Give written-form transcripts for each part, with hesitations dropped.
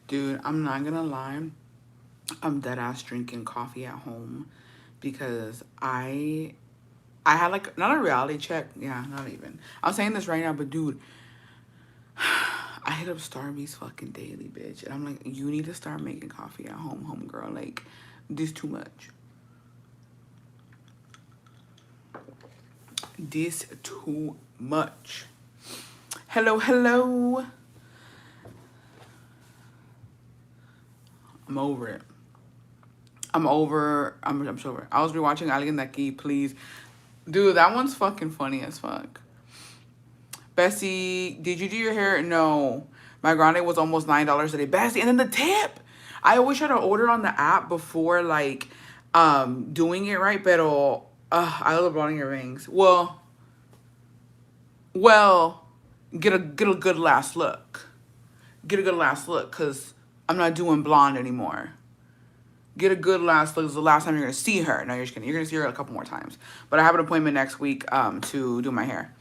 Dude, I'm not gonna lie. I'm dead ass drinking coffee at home because I had like not a reality check. Yeah, not even. I'm saying this right now, but dude, I hit up Starbucks fucking daily, bitch. And I'm like, you need to start making coffee at home, homegirl. Like, this too much. This too much. Hello, hello. I'm over it. I'm so over it. I was rewatching Alguien de Aquí, please. Dude, that one's fucking funny as fuck. Bessie, did you do your hair? No. My grande was almost $9 a day. Bessie, and then the tip. I always try to order on the app before like doing it right, pero I love blonding your rings. Well, get a good last look. Get a good last look, cause I'm not doing blonde anymore. Get a good last look. It's the last time you're gonna see her. No, you're just kidding. You're gonna see her a couple more times. But I have an appointment next week to do my hair.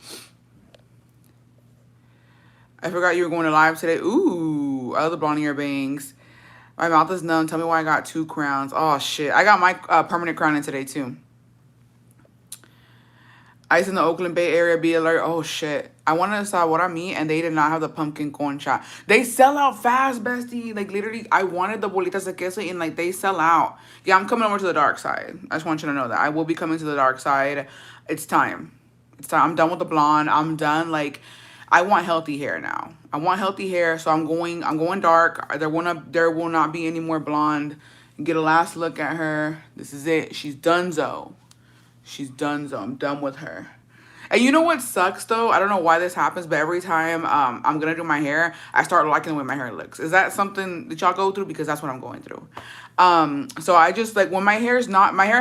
I forgot you were going to live today. Ooh, I love the blondie hair bangs. My mouth is numb. Tell me why I got 2 crowns. Oh shit, I got my permanent crown in today too. Ice in the Oakland Bay area, be alert. Oh shit. I wanted to saw what I mean, and they did not have the pumpkin concha. They sell out fast, bestie. Like literally, I wanted the bolitas de queso, and like they sell out. Yeah, I'm coming over to the dark side. I just want you to know that I will be coming to the dark side. It's time. It's time. I'm done with the blonde. I'm done. Like, I want healthy hair now. I want healthy hair, so I'm going dark. There will not be any more blonde. Get a last look at her. This is it. She's donezo. She's done, so I'm done with her. And you know what sucks though? I don't know why this happens, but every time I'm gonna do my hair, I start liking the way my hair looks. Is that something that y'all go through? Because that's what I'm going through. So I just like when my hair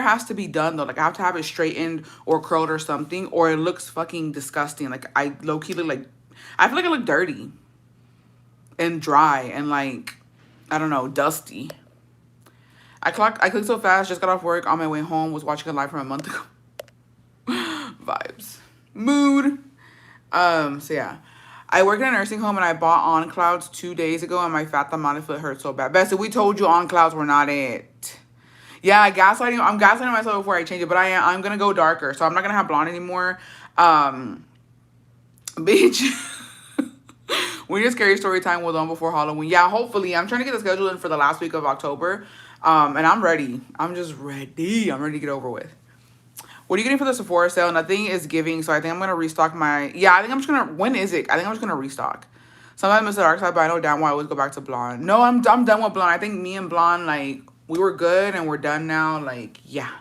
has to be done though. Like I have to have it straightened or curled or something, or it looks fucking disgusting. Like I low key look like I feel like I look dirty and dry and like I don't know, dusty. I clicked so fast, just got off work on my way home, was watching a live from a month ago. Vibes. Mood. So yeah. I work in a nursing home and I bought On Clouds 2 days ago and my fat tamale foot hurt so bad. Bessie, we told you On Clouds were not it. Yeah, I'm gaslighting myself before I change it, but I'm gonna go darker. So I'm not gonna have blonde anymore. Bitch. We need a scary story time with on before Halloween. Yeah, hopefully. I'm trying to get the schedule in for the last week of October. And I'm ready. I'm just ready. I'm ready to get over with. What are you getting for the Sephora sale? Nothing is giving, so I think I'm gonna restock my. Yeah, I think I'm just gonna. When is it? I think I'm just gonna restock. Sometimes it's the dark side, but I know damn well I always go back to blonde. No, I'm done with blonde. I think me and blonde like we were good and we're done now. Like yeah,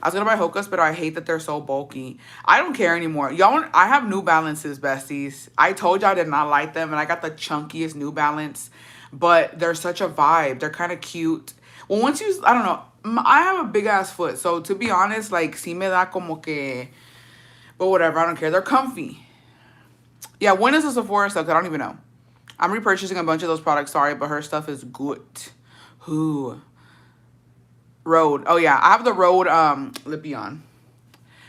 I was gonna buy Hokas, but I hate that they're so bulky. I don't care anymore. Y'all, I have New Balances, besties. I told y'all I did not like them, and I got the chunkiest New Balance, but they're such a vibe. They're kind of cute. Well, once you, I don't know. I have a big ass foot, so to be honest, like, si me da como que, but whatever, I don't care. They're comfy. Yeah, when is the Sephora stuff? I don't even know. I'm repurchasing a bunch of those products, sorry, but her stuff is good. Who? Rhode. Oh, yeah, I have the Rhode Lippy on.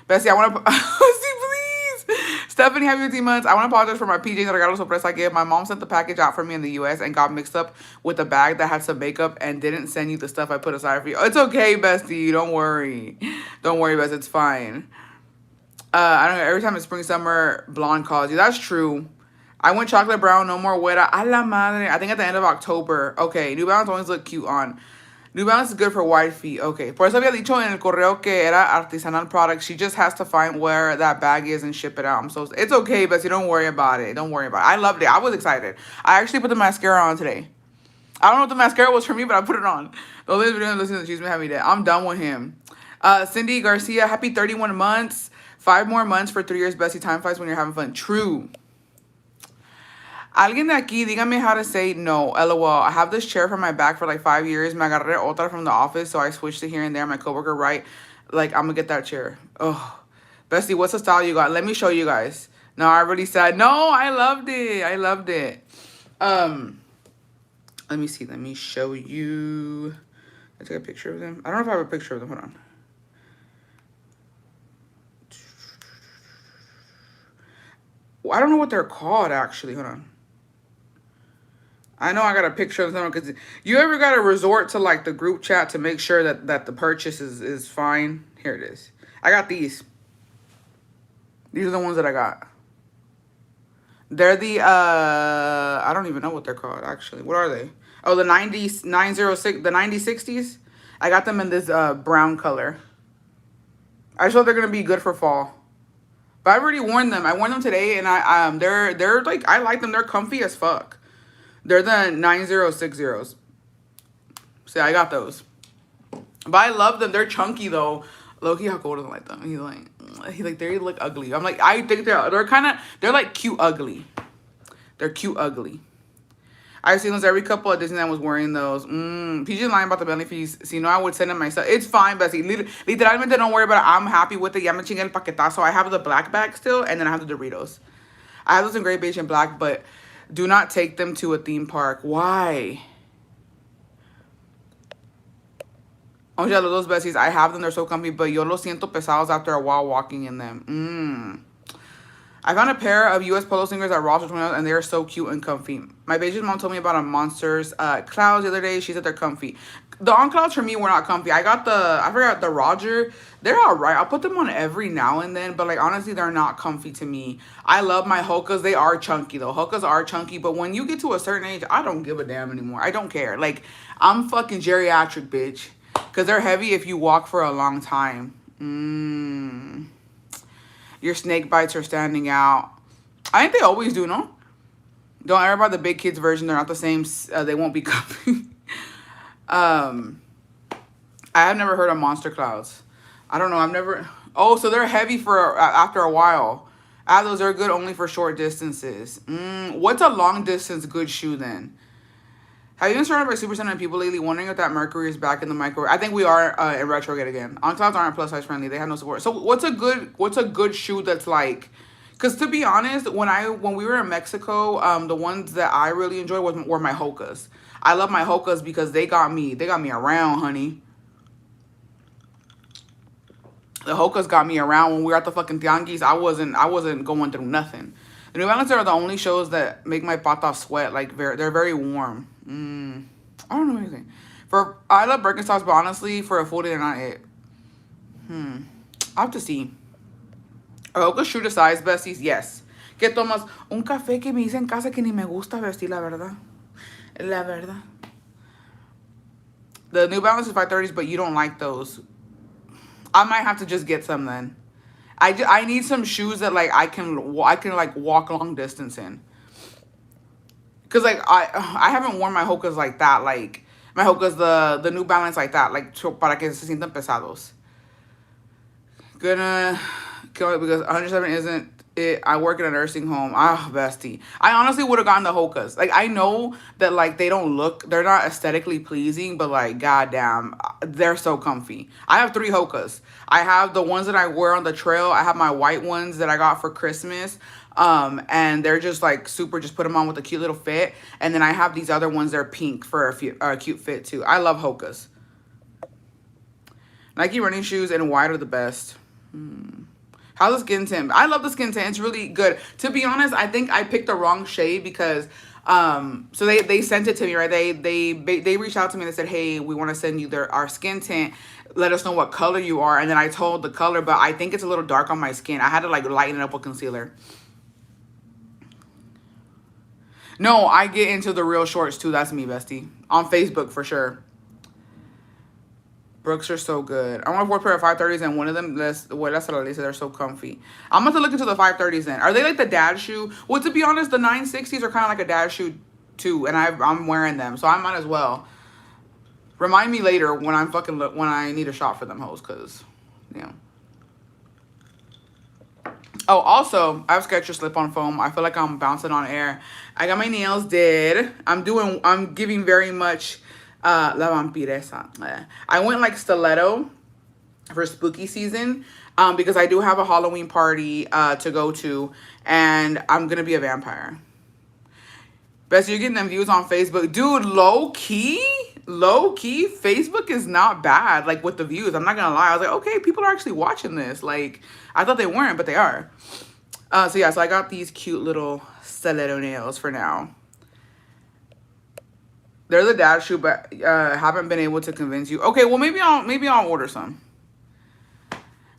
Bessie, I want to... See, please. Stephanie, happy 15 months. I want to apologize for my PJs that I got a surprise I gave. My mom sent the package out for me in the U.S. and got mixed up with a bag that had some makeup and didn't send you the stuff I put aside for you. It's okay, bestie. Don't worry. Don't worry, Bess. It's fine. I don't know. Every time it's spring, summer, blonde calls you. That's true. I went chocolate brown, no more güera. A la madre. I think at the end of October. Okay, New Balance always look cute on. New Balance is good for wide feet. Okay. Por eso había dicho en el correo que era artesanal product. She just has to find where that bag is and ship it out. It's okay, but you don't worry about it. Don't worry about it. I loved it. I was excited. I actually put the mascara on today. I don't know if the mascara was for me, but I put it on. The only video listening to She's Been Having Day. I'm done with him. Cindy Garcia, happy 31 months. 5 more months for 3 years. Bestie, time flies when you're having fun. True. Alguien de aquí, dígame how to say no. LOL. I have this chair for my back for like 5 years. Me agarré otra from the office, so I switched to here and there. My coworker, right? Like, I'm gonna get that chair. Oh. Bestie, what's the style you got? Let me show you guys. No, I already said. No, I loved it. I loved it. Let me see. Let me show you. I took a picture of them. I don't know if I have a picture of them. Hold on. I don't know what they're called, actually. Hold on. I know I got a picture of them because you ever got to resort to like the group chat to make sure that the purchase is fine. Here it is. I got these. These are the ones that I got. They're the I don't even know what they're called actually. What are they? Oh, the 906, the 9060s. I got them in this brown color. I just thought they're gonna be good for fall. But I already worn them. I worn them today, and they're like I like them. They're comfy as fuck. They're the 9060s. See, I got those. But I love them. They're chunky though. Loki, how cold doesn't like them. He like they look ugly. I'm like I think they're like cute ugly. They're cute ugly. I've seen those. Every couple at Disneyland was wearing those. PJ lying about the belly fees. Si no, I would send them myself. It's fine, Bessie. Literalmente don't worry about it. I'm happy with it. Ya me chingué el paquetazo. I have the black bag still, and then I have the Doritos. I have those in gray, beige, and black, but do not take them to a theme park. Why? Oh, yeah, those Bessies. I have them. They're so comfy, but yo los siento pesados after a while walking in them. I found a pair of U.S. Polo Singers at Ross for $20, and they are so cute and comfy. My Beijing mom told me about a Monsters Clouds the other day. She said they're comfy. The On Clouds for me were not comfy. I forgot the Roger. They're all right. I'll put them on every now and then, but like honestly, they're not comfy to me. I love my Hokas. They are chunky though. Hokas are chunky, but when you get to a certain age, I don't give a damn anymore. I don't care. Like I'm fucking geriatric, bitch, because they're heavy if you walk for a long time. Your snake bites are standing out. I think they always do, no? Don't worry about the big kids version. They're not the same. They won't be comfy. I have never heard of Monster Clouds. I don't know. I've never... Oh, so they're heavy for after a while. Those are good only for short distances. What's a long distance good shoe then? Have you been surrounded by Super Saiyan people lately wondering if that Mercury is back in the microwave? I think we are in retrograde again. On Clouds aren't plus size friendly. They have no support. So what's a good shoe that's like... Because to be honest, when we were in Mexico, the ones that I really enjoyed were my Hokas. I love my Hokas because they got me around, honey. The Hokas got me around when we were at the fucking tianguis. I wasn't going through nothing. The New Balance are the only shows that make my pata sweat. Like they're very warm. I don't know anything. I love Birkenstocks, but honestly, for a full day, they're not it. I have to see. Hoka shoe to size, besties. Yes. ¿Qué tomas? Un café que me hice en casa que ni me gusta vestir, la verdad. La verdad. The New Balance is 530s, but you don't like those. I might have to just get some then. I need some shoes that like I can like walk long distance in. Cause like I haven't worn my Hokas like that. Like my Hokas, the New Balance like that. Like para que se sientan pesados. Gonna kill it because 107 isn't it. I work in a nursing home. Bestie. I honestly would have gotten the Hokas. Like I know that like they're not aesthetically pleasing, but like goddamn, they're so comfy. I have 3 Hokas. I have the ones that I wear on the trail. I have my white ones that I got for Christmas. And they're just like super, just put them on with a cute little fit. And then I have these other ones that are pink for a cute fit too. I love Hokas. Nike running shoes and white are the best. How's the skin tint? I love the skin tint. It's really good. To be honest, I think I picked the wrong shade because so they sent it to me, right? They reached out to me and they said, hey, we want to send you our skin tint. Let us know what color you are. And then I told the color, but I think it's a little dark on my skin. I had to like lighten it up with concealer. No, I get into the real shorts too. That's me, bestie. On Facebook for sure. Brooks are so good. I want a 4th pair of 530s, and one of them, that's what they said, they're so comfy. I'm going to look into the 530s then. Are they like the dad shoe? Well, to be honest, the 960s are kind of like a dad shoe too, and I'm wearing them, so I might as well. Remind me later when when I need a shot for them hoes, because, yeah. Oh, also, I have Skechers slip-on foam. I feel like I'm bouncing on air. I got my nails did. I'm giving very much... La Vampiresa. I went like stiletto for spooky season because I do have a Halloween party to go to, and I'm gonna be a vampire. Best, you're getting them views on Facebook. Dude, low key, Facebook is not bad, like with the views. I'm not gonna lie. I was like, okay, people are actually watching this. Like, I thought they weren't, but they are. So yeah, so I got these cute little stiletto nails for now. They're the dad shoe, but haven't been able to convince you. Okay, well maybe I'll order some.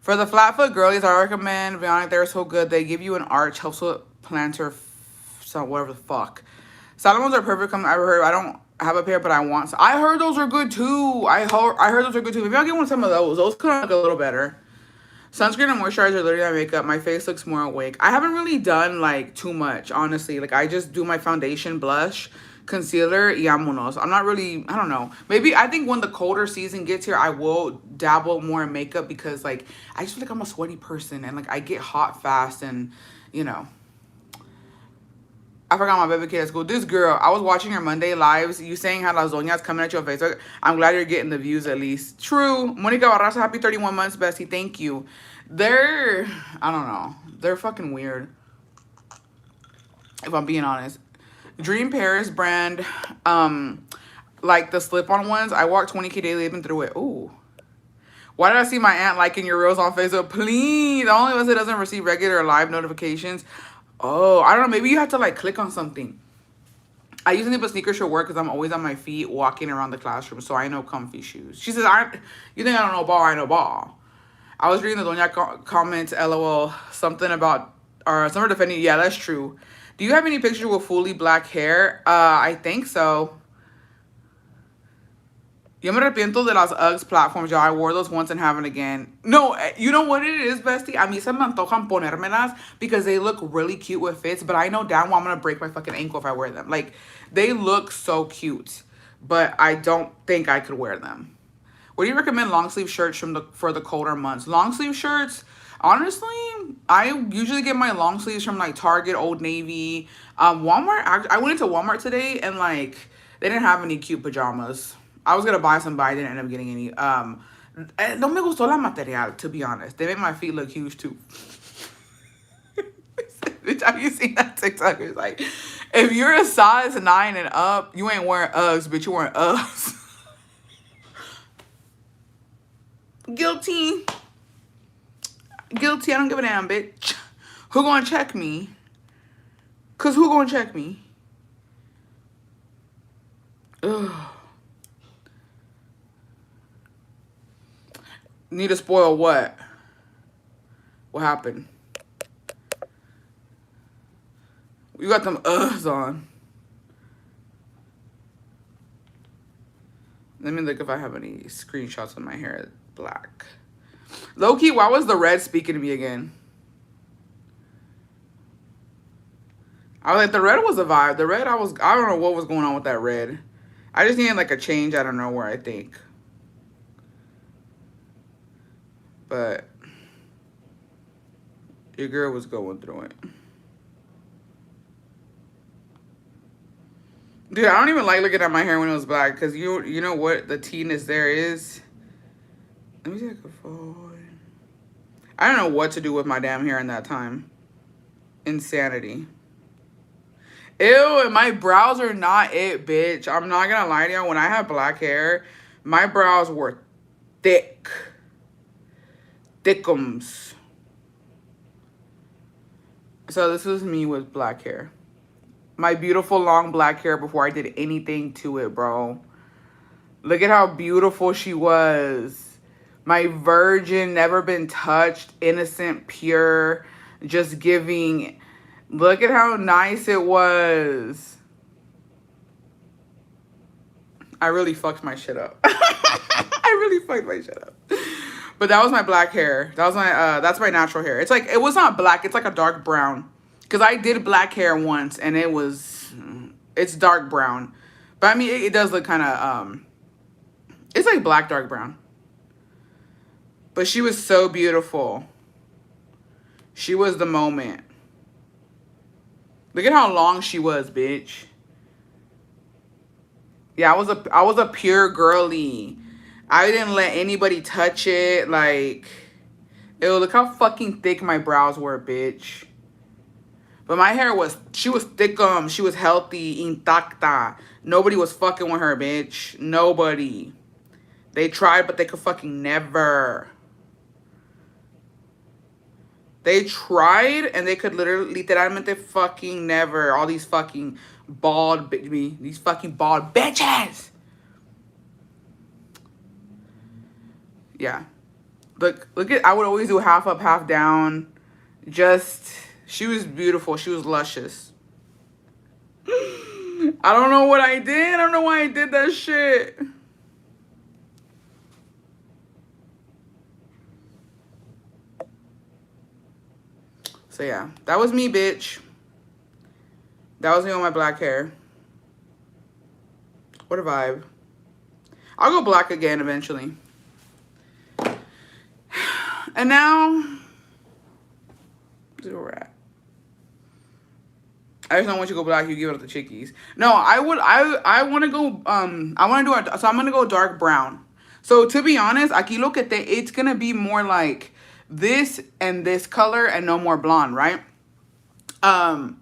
For the flat foot girlies, I recommend Bionic. They're so good. They give you an arch, helps with plantar, so whatever the fuck. Salomon's are perfect. I heard. I don't have a pair, but I want. I heard those are good too. I heard those are good too. Maybe I'll get one of some of those. Those could look a little better. Sunscreen and moisturizer literally my makeup. My face looks more awake. I haven't really done like too much, honestly. Like I just do my foundation, blush, concealer, y vámonos. I'm not really, I don't know. Maybe I think when the colder season gets here, I will dabble more in makeup because like I just feel like I'm a sweaty person and like I get hot fast and you know. I forgot my baby kid at school. This girl, I was watching her Monday lives. You saying how Las Doñas coming at your Facebook. I'm glad you're getting the views at least. True. Monica Barraza, happy 31 months, bestie. Thank you. They're, I don't know. They're fucking weird. If I'm being honest. Dream Paris brand, like the slip-on ones. I walk 20K daily, living through it. Ooh. Why did I see my aunt liking your reels on Facebook? Please. The only one that doesn't receive regular live notifications. Oh, I don't know. Maybe you have to like click on something. I usually put sneakers for work because I'm always on my feet walking around the classroom. So I know comfy shoes. She says, you think I don't know ball? I know ball. I was reading the Doña comments, LOL, something about, or some are defending. Yeah, that's true. Do you have any pictures with fully black hair? I think so. Yo me arrepiento de las Uggs platforms, y'all. I wore those once and haven't again. No, you know what it is, bestie? A mí se me antojan ponérmelas because they look really cute with fits, but I know damn well I'm going to break my fucking ankle if I wear them. Like, they look so cute, but I don't think I could wear them. What do you recommend long sleeve shirts for the colder months? Long sleeve shirts, honestly, I usually get my long sleeves from like Target, Old Navy, Walmart. I went into Walmart today and like they didn't have any cute pajamas. I was gonna buy some, but I didn't end up getting any. No me gustó la material, to be honest. They make my feet look huge too. Bitch, have you seen that TikTok? It's like, if you're a size 9 and up, you ain't wearing Uggs, bitch. You're wearing Uggs. Guilty. Guilty. I don't give a damn, bitch. Who gonna check me? Cause who gonna check me? Ugh. Need to spoil what? What happened? You got them Uggs on. Let me look if I have any screenshots of my hair black. Low-key, why was the red speaking to me again? I was like, the red was a vibe. The red, I don't know what was going on with that red. I just needed like a change out of nowhere, I think. But your girl was going through it. Dude, I don't even like looking at my hair when it was black because you know what the teeness there is. Let me take a photo. I don't know what to do with my damn hair in that time. Insanity. Ew, and my brows are not it, bitch. I'm not gonna lie to you. When I had black hair, my brows were thick. Thickums. So this is me with black hair. My beautiful long black hair before I did anything to it, bro. Look at how beautiful she was. My virgin, never been touched, innocent, pure, just giving. Look at how nice it was. I really fucked my shit up. I really fucked my shit up. But that was my black hair. That was my that's my natural hair. It's like, it was not black, it's like a dark brown. Cause I did black hair once and it's dark brown. But I mean it does look kinda it's like black dark brown. But she was so beautiful. She was the moment. Look at how long she was, bitch. Yeah, I was a pure girly. I didn't let anybody touch it. Like, ew, look how fucking thick my brows were, bitch. But my hair she was thick, she was healthy, intacta. Nobody was fucking with her, bitch. Nobody. They tried, but they could fucking never. They tried, and they could literalmente fucking never. All these fucking Bald, me. These fucking bald bitches. Yeah. Look at, I would always do half up, half down. Just, she was beautiful. She was luscious. I don't know what I did. I don't know why I did that shit. So yeah, that was me, bitch. That was me with my black hair. What a vibe. I'll go black again eventually. And now, this is where we're at. I just don't want you to go black. You give it up the chickies. No, I want to go. I want to do it. So I'm gonna go dark brown. So to be honest, aquí lo que te, it's gonna be more like this and this color and no more blonde, right? Damn.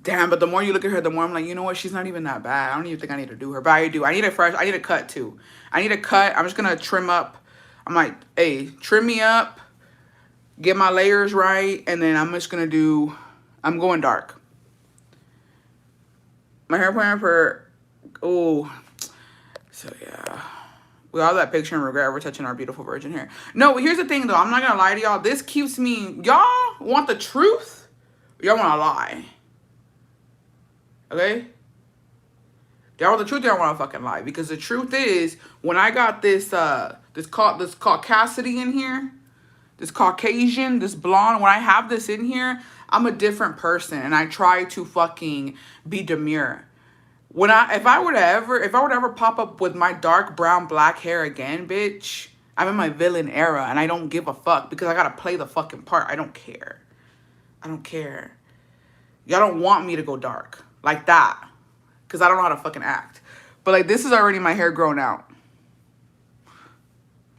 But the more you look at her, the more I'm like, you know what? She's not even that bad. I don't even think I need to do her, but I do. I need a fresh. I need a cut too. I need a cut. I'm just gonna trim up. I'm like, hey, trim me up, get my layers right, and then I'm just gonna do. I'm going dark. My hair plan for, oh, so yeah. We all that picture and regret ever touching our beautiful virgin hair. No, here's the thing though. I'm not gonna lie to y'all. This keeps me, y'all want the truth? Y'all want to lie. Okay? Y'all want the truth, y'all want to fucking lie. Because the truth is, when I got this, this Caucasity in here, this Caucasian, this blonde, when I have this in here, I'm a different person, and I try to fucking be demure. If I would ever pop up with my dark brown black hair again, bitch, I'm in my villain era, and I don't give a fuck because I gotta play the fucking part. I don't care. I don't care. Y'all don't want me to go dark like that because I don't know how to fucking act. But like, this is already my hair grown out.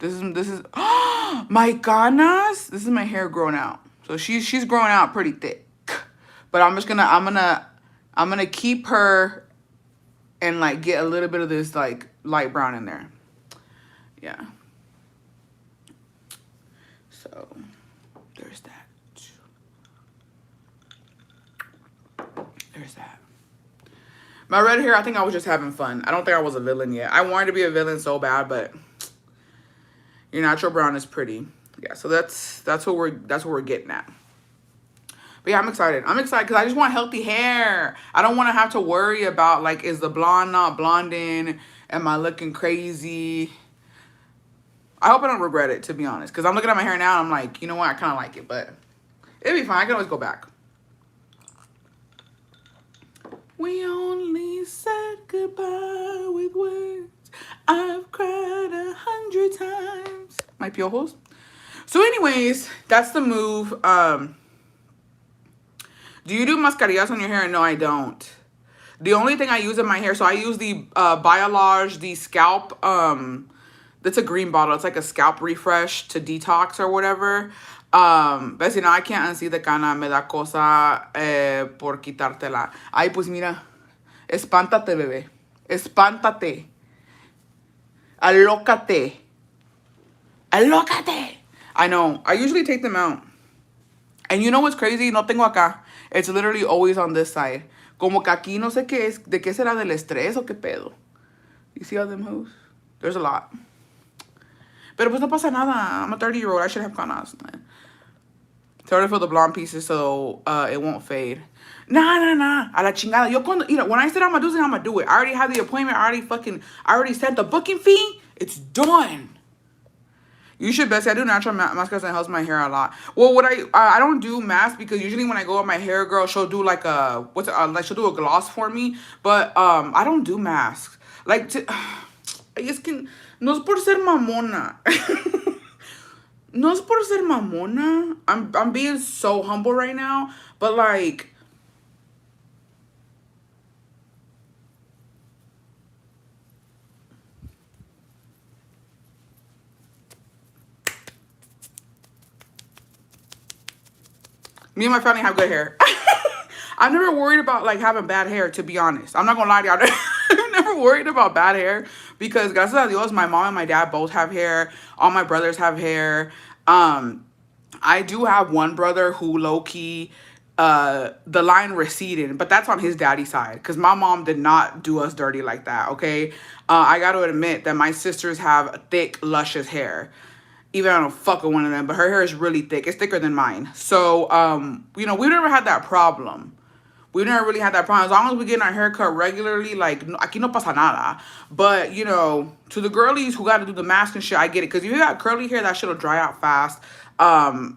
This is my ganas. This is my hair grown out. So she's grown out pretty thick. But I'm gonna keep her and like get a little bit of this like light brown in there. Yeah. So there's that. There's that. My red hair, I think I was just having fun. I don't think I was a villain yet. I wanted to be a villain so bad, but your natural brown is pretty. Yeah, so that's what we're getting at. But yeah, I'm excited. I'm excited because I just want healthy hair. I don't want to have to worry about like, is the blonde not blonding? Am I looking crazy? I hope I don't regret it, to be honest. Because I'm looking at my hair now and I'm like, you know what? I kind of like it, but it'll be fine. I can always go back. We only said goodbye with words. I've cried 100 times. My piojos. So anyways, that's the move. Do you do mascarillas on your hair? No, I don't. The only thing I use in my hair, so I use the Biolage, the scalp, that's a green bottle. It's like a scalp refresh to detox or whatever. But si no, I can't unsee the cana. Me da cosa por quitártela. Ay, pues mira. Espántate, bebé. Espántate. Alócate. Alócate. I know. I usually take them out. And you know what's crazy? No tengo acá. It's literally always on this side. Como que aquí no sé qué es. ¿De qué será? ¿Del estrés o qué pedo? You see all them hoes? There's a lot. Pero pues no pasa nada. I'm a 30-year-old. I should have canas. Sorry for the blonde pieces so it won't fade. Nah. A la chingada. Yo cuando, you know, when I said I'm gonna do something, I'm gonna do it. I already have the appointment. I already sent the booking fee. It's done. You should best. I do natural mascaras and it helps my hair a lot. Well, what I don't do masks because usually when I go with my hair girl, she'll do like a she'll do a gloss for me. But I don't do masks. Like es que no es por ser mamona. No es por ser mamona. I'm being so humble right now, but like. Me and my family have good hair. I'm never worried about like having bad hair, to be honest. I'm not gonna lie to y'all. I'm never worried about bad hair because gracias a Dios, my mom and my dad both have hair. All my brothers have hair. I do have one brother who low-key the line receded, but that's on his daddy's side because my mom did not do us dirty like that. Okay, I got to admit that my sisters have thick, luscious hair. Even I don't fuck with one of them, but her hair is really thick. It's thicker than mine. So, you know, we never had that problem. We never really had that problem. As long as we get our hair cut regularly, like, aquí no pasa nada. But, you know, to the girlies who got to do the mask and shit, I get it. Because if you got curly hair, that shit will dry out fast.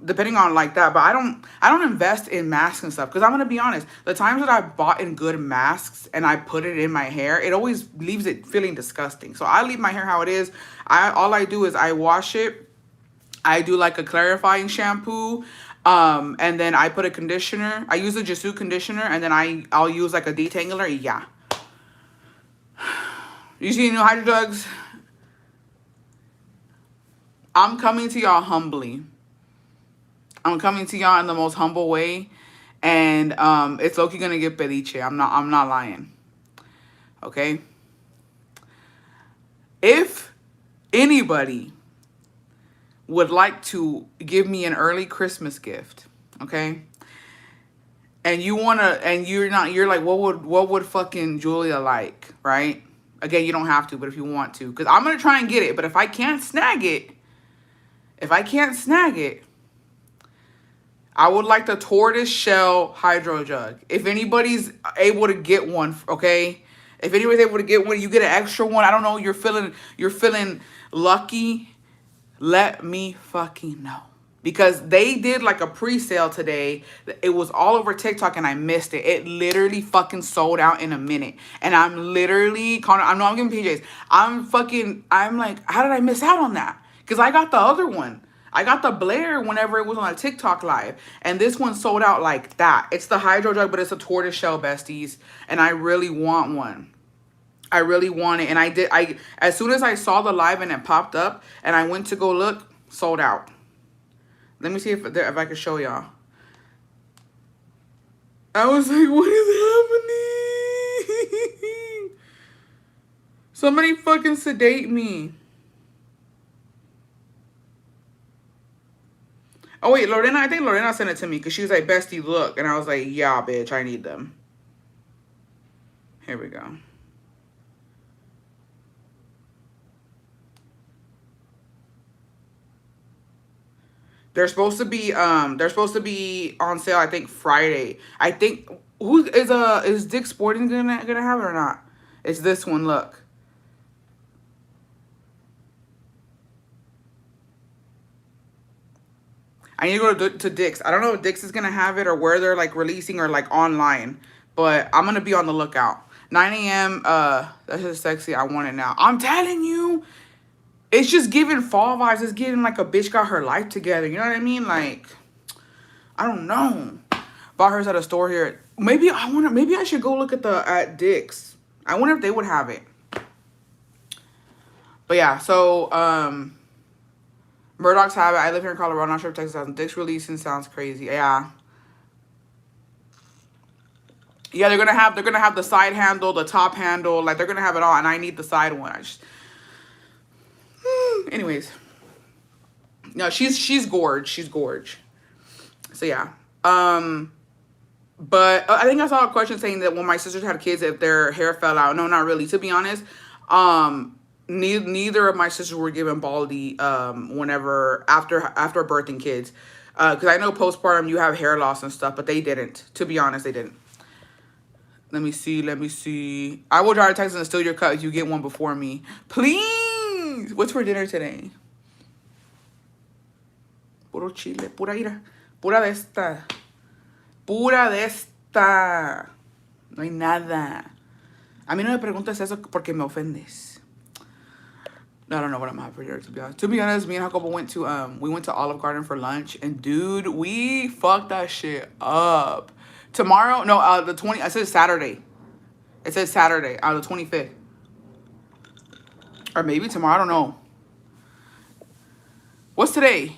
Depending on like that. But I don't invest in masks and stuff. Because I'm going to be honest. The times that I bought in good masks and I put it in my hair, it always leaves it feeling disgusting. So I leave my hair how it is. All I do is I wash it. I do like a clarifying shampoo. And then I put a conditioner. I use a Jasoo conditioner, and then I'll use like a detangler. Yeah. You see new Hydro Drugs? I'm coming to y'all humbly. I'm coming to y'all in the most humble way, and it's Loki gonna get pediche. I'm not lying. Okay. If anybody would like to give me an early Christmas gift, okay? And you're like, what would fucking Julia like, right? Again, you don't have to, but if you want to, because I'm gonna try and get it. But if I can't snag it, I would like the tortoise shell hydro jug. If anybody's able to get one, okay? If anybody's able to get one, you get an extra one. I don't know, you're feeling lucky. Let me fucking know. Because they did like a pre-sale today. It was all over TikTok and I missed it. It literally fucking sold out in a minute. And I'm literally, I'm giving PJs. I'm like, how did I miss out on that? Because I got the other one. I got the Blair whenever it was on a TikTok live. And this one sold out like that. It's the hydro jug, but it's a tortoise shell, besties. And I really want one. I really want it. And as soon as I saw the live and it popped up and I went to go look, sold out. Let me see if I can show y'all. I was like, what is happening? Somebody fucking sedate me. Oh wait, I think Lorena sent it to me because she was like, bestie, look. And I was like, yeah, bitch, I need them. Here we go. They're supposed to be on sale, I think Friday. I think is Dick's Sporting gonna have it or not? It's this one, look. I need to go to Dick's. I don't know if Dick's is gonna have it or where they're like releasing or like online, but I'm gonna be on the lookout. 9 a.m. That's just sexy. I want it now. I'm telling you. It's just giving fall vibes. It's giving like a bitch got her life together. You know what I mean? Like, I don't know. Bought hers at a store here. Maybe I should go look at Dick's. I wonder if they would have it. But yeah, so Murdoch's have it. I live here in Colorado. Not sure if Texas has them. Dick's releasing sounds crazy. Yeah. Yeah, they're gonna have the side handle, the top handle, like they're gonna have it all, and I need the side one. Anyways, no, she's gorge. She's gorge. So yeah. But I think I saw a question saying that when my sisters had kids, if their hair fell out. No, not really. To be honest, neither of my sisters were given baldy whenever after birthing kids. Because I know postpartum you have hair loss and stuff, but they didn't. To be honest, they didn't. Let me see. I will try to text and steal your cut if you get one before me. Please. What's for dinner today? Puro chile, pura ira. Pura de esta. No hay nada. A mí no me preguntes eso porque me ofendes. I don't know what I'm having for dinner, to be honest. To be honest, me and Jacobo went to Olive Garden for lunch, and dude, we fucked that shit up. Tomorrow, no, the 20th, it says Saturday. It says Saturday, the 25th. Or maybe tomorrow, I don't know. What's today?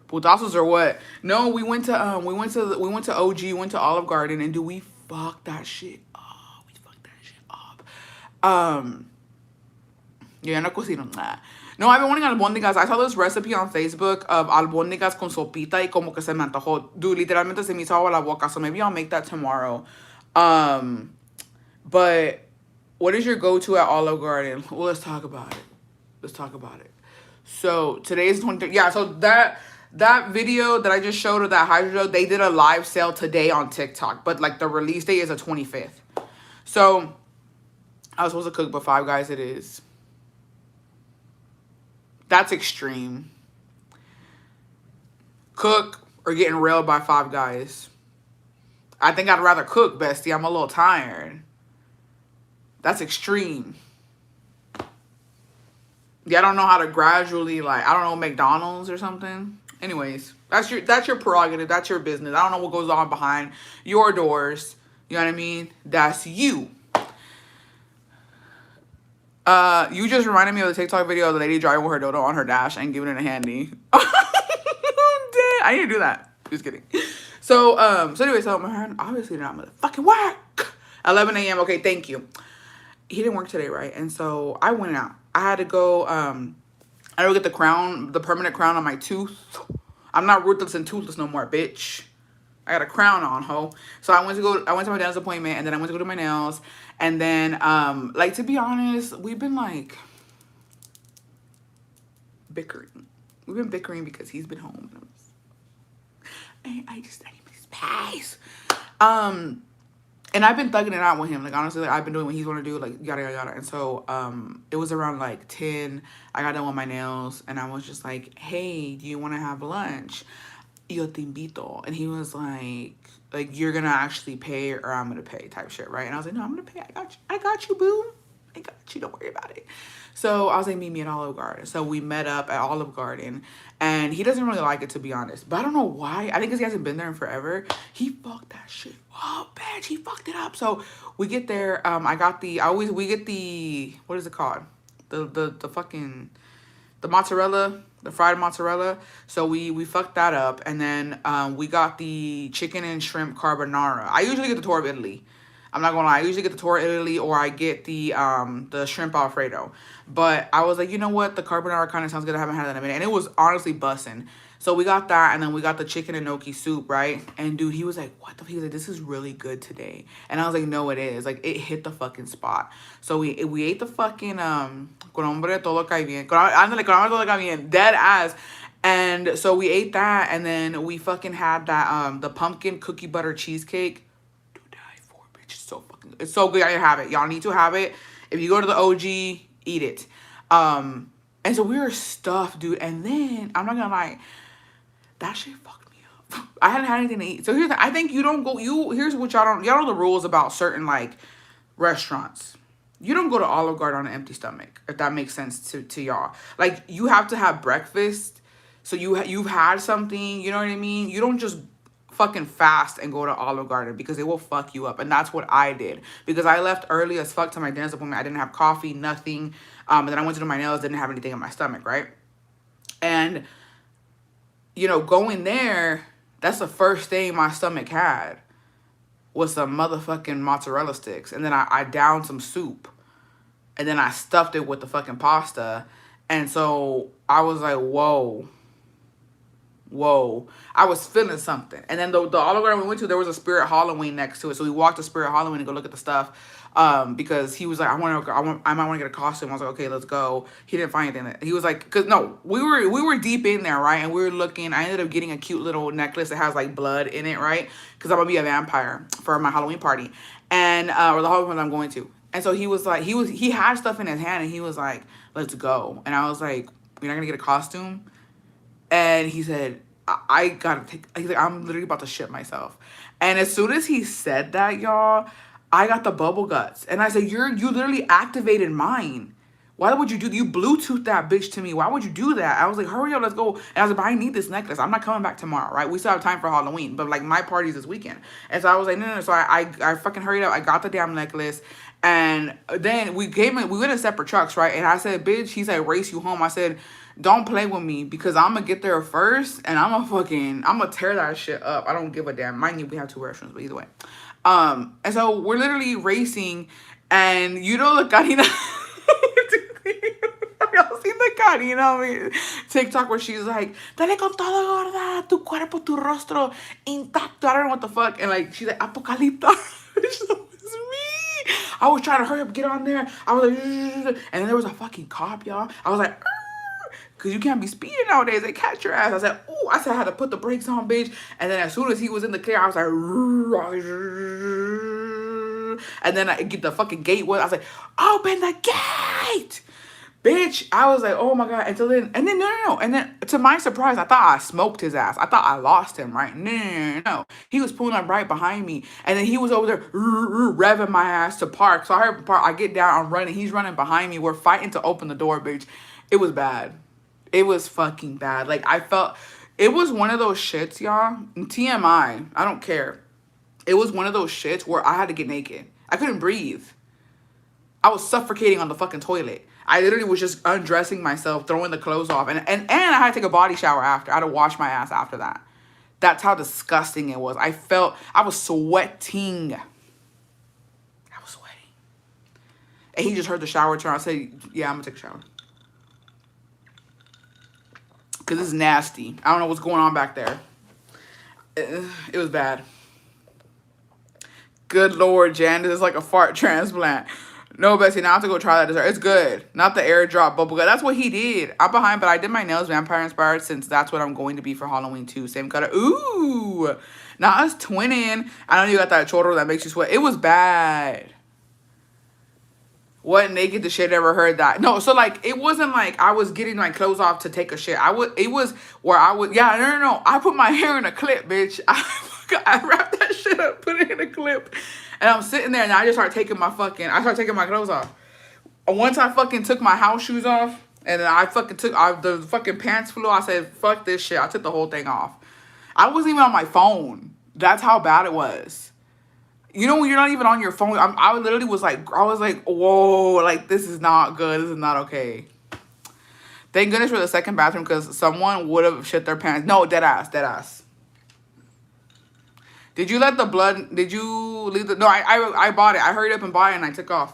Putazos or what? No, we went to OG, went to Olive Garden, and dude, we fucked that shit up. Yo ya no cocino nada. No, I've been wanting albóndigas. I saw this recipe on Facebook of albóndigas con sopita y como que se me antojó. Dude, literalmente se me hizo agua la boca. So maybe I'll make that tomorrow. But what is your go-to at Olive Garden? Well, let's talk about it. Let's talk about it. So today is 23rd. Yeah, so that video that I just showed of that hydro, they did a live sale today on TikTok. But like the release date is the 25th. So I was supposed to cook, but Five Guys it is. That's extreme. Cook or getting railed by Five Guys. I think I'd rather cook, bestie. I'm a little tired. That's extreme. Yeah, I don't know how to gradually, like, I don't know, McDonald's or something. Anyways, that's your prerogative. That's your business. I don't know what goes on behind your doors. You know what I mean? That's you. You just reminded me of the TikTok video of the lady driving with her dodo on her dash and giving it a handy. I need to do that. Just kidding. So anyway, so my friend obviously did not motherfucking work. 11 a.m. Okay, thank you. He didn't work today, right? And so I went out. I had to go, I had to get the crown, the permanent crown on my tooth. I'm not ruthless and toothless no more, bitch. I got a crown on, ho. So I went to my dentist appointment, and then I went to go do my nails. And then, like, to be honest, we've been, like, bickering. We've been bickering because he's been home. And I need space. And I've been thugging it out with him. Like, honestly, like, I've been doing what he's want to do, like, yada, yada, yada. And so, it was around, like, 10. I got done with my nails, and I was just like, hey, do you want to have lunch? Yo te invito. And he was like, you're going to actually pay or I'm going to pay type shit, right? And I was like, no, I'm going to pay. I got you, boo. I got you. Don't worry about it. So I was like, meet me at Olive Garden. So we met up at Olive Garden, and he doesn't really like it, to be honest. But I don't know why. I think because he hasn't been there in forever. He fucked that shit up, bitch. He fucked it up. So we get there. We get the, what is it called? The fucking, the mozzarella, the fried mozzarella. So we fucked that up. And then we got the chicken and shrimp carbonara. I usually get the tour of Italy. I'm not gonna lie. I usually get the tour of Italy, or I get the shrimp Alfredo. But I was like, you know what? The carbonara kind of sounds good. I haven't had that in a minute. And it was honestly bussin'. So we got that, and then we got the chicken and gnocchi soup, right? And dude, he was like, what the fuck? He was like, this is really good today. And I was like, no, it is. Like, it hit the fucking spot. So we ate the fucking, con hambre todo cae bien. Ándale, con hambre todo cae bien. Dead ass. And so we ate that, and then we fucking had that, the pumpkin cookie butter cheesecake. It's so good. Y'all have it. Y'all need to have it. If you go to the OG, eat it. And so we were stuffed, dude. And then, I'm not gonna lie, that shit fucked me up. I hadn't had anything to eat. So I think you don't go, here's what y'all know the rules about certain, like, restaurants. You don't go to Olive Garden on an empty stomach, if that makes sense to y'all. Like, you have to have breakfast. So you've had something, you know what I mean? You don't just fucking fast and go to Olive Garden, because it will fuck you up. And that's what I did, because I left early as fuck to my dentist appointment. I didn't have coffee, nothing. And then I went to do my nails, didn't have anything in my stomach, right? And, you know, going there, that's the first thing my stomach had was some motherfucking mozzarella sticks. And then I downed some soup, and then I stuffed it with the fucking pasta. And so I was like, whoa, I was feeling something. And then the Olive Garden we went to, there was a Spirit Halloween next to it. So we walked to Spirit Halloween to go look at the stuff, because he was like, I might want to get a costume. I was like, okay, let's go. He didn't find anything. He was like, because no, we were deep in there, right? And we were looking. I ended up getting a cute little necklace that has like blood in it, right? Because I'm gonna be a vampire for my Halloween party, and or the Halloween party I'm going to. And so he was like, he had stuff in his hand, and he was like, let's go. And I was like, you're not gonna get a costume? And he said, I gotta take, he's like, I'm literally about to shit myself. And as soon as he said that, y'all, I got the bubble guts. And I said, you literally activated mine. Why would you do, you Bluetooth that bitch to me? Why would you do that? I was like, hurry up, let's go. And I was like, but I need this necklace. I'm not coming back tomorrow, right? We still have time for Halloween, but like my party's this weekend. And so I was like, no. So I fucking hurried up. I got the damn necklace. And then we went in separate trucks, right? And I said, bitch, he said, race you home. I said, don't play with me, because I'm gonna get there first, and I'm gonna tear that shit up. I don't give a damn. Mind you, we have 2 restaurants, but either way. And so we're literally racing, and you know the Karina. seen the Karina TikTok where she's like, dale con todo, gorda, tu cuerpo, tu rostro intacto. I don't know what the fuck. And like, she's like, Apocalipta. Bitch, that was me. I was trying to hurry up, get on there. I was like, and then there was a fucking cop, y'all. I was like, because you can't be speeding nowadays. They catch your ass. I said, oh, I said I had to put the brakes on, bitch. And then as soon as he was in the clear, I was like, and then I get the fucking gate. I was like, open the gate, bitch. I was like, oh my God. Until then, and then, no. And then to my surprise, I thought I smoked his ass. I thought I lost him, right? No. He was pulling up right behind me. And then he was over there revving my ass to park. So I heard park. I get down, I'm running. He's running behind me. We're fighting to open the door, bitch. It was bad. It was fucking bad. Like, I felt, it was one of those shits, y'all. TMI, I don't care. It was one of those shits where I had to get naked. I couldn't breathe. I was suffocating on the fucking toilet. I literally was just undressing myself, throwing the clothes off. And I had to take a body shower after. I had to wash my ass after that. That's how disgusting it was. I was sweating. I was sweating. And he just heard the shower turn. I said, yeah, I'm going to take a shower. Because it's nasty. I don't know what's going on back there. It was bad. Good Lord, Jan. This is like a fart transplant. No, Bessie, now I have to go try that dessert. It's good. Not the airdrop bubblegum. That's what he did. I'm behind, but I did my nails vampire inspired since that's what I'm going to be for Halloween too. Same color. Ooh. Not us twinning. I know you got that chorro that makes you sweat. It was bad. What naked the shit ever heard that? No, so like it wasn't like I was getting my clothes off to take a shit. It was where I was, yeah, no. I put my hair in a clip, bitch. I wrapped that shit up, put it in a clip, and I'm sitting there and I started taking my clothes off. And once I fucking took my house shoes off and then I fucking took the fucking pants flew, I said, fuck this shit. I took the whole thing off. I wasn't even on my phone. That's how bad it was. You know, when you're not even on your phone, I literally was like, whoa, like, this is not good. This is not okay. Thank goodness for the second bathroom because someone would have shit their pants. No, dead ass. Did you let the blood, did you leave the, no, I bought it. I hurried up and bought it and I took off.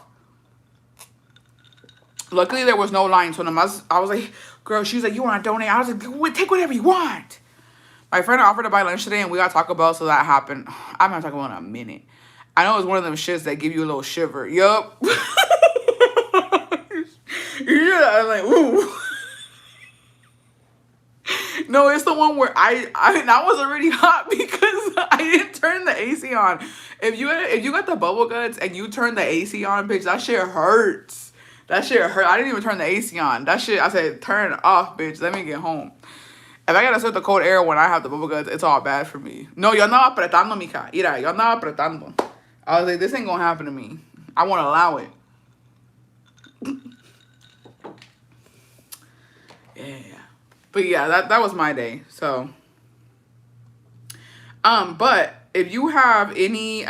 Luckily, there was no line. So I was like, girl, she's like, you want to donate? I was like, take whatever you want. My friend offered to buy lunch today and we got Taco Bell, so that happened. I'm not talking about in a minute. I know it's one of them shits that give you a little shiver. Yup. Yeah, I'm like, ooh. No, it's the one where I was already hot because I didn't turn the AC on. If you got the bubble guts and you turn the AC on, bitch, that shit hurts. That shit hurt. I didn't even turn the AC on. That shit, I said, turn it off, bitch. Let me get home. If I gotta set the cold air when I have the bubble guts, it's all bad for me. No, yo andaba apretando, mija. Mira, yo andaba apretando. I was like, this ain't gonna happen to me. I won't allow it. Yeah. But yeah, that was my day. So, but if you have any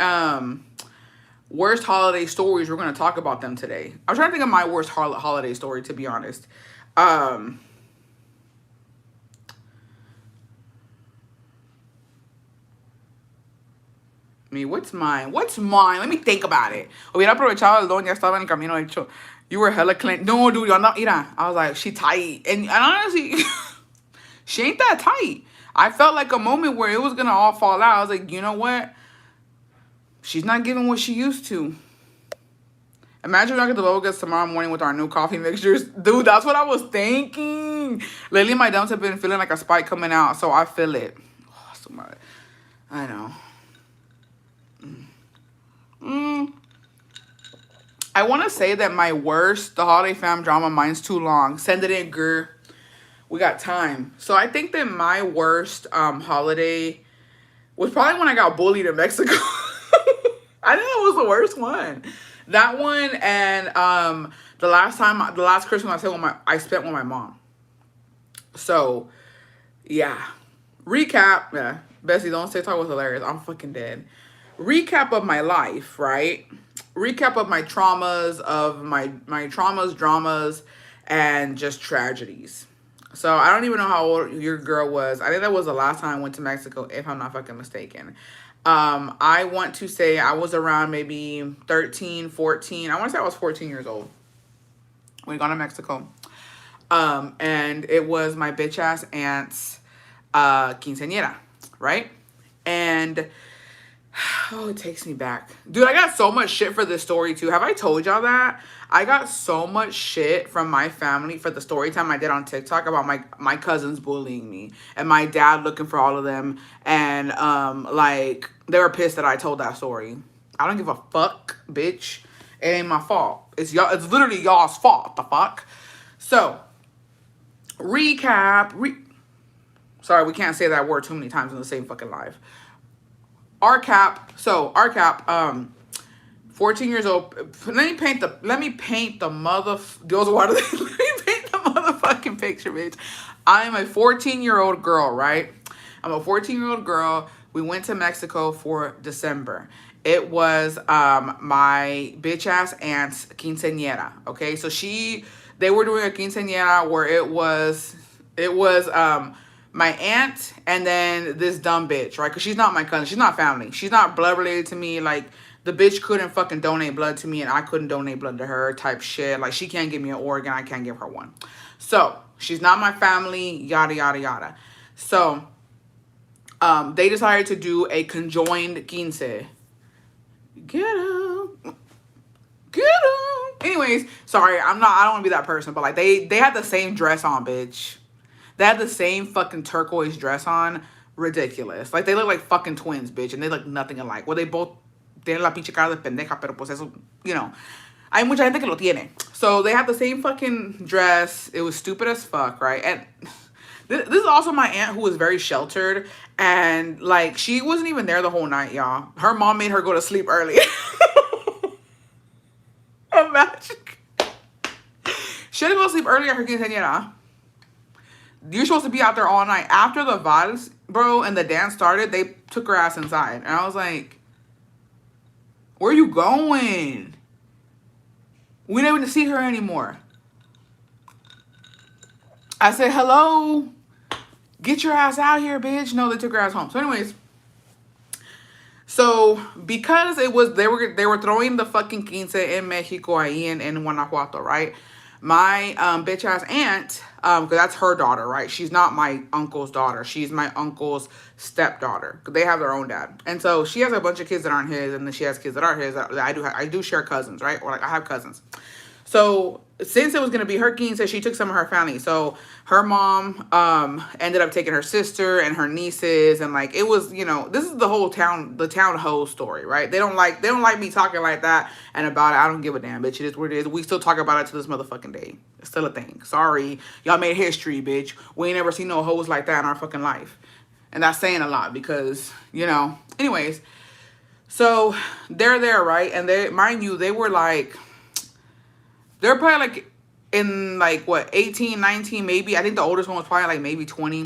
worst holiday stories, we're gonna talk about them today. I'm trying to think of my worst holiday story, to be honest. What's mine? Let me think about it. Hubiera aprovechado el don, ya estaba en el camino hecho. You were hella clean. No, dude, y'all not, mira. I was like, she tight. And honestly, she ain't that tight. I felt like a moment where it was going to all fall out. I was like, you know what? She's not giving what she used to. Imagine we get the bubble guts tomorrow morning with our new coffee mixtures. Dude, that's what I was thinking. Lately, my dumps have been feeling like a spike coming out, so I feel it. Oh, so much. I know. I want to say that my worst, the holiday fam drama, mine's too long. Send it in, girl. We got time. So I think that my worst holiday was probably when I got bullied in Mexico. I think that was the worst one. That one and the last Christmas I spent with my mom. So yeah. Recap. Yeah. Bessie, don't say talk was hilarious. I'm fucking dead. Recap of my life, right? Recap of my traumas, dramas, and just tragedies. So I don't even know how old your girl was. I think that was the last time I went to Mexico, if I'm not fucking mistaken. I want to say I was around maybe 13, 14. I want to say I was 14 years old when we got to Mexico. And it was my bitch ass aunt's quinceañera, right? And oh, it takes me back. Dude, I got so much shit for this story too. Have I told y'all that? I got so much shit from my family for the story time I did on TikTok about my cousins bullying me and my dad looking for all of them. And like they were pissed that I told that story. I don't give a fuck, bitch. It ain't my fault. It's y'all, it's literally y'all's fault. The fuck? So, sorry, we can't say that word too many times in the same fucking live. RCAP, 14 years old. Let me paint the let me paint the motherfucking picture, bitch. I am a 14-year-old girl, right? I'm a 14-year-old girl. We went to Mexico for December. It was my bitch ass aunt's quinceañera. Okay, so they were doing a quinceañera where it was my aunt and then this dumb bitch, right? Because she's not my cousin. She's not family. She's not blood related to me. Like, the bitch couldn't fucking donate blood to me and I couldn't donate blood to her type shit. Like, she can't give me an organ. I can't give her one. So, she's not my family, yada, yada, yada. So, they decided to do a conjoined quince. Get up. Get up. Anyways, sorry, I don't want to be that person, but like, they had the same dress on, bitch. They had the same fucking turquoise dress on. Ridiculous. Like, they look like fucking twins, bitch. And they look nothing alike. Well, they both tienen la pinche cara de pendeja, pero pues eso, you know. Hay mucha gente que lo tiene. So, they had the same fucking dress. It was stupid as fuck, right? And this is also my aunt who was very sheltered. And, like, she wasn't even there the whole night, y'all. Her mom made her go to sleep early. Imagine. She had to go to sleep early at her quinceañera. You're supposed to be out there all night. After the vals, bro, and the dance started, they took her ass inside. And I was like, where are you going? We didn't even see her anymore. I said, hello? Get your ass out here, bitch. No, they took her ass home. So anyways, so because it was, they were throwing the fucking quince in Mexico, ahí in Guanajuato, right? My bitch ass aunt, because that's her daughter, right? She's not my uncle's daughter. She's my uncle's stepdaughter. They have their own dad. And so she has a bunch of kids that aren't his, and then she has kids that are his. I do share cousins, right? Or like I have cousins. So since it was going to be her quince, she took some of her family. So her mom ended up taking her sister and her nieces, and like it was, you know, this is the whole town, the town hoe story, right? They don't like me talking like that and about it. I don't give a damn, bitch. It is what it is. We still talk about it to this motherfucking day. It's still a thing. Sorry, y'all made history, bitch. We ain't never seen no hoes like that in our fucking life, and that's saying a lot because, you know. Anyways, so they're there, right? And they, mind you, they were like. They're probably like in like what 18, 19 maybe. I think the oldest one was probably like maybe 20.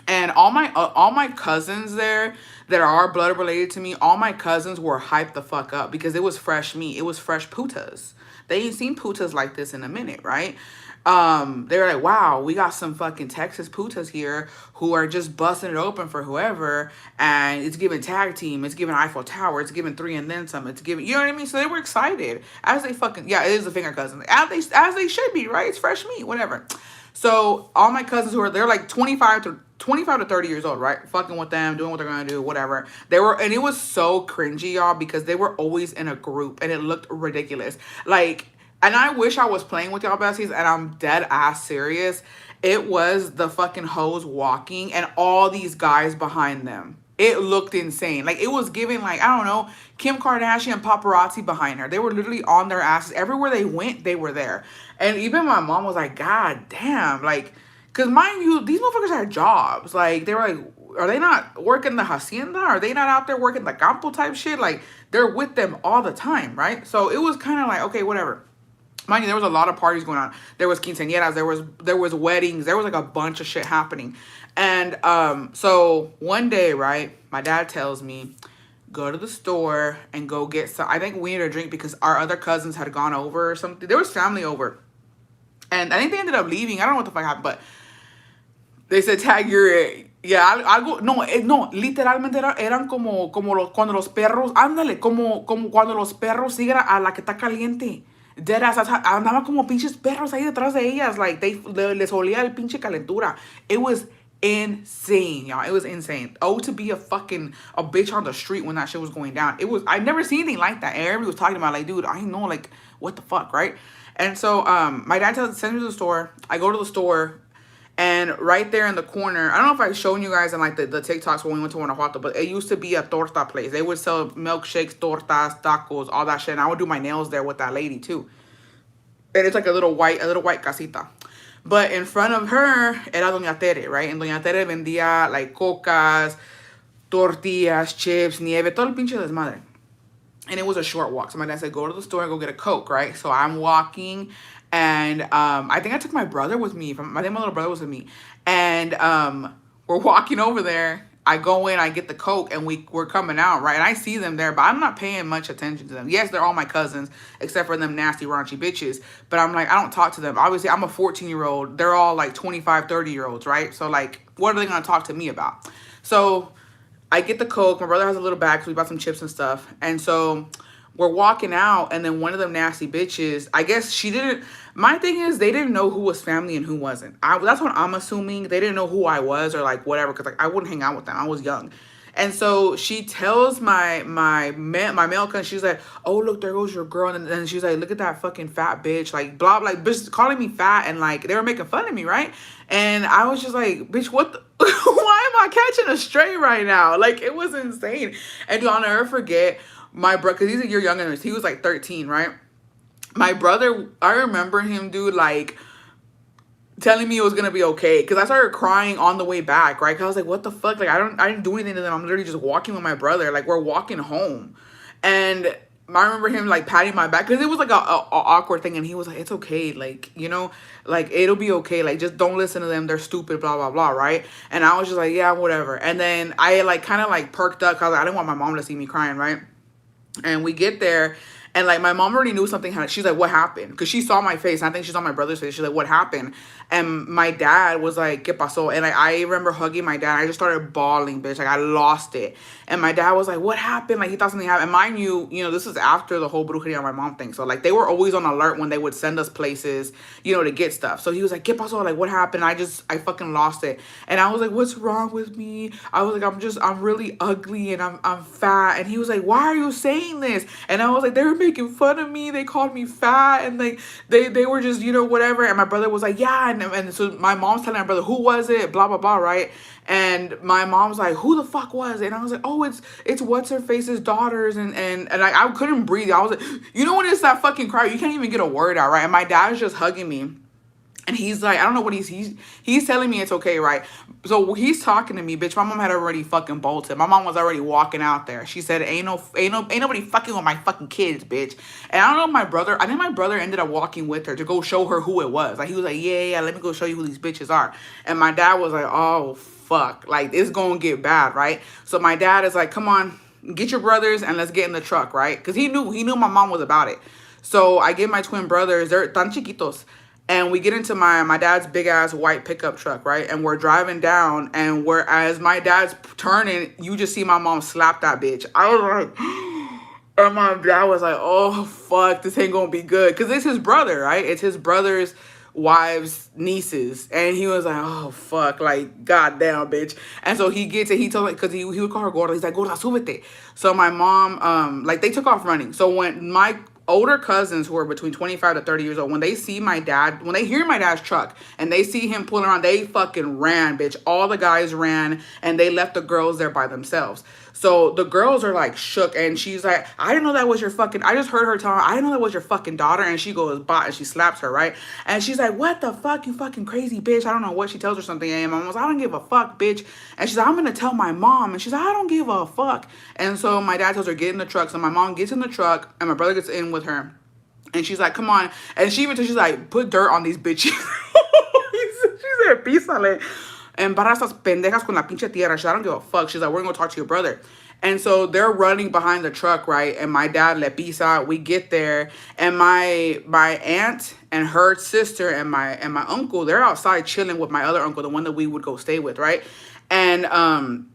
And all my cousins there that are blood related to me, all my cousins were hyped the fuck up because it was fresh meat. It was fresh putas. They ain't seen putas like this in a minute, right? They were like, wow, we got some fucking Texas putas here who are just busting it open for whoever, and it's giving tag team, it's giving Eiffel Tower, it's giving 3 and then some, it's giving, you know what I mean? So they were excited as they fucking, yeah, it is a finger cousin, as they should be, right? It's fresh meat, whatever. So all my cousins they're like 25 to 30 years old, right? Fucking with them, doing what they're gonna do, whatever. And it was so cringy, y'all, because they were always in a group and it looked ridiculous. Like, and I wish I was playing with y'all besties, and I'm dead ass serious. It was the fucking hoes walking and all these guys behind them. It looked insane. Like, it was giving, like, I don't know, Kim Kardashian paparazzi behind her. They were literally on their asses. Everywhere they went, they were there. And even my mom was like, God damn. Like, because mind you, these motherfuckers had jobs. Like, they were like, are they not working the hacienda? Are they not out there working the campo type shit? Like, they're with them all the time, right? So it was kind of like, okay, whatever. Mind you, there was a lot of parties going on. There was quinceañeras, there was weddings, there was like a bunch of shit happening. And so one day, right, my dad tells me, go to the store and go get some, I think we need a drink because our other cousins had gone over or something. There was family over. And I think they ended up leaving. I don't know what the fuck happened, but they said, tag your, yeah, algo, no, literalmente eran como cuando los perros, ándale, como cuando los perros siguen a la que está caliente. Dead ass, andaba como pinches perros ahí detrás de ellas. Like, les olía el pinche calentura. It was insane, y'all. It was insane. Oh, to be a bitch on the street when that shit was going down. I've never seen anything like that. And everybody was talking about, like, dude, I know, like, what the fuck, right? And so, my dad sends me to the store. I go to the store. And right there in the corner, I don't know if I've shown you guys in like the TikToks when we went to Guanajuato, but it used to be a torta place. They would sell milkshakes, tortas, tacos, all that shit. And I would do my nails there with that lady too. And it's like a little white casita. But in front of her era Doña Tere, right? And Doña Tere vendía like cocas, tortillas, chips, nieve, todo el pinche desmadre. And it was a short walk. So my dad said, go to the store and go get a Coke, right? So I'm walking, and I think I took my brother with me. I think my little brother was with me. And we're walking over there. I go in, I get the Coke, and we're coming out, right? And I see them there, but I'm not paying much attention to them. Yes, they're all my cousins, except for them nasty, raunchy bitches. But I'm like, I don't talk to them. Obviously, I'm a 14-year-old. They're all like 25, 30-year-olds, right? So, like, what are they going to talk to me about? So I get the Coke. My brother has a little bag because we bought some chips and stuff. And so we're walking out, and then one of them nasty bitches, I guess she didn't. My thing is, they didn't know who was family and who wasn't. That's what I'm assuming. They didn't know who I was or like whatever, because like I wouldn't hang out with them. I was young. And so she tells my male cousin, she's like, oh, look, there goes your girl. And then she's like, look at that fucking fat bitch. Like, blah, blah, bitch calling me fat. And like, they were making fun of me, right? And I was just like, bitch, what the, why am I catching a stray right now? Like, it was insane. And I'll never forget my brother, because he's a year younger than me. He was like 13, right? My brother, I remember him, dude, like, telling me it was gonna be okay, because I started crying on the way back, right? Because I was like, what the fuck? Like, I didn't do anything to them. I'm literally just walking with my brother. Like, we're walking home. And I remember him, like, patting my back, because it was, like, a awkward thing, and he was like, it's okay, like, you know, like, it'll be okay, like, just don't listen to them, they're stupid, blah, blah, blah, right? And I was just like, yeah, whatever. And then I, like, kind of, like, perked up, because I didn't want my mom to see me crying, right? And we get there, and like my mom already knew something happened. She's like, what happened? Because she saw my face. And I think she saw my brother's face. She's like, what happened? And my dad was like, ¿Qué pasó? And I remember hugging my dad. I just started bawling, bitch. Like, I lost it. And my dad was like, what happened? Like, he thought something happened. And mind you, this is after the whole brujeria on my mom thing. So like, they were always on alert when they would send us places, to get stuff. So he was like, ¿Qué pasó? Like, what happened? I fucking lost it. And I was like, what's wrong with me? I was like, I'm really ugly and I'm fat. And he was like, why are you saying this? And I was like, they were making fun of me. They called me fat, and like they were just whatever. And my brother was like, yeah. And so my mom's telling my brother, who was it? Blah blah blah, right? And my mom's like, who the fuck was it? And I was like, oh, it's what's her face's daughters. And I couldn't breathe. I was like, when it's that fucking cry, you can't even get a word out, right? And my dad's just hugging me. And he's like, I don't know what he's telling me it's okay, right? So he's talking to me, bitch. My mom had already fucking bolted. My mom was already walking out there. She said, ain't nobody fucking with my fucking kids, bitch. And I don't know, I think my brother ended up walking with her to go show her who it was. Like, he was like, yeah, let me go show you who these bitches are. And my dad was like, oh, fuck. Like, it's gonna get bad, right? So my dad is like, come on, get your brothers and let's get in the truck, right? Because he knew my mom was about it. So I get my twin brothers. They're tan chiquitos. And we get into my dad's big ass white pickup truck, right? And we're driving down, and as my dad's turning, you just see my mom slap that bitch. I was like, and my dad was like, oh fuck, this ain't gonna be good, because it's his brother, right? It's his brother's wives, nieces, and he was like, oh fuck, like goddamn, bitch. And so he gets it. He told me, because he would call her gorda. He's like, gorda, súbete. So my mom, like, they took off running. So when my older cousins who are between 25 to 30 years old, when they hear my dad's truck and they see him pulling around, they fucking ran, bitch. All the guys ran, and they left the girls there by themselves. So the girls are like shook, and she's like, I didn't know that was your fucking, I just heard her tell her, I didn't know that was your fucking daughter. And she goes, bot, and she slaps her, right? And she's like, what the fuck, you fucking crazy bitch. I don't know what she tells her something. And my mom was, I don't give a fuck, bitch. And she's like, I'm gonna tell my mom. And she's like, I don't give a fuck. And so my dad tells her, get in the truck. So my mom gets in the truck, and my brother gets in with her. And she's like, come on. And she's like, put dirt on these bitches. She said, písale. Embarra esas pendejas con la pinche tierra. She said, I don't give a fuck. She's like, we're going to go talk to your brother. And so they're running behind the truck, right? And my dad le pisa. We get there, and my aunt and her sister and my uncle, they're outside chilling with my other uncle, the one that we would go stay with, right? And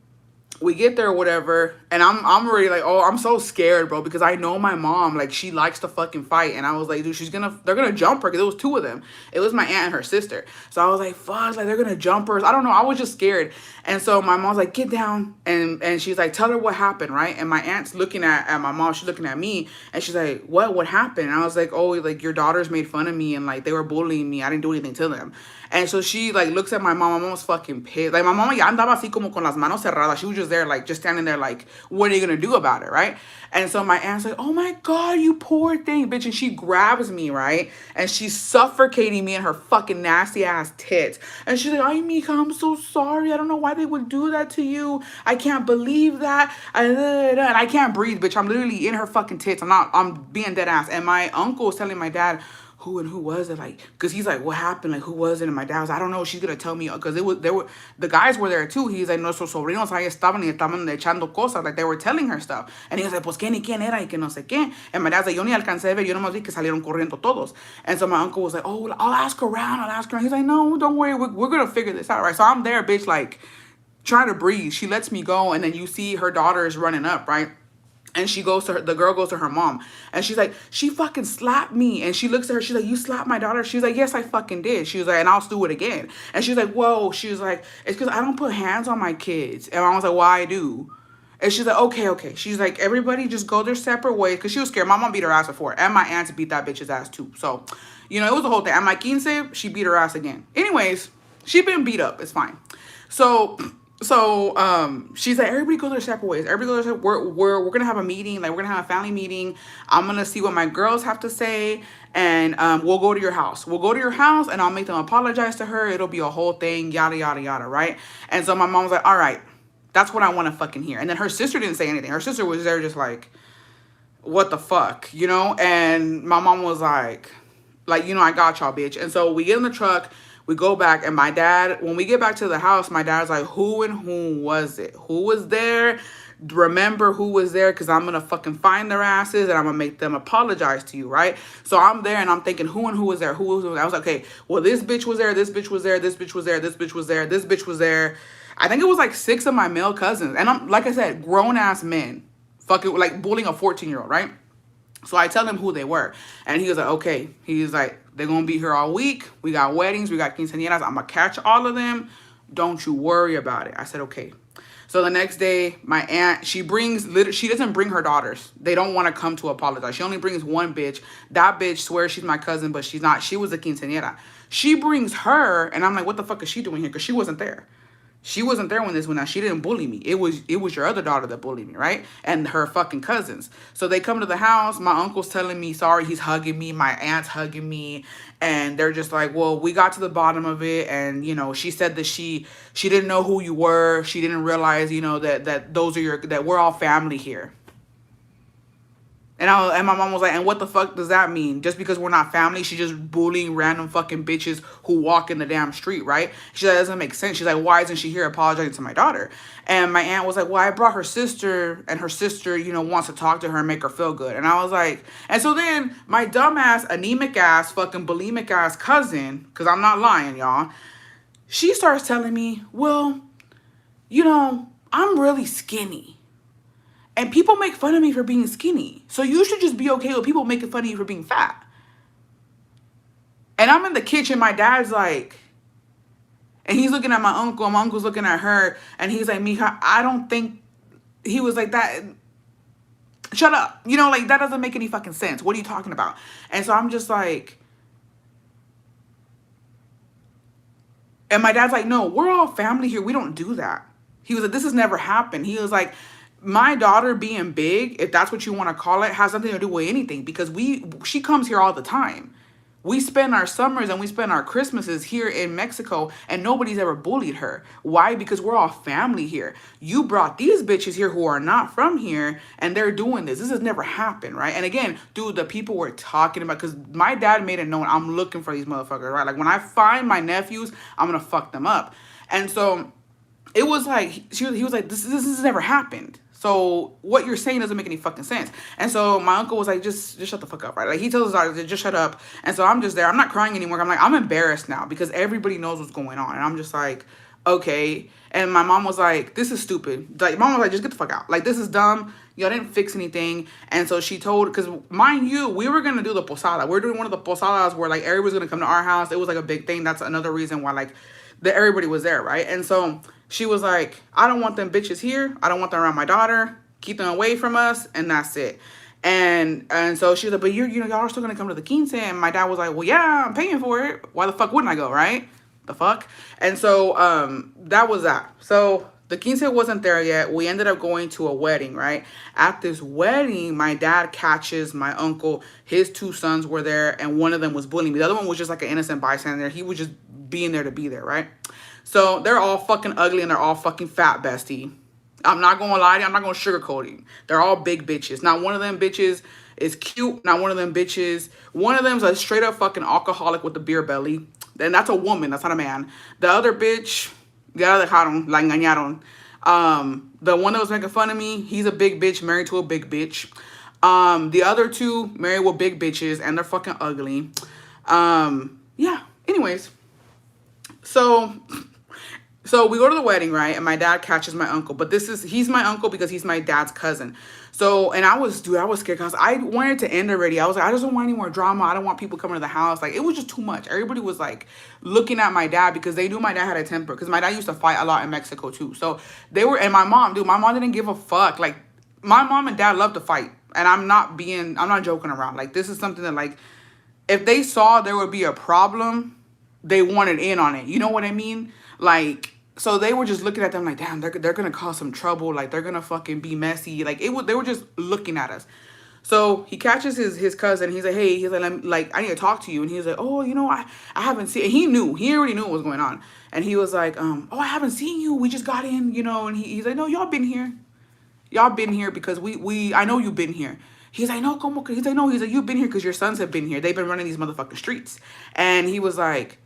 we get there or whatever, And I'm already like, oh, I'm so scared, bro, because I know my mom, like, she likes to fucking fight. And I was like, dude, they're gonna jump her, because it was two of them. It was my aunt and her sister. So I was like, fuck, like, they're gonna jump her. I don't know. I was just scared. And so my mom's like, get down. And she's like, tell her what happened, right? And my aunt's looking at my mom. She's looking at me. And she's like, what happened? And I was like, oh, like, your daughters made fun of me. And, like, they were bullying me. I didn't do anything to them. And so she, like, looks at my mom. My mom was fucking pissed. Like, my mama ya andaba así como con las manos cerradas. She was just there, like, just standing there, like, what are you gonna do about it, right? And so my aunt's like, oh my God, you poor thing, bitch. And she grabs me, right? And she's suffocating me in her fucking nasty ass tits. And she's like, ay, mija, I'm so sorry. I don't know why they would do that to you. I can't believe that. And I can't breathe, bitch. I'm literally in her fucking tits. I'm being dead ass. And my uncle was telling my dad, who was it, like, because he's like, what happened, like, who was it? And my dad was, I don't know, she's gonna tell me, because the guys were there too. He's like, nuestros sobrinos ahí estaban echando cosas, like, they were telling her stuff. And he was like, pues quién y quién era y que no sé qué. And my dad's like, yo ni alcancé a ver, yo nomás vi que salieron corriendo todos. And so my uncle was like, oh, I'll ask around. He's like, no, don't worry, we're gonna figure this out, right? So I'm there, bitch, like, trying to breathe. She lets me go, and then you see her daughter is running up, right? And she goes to her, the girl goes to her mom, and she's like, she fucking slapped me. And she looks at her, she's like, you slapped my daughter? She's like, yes, I fucking did. She was like, and I'll do it again. And she's like, whoa. She was like, it's because I don't put hands on my kids. And I was like, well, I do. And she's like, okay. She's like, everybody just go their separate ways. Because she was scared. My mom beat her ass before. And my aunt beat that bitch's ass too. So, you know, it was a whole thing. And my quince, she beat her ass again. Anyways, she been beat up. It's fine. So she's like, everybody go their separate ways. Everybody go their separate. We're gonna have a meeting. Like, we're gonna have a family meeting. I'm gonna see what my girls have to say, and we'll go to your house. We'll go to your house, and I'll make them apologize to her. It'll be a whole thing, yada yada yada, right? And so my mom was like, all right, that's what I want to fucking hear. And then her sister didn't say anything. Her sister was there just like, what the fuck, you know? And my mom was like, you know, I got y'all, bitch. And so we get in the truck. We go back, and my dad, when we get back to the house, my dad's like, who was it? Who was there? Remember who was there, because I'm going to fucking find their asses, and I'm going to make them apologize to you, right? So I'm there, and I'm thinking, who was there? I was like, okay, well, this bitch was there, this bitch was there, this bitch was there, this bitch was there, this bitch was there. I think it was like 6 of my male cousins. And I'm, like I said, grown-ass men, fucking, like, bullying a 14-year-old, right? So I tell him who they were. And he was like, okay. He's like, they're going to be here all week. We got weddings. We got quinceañeras. I'm going to catch all of them. Don't you worry about it. I said, okay. So the next day, my aunt, she doesn't bring her daughters. They don't want to come to apologize. She only brings one bitch. That bitch swears she's my cousin, but she's not. She was a quinceañera. She brings her, and I'm like, what the fuck is she doing here? Because she wasn't there. She wasn't there when this went out. She didn't bully me. It was your other daughter that bullied me, right? And her fucking cousins. So they come to the house. My uncle's telling me, sorry, he's hugging me. My aunt's hugging me. And they're just like, well, we got to the bottom of it. And, you know, she said that she didn't know who you were. She didn't realize, you know, that we're all family here. And my mom was like, and what the fuck does that mean? Just because we're not family, she's just bullying random fucking bitches who walk in the damn street, right? She's like, that doesn't make sense. She's like, why isn't she here apologizing to my daughter? And my aunt was like, well, I brought her sister, and her sister, you know, wants to talk to her and make her feel good. And I was like, and so then my dumbass, anemic ass, fucking bulimic ass cousin, because I'm not lying, y'all, she starts telling me, well, you know, I'm really skinny. And people make fun of me for being skinny. So you should just be okay with people making fun of you for being fat. And I'm in the kitchen. My dad's like, and he's looking at my uncle. My uncle's looking at her. And he's like, mija, I don't think, he was like, that, shut up. You know, like, that doesn't make any fucking sense. What are you talking about? And so I'm just like, and my dad's like, no, we're all family here. We don't do that. He was like, this has never happened. He was like, my daughter being big, if that's what you want to call it, has nothing to do with anything, because she comes here all the time. We spend our summers and we spend our Christmases here in Mexico, and nobody's ever bullied her. Why? Because we're all family here. You brought these bitches here who are not from here, and they're doing this. This has never happened, right? And again, dude, the people we're talking about, because my dad made it known, I'm looking for these motherfuckers, right? Like, when I find my nephews, I'm going to fuck them up. And so it was like, he was like, this has never happened. So what you're saying doesn't make any fucking sense. And so my uncle was like, just shut the fuck up, right? Like, he tells his daughter, just shut up. And so I'm just there. I'm not crying anymore. I'm like, I'm embarrassed now because everybody knows what's going on. And I'm just like, okay. And my mom was like, this is stupid. Like, mom was like, just get the fuck out. Like, this is dumb. Y'all didn't fix anything. And so she told, because mind you, we were going to do the posada. We are doing one of the posadas where like everybody's going to come to our house. It was like a big thing. That's another reason why like everybody was there, right? And so she was like, I don't want them bitches here. I don't want them around my daughter. Keep them away from us. And that's it. And so she was like, but y'all are still going to come to the quince. And my dad was like, well, yeah, I'm paying for it. Why the fuck wouldn't I go, right? The fuck? And so that was that. So the quince wasn't there yet. We ended up going to a wedding, right? At this wedding, my dad catches my uncle. His two sons were there, and one of them was bullying me. The other one was just like an innocent bystander. He was just being there to be there, right? So they're all fucking ugly and they're all fucking fat, bestie. I'm not gonna lie to you. I'm not gonna sugarcoat it. They're all big bitches. Not one of them bitches is cute. Not one of them bitches. One of them's a straight up fucking alcoholic with a beer belly. And that's a woman. That's not a man. The other bitch, ya dejaron, la engañaron. The one that was making fun of me, he's a big bitch married to a big bitch. The other two married with big bitches and they're fucking ugly. Yeah. Anyways, so we go to the wedding, right? And my dad catches my uncle. But he's my uncle because he's my dad's cousin. So, and I was scared because I wanted to end already. I was like, I just don't want any more drama. I don't want people coming to the house. Like, it was just too much. Everybody was like looking at my dad because they knew my dad had a temper. Because my dad used to fight a lot in Mexico too. So they were, and my mom didn't give a fuck. Like, my mom and dad love to fight. And I'm not joking around. Like, this is something that like, if they saw there would be a problem, they wanted in on it. You know what I mean? Like, so they were just looking at them like, damn, they're going to cause some trouble. Like, they're going to fucking be messy. Like, they were just looking at us. So he catches his cousin. He's like, hey, he's like, I need to talk to you. And he's like, oh, I haven't seen, and he already knew what was going on. And he was like, oh, I haven't seen you. We just got in, and he's like, no, y'all been here. Y'all been here because I know you've been here. He's like, no, como? He's like, no, you've been here because your sons have been here. They've been running these motherfucking streets. And he was like,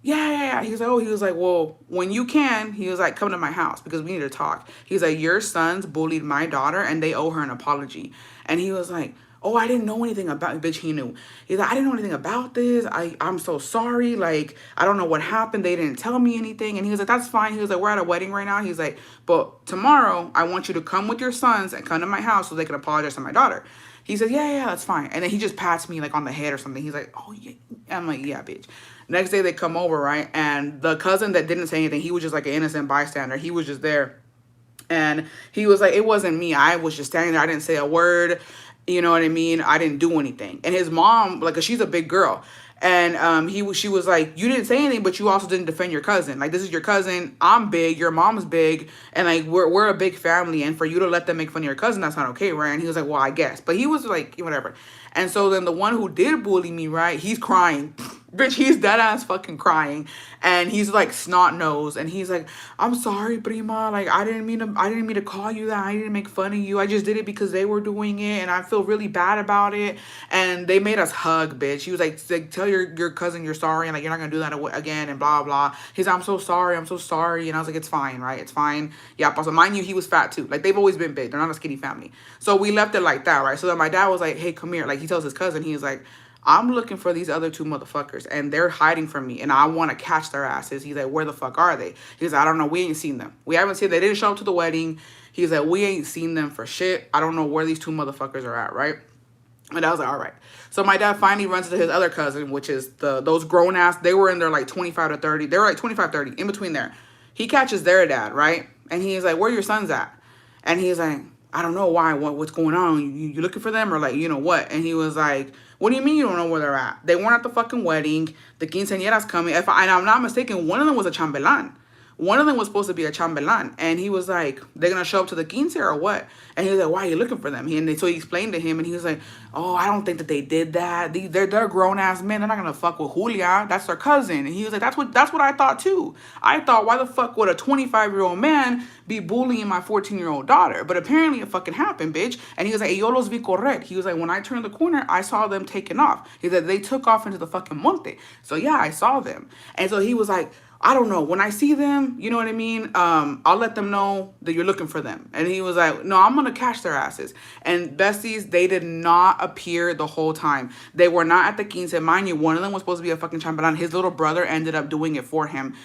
yeah. He was like, well, when you can, he was like, come to my house because we need to talk. He's like, your sons bullied my daughter and they owe her an apology. And he was like, oh, I didn't know anything about it. Bitch, he knew. He's like, I didn't know anything about this. I'm so sorry. Like, I don't know what happened. They didn't tell me anything. And he was like, that's fine. He was like, we're at a wedding right now. He's like, but tomorrow I want you to come with your sons and come to my house so they can apologize to my daughter. He says, yeah, that's fine. And then he just pats me like on the head or something. He's like, oh, yeah. I'm like, yeah, bitch. Next day they come over, right? And the cousin that didn't say anything, he was just like an innocent bystander. He was just there. And he was like, it wasn't me. I was just standing there. I didn't say a word. You know what I mean? I didn't do anything. And his mom, like, 'cause she's a big girl. And she was like, you didn't say anything, but you also didn't defend your cousin. Like, this is your cousin. I'm big. Your mom's big. And like, we're a big family. And for you to let them make fun of your cousin, that's not okay, right? And he was like, well, I guess. But he was like, whatever. And so then the one who did bully me, right? He's crying. Bitch, he's dead ass fucking crying. And he's like snot nose. And he's like, I'm sorry, prima. Like, I didn't mean to call you that. I didn't make fun of you. I just did it because they were doing it. And I feel really bad about it. And they made us hug, bitch. He was like tell your cousin you're sorry. And like, you're not going to do that again. And blah, blah. He's like, I'm so sorry. I'm so sorry. And I was like, it's fine, right? It's fine. Yeah, also, mind you, he was fat too. Like, they've always been big. They're not a skinny family. So we left it like that, right? So then my dad was like, hey, come here. Like, he tells his cousin, he's like, I'm looking for these other two motherfuckers and they're hiding from me and I want to catch their asses. He's like, where the fuck are they? He's like, I don't know. We ain't seen them. We haven't seen, they didn't show up to the wedding. He's like, we ain't seen them for shit. I don't know where these two motherfuckers are at, right? And I was like, all right. So my dad finally runs to his other cousin, which is those grown ass. They were in their like 25 to 30. They were like 25, 30 in between there. He catches their dad, right? And he's like, where are your sons at? And he's like, I don't know why. What's going on? You looking for them or like, you know what? And he was like, what do you mean you don't know where they're at? They weren't at the fucking wedding. The quinceañera's coming. And I'm not mistaken, one of them was a chambelán. One of them was supposed to be a chambelán. And he was like, they're going to show up to the quince or what? And he was like, why are you looking for them? So he explained to him and he was like, oh, I don't think that they did that. They're grown-ass men. They're not going to fuck with Julia. That's their cousin. And he was like, that's what I thought too. I thought, why the fuck would a 25-year-old man be bullying my 14-year-old daughter? But apparently it fucking happened, bitch. And he was like, yo los vi correr. He was like, when I turned the corner, I saw them taking off. He said, they took off into the fucking monte. So yeah, I saw them. And so he was like, I don't know. When I see them, you know what I mean? I'll let them know that you're looking for them. And he was like, no, I'm going to catch their asses. And besties, they did not appear the whole time. They were not at the quince. Mind you, one of them was supposed to be a fucking chambelán. His little brother ended up doing it for him.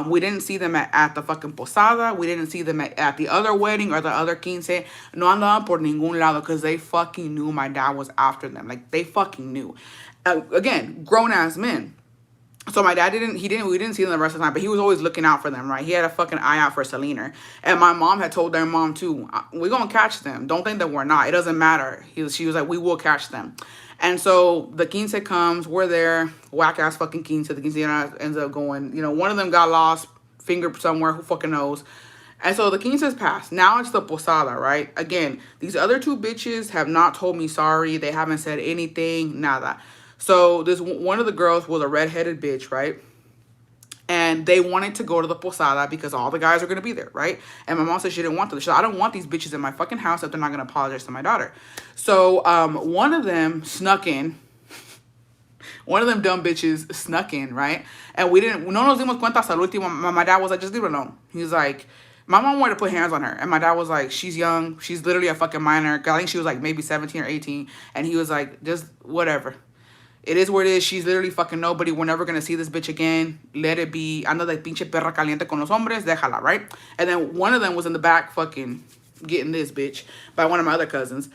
We didn't see them at the fucking posada. We didn't see them at the other wedding or the other quince. No andaban por ningún lado because they fucking knew my dad was after them. Like, they fucking knew. Again, grown-ass men. So my dad we didn't see them the rest of the time, but he was always looking out for them, right? He had a fucking eye out for Selena. And my mom had told their mom too, we're going to catch them. Don't think that we're not. It doesn't matter. She was like, we will catch them. And so the quince comes, we're there, whack ass fucking quince. The quince ends up going, one of them got lost, finger somewhere, who fucking knows. And so the quinces passed. Now it's the posada, right? Again, these other two bitches have not told me sorry. They haven't said anything, nada. So this one of the girls was a redheaded bitch, right? And they wanted to go to the posada because all the guys are going to be there, right? And my mom said she didn't want them. She said, I don't want these bitches in my fucking house if they're not going to apologize to my daughter. So one of them snuck in. One of them dumb bitches snuck in, right? And no nos dimos cuenta hasta el último. My dad was like, just leave her alone. He was like, my mom wanted to put hands on her. And my dad was like, she's young. She's literally a fucking minor. I think she was like maybe 17 or 18. And he was like, just whatever. It is what it is. She's literally fucking nobody. We're never going to see this bitch again. Let it be. Anda de pinche perra caliente con los hombres. Déjala, right? And then one of them was in the back fucking getting this bitch by one of my other cousins.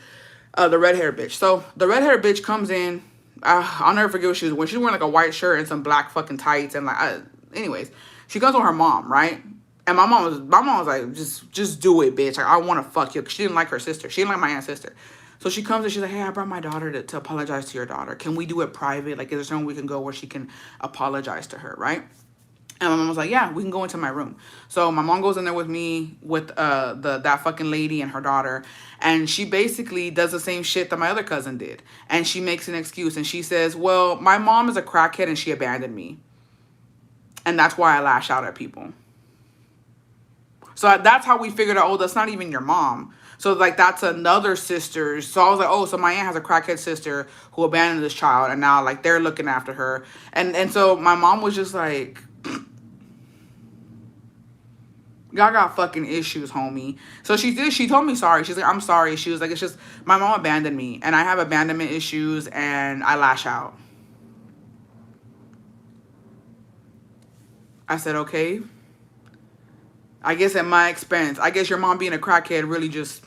The red-haired bitch. So the red-haired bitch comes in. I'll never forget what she was wearing. She was wearing like a white shirt and some black fucking tights. And like, anyways, she comes with her mom, right? And my mom was like, just do it, bitch. Like, I want to fuck you. Because she didn't like her sister. She didn't like my aunt's sister. So she comes and she's like, hey, I brought my daughter to apologize to your daughter. Can we do it private? Like, is there somewhere we can go where she can apologize to her, right? And my mom was like, yeah, we can go into my room. So my mom goes in there with me with that fucking lady and her daughter. And she basically does the same shit that my other cousin did. And she makes an excuse. And she says, well, my mom is a crackhead and she abandoned me. And that's why I lash out at people. So that's how we figured out, oh, that's not even your mom. So, like, that's another sister. So I was like, oh, so my aunt has a crackhead sister who abandoned this child. And now, like, they're looking after her. And so my mom was just like, y'all got fucking issues, homie. So she told me sorry. She's like, I'm sorry. She was like, it's just, my mom abandoned me. And I have abandonment issues and I lash out. I said, okay. I guess at my expense. I guess your mom being a crackhead really just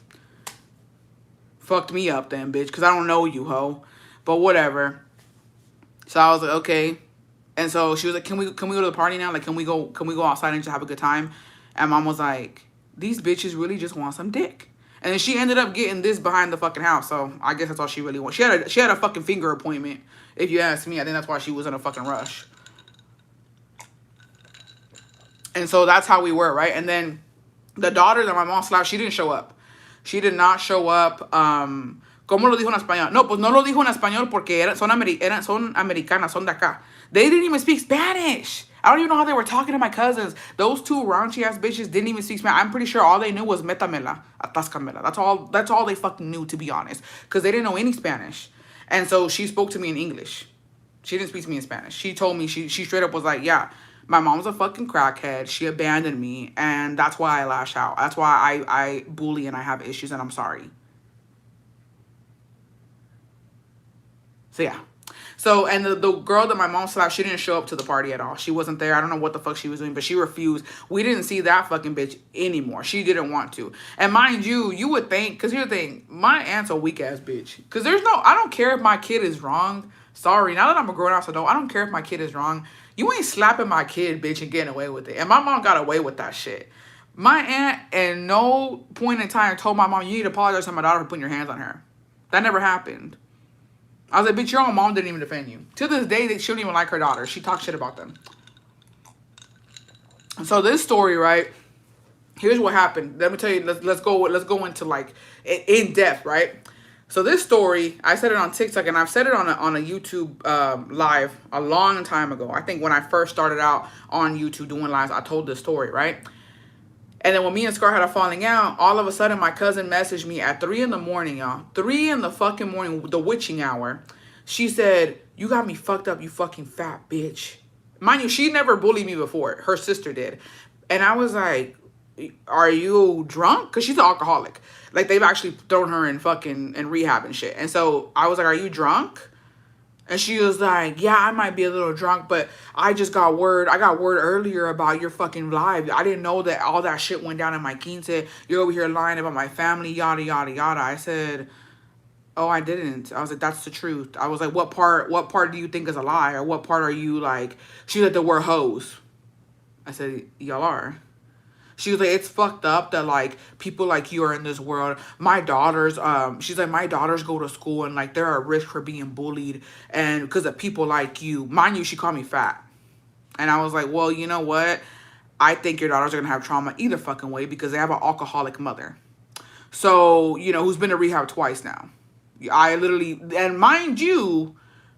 fucked me up then, bitch. Because I don't know you, ho. But whatever. So I was like, okay. And so she was like, can we go to the party now? Like, can we go outside and just have a good time? And mom was like, these bitches really just want some dick. And then she ended up getting this behind the fucking house. So I guess that's all she really wanted. She had a fucking finger appointment. If you ask me, I think that's why she was in a fucking rush. And so that's how we were, right? And then the daughter that my mom slapped, she didn't show up. She did not show up. ¿Cómo lo dijo en español? No, pues no lo dijo en español porque son americanas, son de acá. They didn't even speak Spanish. I don't even know how they were talking to my cousins. Those two raunchy-ass bitches didn't even speak Spanish. I'm pretty sure all they knew was metamela, atascamela. That's all they fucking knew, to be honest. Because they didn't know any Spanish. And so she spoke to me in English. She didn't speak to me in Spanish. She told me, she straight up was like, yeah, my mom's a fucking crackhead. She abandoned me. And that's why I lash out. That's why I bully and I have issues and I'm sorry. So, yeah. So, and the girl that my mom slapped, she didn't show up to the party at all. She wasn't there. I don't know what the fuck she was doing, but she refused. We didn't see that fucking bitch anymore. She didn't want to. And mind you, you would think, because here's the thing, my aunt's a weak-ass bitch. Because I don't care if my kid is wrong. Sorry, now that I'm a grown-ass adult, I don't care if my kid is wrong. You ain't slapping my kid, bitch, and getting away with it. And my mom got away with that shit. My aunt, at no point in time, told my mom, you need to apologize to my daughter for putting your hands on her. That never happened. I was like, bitch, your own mom didn't even defend you. To this day, she don't even like her daughter. She talks shit about them. So this story, right? Here's what happened. Let me tell you. Let's go into like in depth, right? So this story, I said it on TikTok and I've said it on a YouTube live a long time ago. I think when I first started out on YouTube doing lives, I told this story, right? And then when me and Scar had a falling out, all of a sudden my cousin messaged me at 3 in the morning, y'all. 3 in the fucking morning, the witching hour. She said, you got me fucked up, you fucking fat bitch. Mind you, she never bullied me before. Her sister did. And I was like, are you drunk? Because she's an alcoholic. Like, they've actually thrown her in fucking in rehab and shit. And so I was like, are you drunk? And she was like, yeah, I might be a little drunk, but I just got word. I got word earlier about your fucking live. I didn't know that all that shit went down in my quince. You're over here lying about my family, yada, yada, yada. I said, oh, I didn't. I was like, that's the truth. I was like, what part do you think is a lie? Or what part are you like? She said that we're hoes. I said, y'all are. She was like, it's fucked up that like people like you are in this world. My daughters, she's like, my daughters go to school and like they're at risk for being bullied and because of people like you. Mind you, she called me fat. And I was like, well, you know what? I think your daughters are gonna have trauma either fucking way because they have an alcoholic mother. So, you know, who's been to rehab twice now. I literally, and mind you,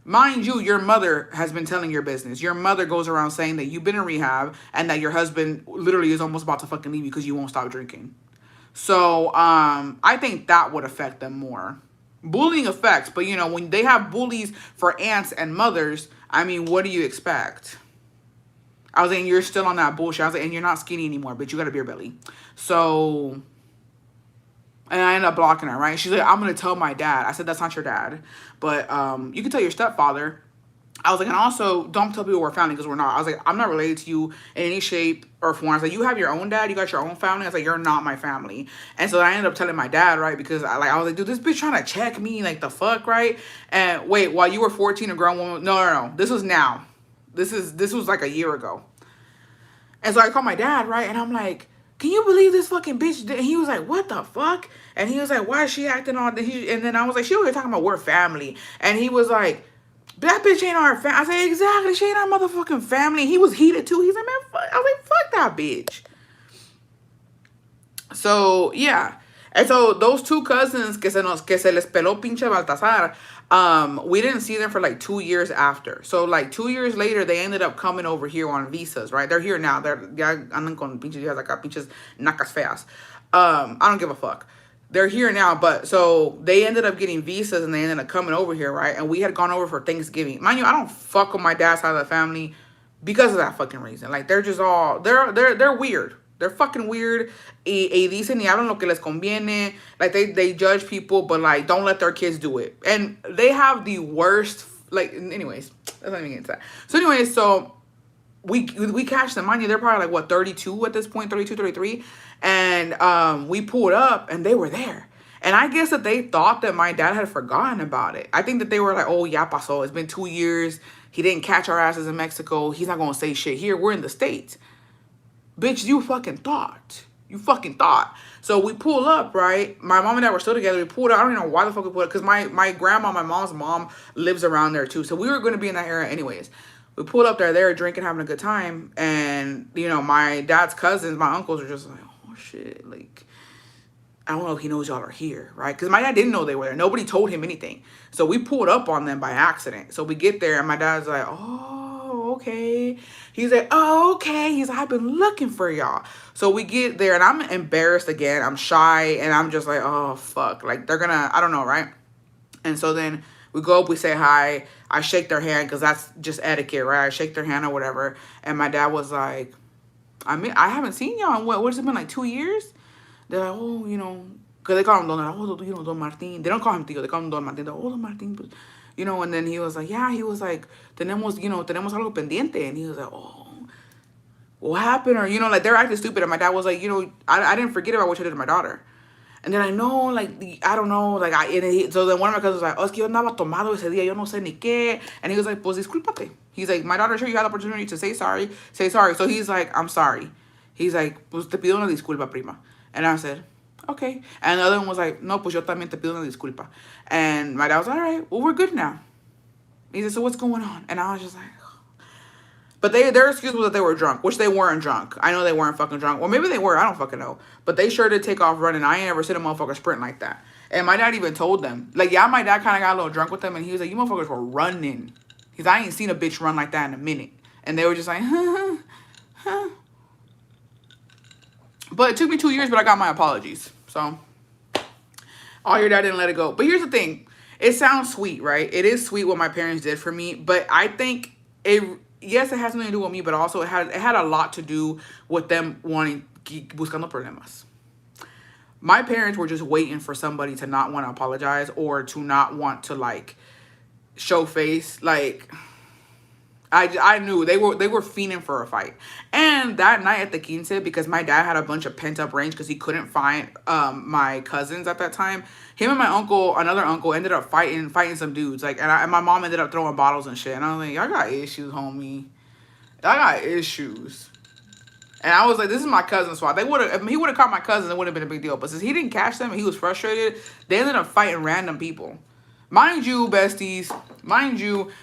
your mother has been telling your business. Your mother goes around saying that you've been in rehab and that your husband literally is almost about to fucking leave you because you won't stop drinking. So, I think that would affect them more. Bullying affects, but you know, when they have bullies for aunts and mothers, I mean, what do you expect? I was saying, you're still on that bullshit. I was like, and you're not skinny anymore, but you got a beer belly. So, and I ended up blocking her, right? She's like, I'm going to tell my dad. I said, that's not your dad. But you can tell your stepfather. I was like, and also, don't tell people we're family because we're not. I was like, I'm not related to you in any shape or form. I was like, you have your own dad. You got your own family. I was like, you're not my family. And so I ended up telling my dad, right? Because I was like, dude, this bitch trying to check me. Like, the fuck, right? And wait, while you were 14, a grown woman. No. This was now. This was like a year ago. And so I called my dad, right? And I'm like, can you believe this fucking bitch? And he was like, what the fuck? And he was like, why is she acting on? And then I was like, she was talking about we're family. And he was like, that bitch ain't our family. I said, exactly. She ain't our motherfucking family. He was heated too. He's like, man, fuck. I was like, fuck that bitch. So, yeah. And so those two cousins que se les peló pinche Baltasar, we didn't see them for like 2 years after. So like 2 years later, they ended up coming over here on visas, right? They're here now. They're ya andan con pinches viejas acá, pinches nacas feas. I don't give a fuck. They're here now, but so they ended up getting visas and they ended up coming over here, right? And we had gone over for Thanksgiving. Mind you, I don't fuck with my dad's side of the family because of that fucking reason. Like they're just all they're weird. They're fucking weird. Y dicen y hablan lo que les conviene. Like they judge people, but like don't let their kids do it. And they have the worst. Like anyways, let's not even get into that. So anyways, so we cashed them. Mind you, they're probably like what 32 at this point, 32, 33. And we pulled up and they were there. And I guess that they thought that my dad had forgotten about it. I think that they were like, oh, ya pasó. It's been 2 years. He didn't catch our asses in Mexico. He's not gonna say shit here. We're in the States. Bitch, you fucking thought. You fucking thought. So we pull up, right? My mom and dad were still together. We pulled up. I don't even know why the fuck we pulled up. Because my grandma, my mom's mom, lives around there too. So we were going to be in that area anyways. We pulled up there. They were drinking, having a good time. And, you know, my dad's cousins, my uncles are just like, oh, shit. Like, I don't know if he knows y'all are here, right? Because my dad didn't know they were there. Nobody told him anything. So we pulled up on them by accident. So we get there and my dad's like, oh, okay. He's like, oh, okay. He's like, I've been looking for y'all. So we get there and I'm embarrassed again. I'm shy and I'm just like, oh, fuck. Like they're gonna, I don't know, right? And so then we go up, we say hi. I shake their hand because that's just etiquette, right? I shake their hand or whatever. And my dad was like, I haven't seen y'all in what has it been, like 2 years? They're like, oh, you know, because they call him Don Martin. They don't call him Tío, they call him Don Martin. They're, oh, Don Martin. You know, and then he was like, yeah, he was like, tenemos algo pendiente. And he was like, oh, what happened? Or, you know, like they're acting stupid. And my dad was like, you know, I didn't forget about what you did to my daughter. And then I know, like, I don't know, like, so then one of my cousins was like, oh, es que yo andaba tomado ese día, yo no sé ni qué. And he was like, pues discúlpate. He's like, my daughter, sure, you had the opportunity to say sorry. So he's like, I'm sorry. He's like, pues te pido una disculpa, prima. And I said, okay. And the other one was like, no, pues yo también te pido una disculpa. And my dad was like, all right, well, we're good now. He said, so what's going on? And I was just like, but their excuse was that they were drunk, which they weren't drunk. I know they weren't fucking drunk. Well, maybe they were. I don't fucking know. But they sure did take off running. I ain't ever seen a motherfucker sprint like that. And my dad even told them. Like, yeah, my dad kind of got a little drunk with them. And he was like, you motherfuckers were running. Because I ain't seen a bitch run like that in a minute. And they were just like, huh. But it took me 2 years, but I got my apologies. So, oh, your dad didn't let it go. But here's the thing. It sounds sweet, right? It is sweet what my parents did for me. But I think yes, it has nothing to do with me, but also it had a lot to do with them wanting buscando problemas. My parents were just waiting for somebody to not want to apologize or to not want to like show face. Like I knew they were fiending for a fight. And that night at the quince, because my dad had a bunch of pent up rage because he couldn't find my cousins at that time. Him and my uncle, another uncle, ended up fighting some dudes. Like, and my mom ended up throwing bottles and shit. And I was like, I got issues, homie. I got issues. And I was like, this is my cousin's fault. They would have, if he would have caught my cousins, it would have been a big deal. But since he didn't catch them and he was frustrated, they ended up fighting random people. Mind you, besties,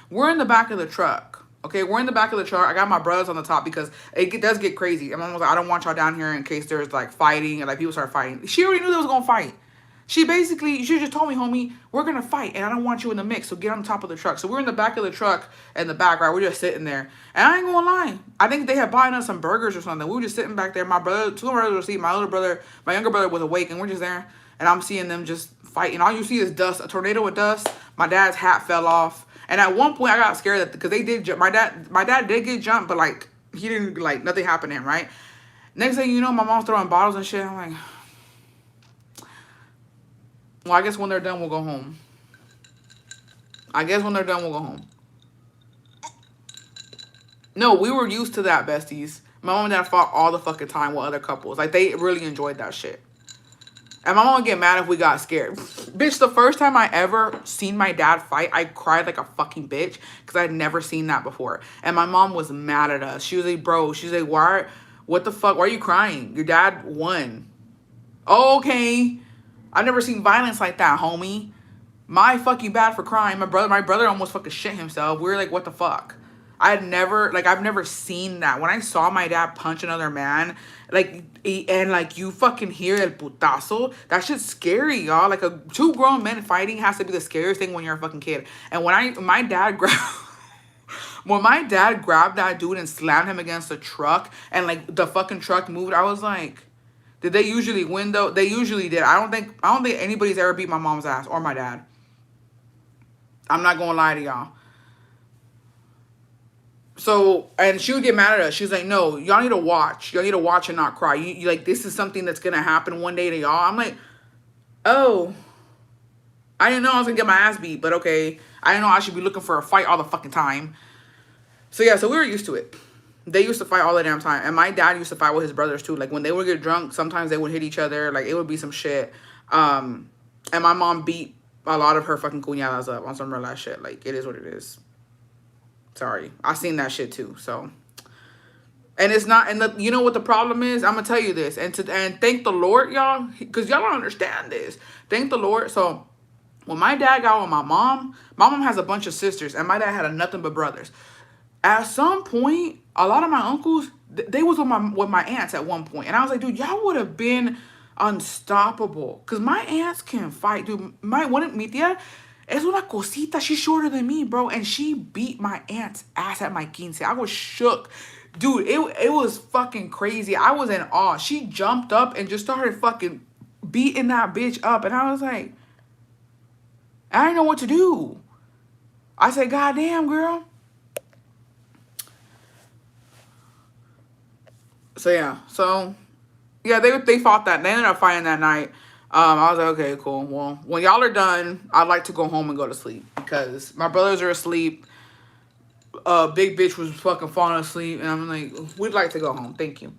we're in the back of the truck. Okay, we're in the back of the truck. I got my brothers on the top because does get crazy. And I was like, I don't want y'all down here in case there's like fighting and like people start fighting. She already knew they was gonna fight. She just told me, homie, we're gonna fight and I don't want you in the mix, so get on top of the truck. So we're in the back of the truck in the back, right? We're just sitting there. And I ain't gonna lie, I think they had bought us some burgers or something. We were just sitting back there. My brother, two of my brothers were asleep. My younger brother was awake, and we're just there. And I'm seeing them just fighting. All you see is dust, a tornado with dust. My dad's hat fell off. And at one point I got scared that because they did jump. My dad did get jumped, but like he didn't, like nothing happened to him, right? Next thing you know, my mom's throwing bottles and shit. I'm like, well, I guess when they're done, we'll go home. No, we were used to that, besties. My mom and dad fought all the fucking time with other couples. Like, they really enjoyed that shit. And my mom would get mad if we got scared. Bitch, the first time I ever seen my dad fight, I cried like a fucking bitch because I had never seen that before. And my mom was mad at us. She was like, bro, she's like, what the fuck? Why are you crying? Your dad won. Oh, okay. I've never seen violence like that, homie. My fucking bad for crying. My brother almost fucking shit himself. We were like, what the fuck? I've never seen that. When I saw my dad punch another man, like, and like you fucking hear el putazo, that shit's scary, y'all. Like, two grown men fighting has to be the scariest thing when you're a fucking kid. And when my dad grabbed that dude and slammed him against the truck, and like the fucking truck moved, I was like, did they usually win though? They usually did. I don't think anybody's ever beat my mom's ass or my dad. I'm not gonna lie to y'all. So, and she would get mad at us. She was like, no, y'all need to watch. Y'all need to watch and not cry. You like, this is something that's gonna happen one day to y'all. I'm like, oh, I didn't know I was gonna get my ass beat, but okay. I didn't know I should be looking for a fight all the fucking time. So yeah, so we were used to it. They used to fight all the damn time. And my dad used to fight with his brothers too. Like, when they would get drunk, sometimes they would hit each other. Like, it would be some shit. And my mom beat a lot of her fucking cuñadas up on some real ass shit. Like, it is what it is. Sorry. I seen that shit too. So, and it's not, and you know what the problem is? I'm gonna tell you this. And thank the Lord, y'all, because y'all don't understand this. Thank the Lord. So, when my dad got with my mom has a bunch of sisters, and my dad had nothing but brothers. At some point, a lot of my uncles, they was with my aunts at one point. And I was like, dude, y'all would have been unstoppable. Because my aunts can fight, dude. Mi tía es una cosita. She's shorter than me, bro. And she beat my aunt's ass at my quince. I was shook. Dude, it was fucking crazy. I was in awe. She jumped up and just started fucking beating that bitch up. And I was like, I didn't know what to do. I said, God damn, girl. So yeah, they fought that. They ended up fighting that night. I was like, okay, cool. Well, when y'all are done, I'd like to go home and go to sleep because my brothers are asleep. Big bitch was fucking falling asleep, and I'm like, we'd like to go home. Thank you.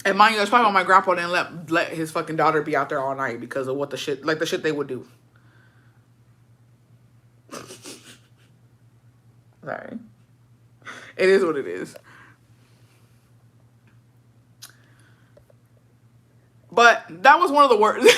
And mind you, that's probably why my grandpa didn't let his fucking daughter be out there all night because of the shit they would do. Sorry. It is what it is. But that was one of the worst.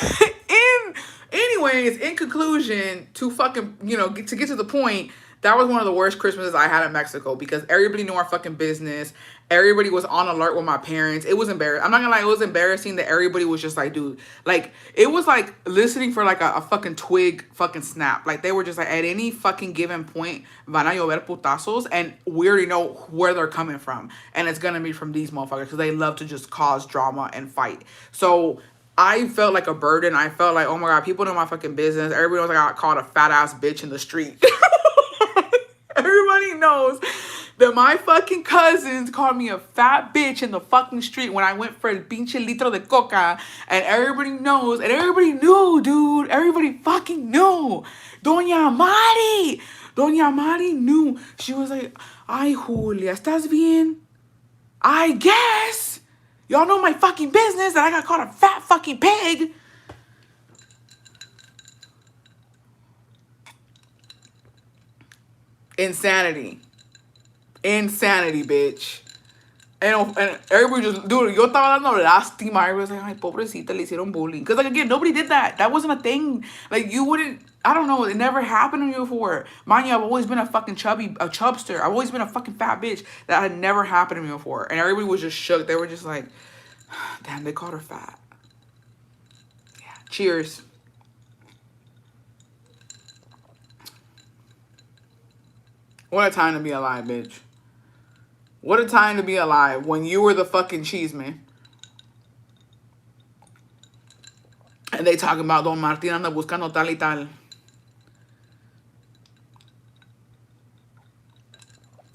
In conclusion, to fucking, to get to the point, that was one of the worst Christmases I had in Mexico because everybody knew our fucking business. Everybody was on alert with my parents. It was embarrassing. I'm not gonna lie, it was embarrassing that everybody was just like, dude, like, it was like listening for like a fucking twig fucking snap. Like, they were just like, at any fucking given point, van a llover putazos, and we already know where they're coming from. And it's gonna be from these motherfuckers because they love to just cause drama and fight. So I felt like a burden. I felt like, oh my God, people know my fucking business. Everybody knows I got called a fat ass bitch in the street. Everybody knows that my fucking cousins called me a fat bitch in the fucking street when I went for el pinche litro de coca. And everybody knows, and everybody knew, dude. Everybody fucking knew. Doña Mari. Doña Mari knew. She was like, ay, Julia, ¿estás bien? I guess. Y'all know my fucking business that I got called a fat fucking pig. Insanity. Insanity, bitch. And everybody just, dude, yo estaba dando lástima. I was like, ay, pobrecita, le hicieron bullying. Because, like, again, nobody did that. That wasn't a thing. Like, you wouldn't, I don't know, it never happened to me before. Mind you, I've always been a fucking a chubster. I've always been a fucking fat bitch. That had never happened to me before. And everybody was just shook. They were just like, damn, they called her fat. Yeah. Cheers. What a time to be alive, bitch. What a time to be alive when you were the fucking cheese man. And they talking about Don Martin anda buscando tal y tal.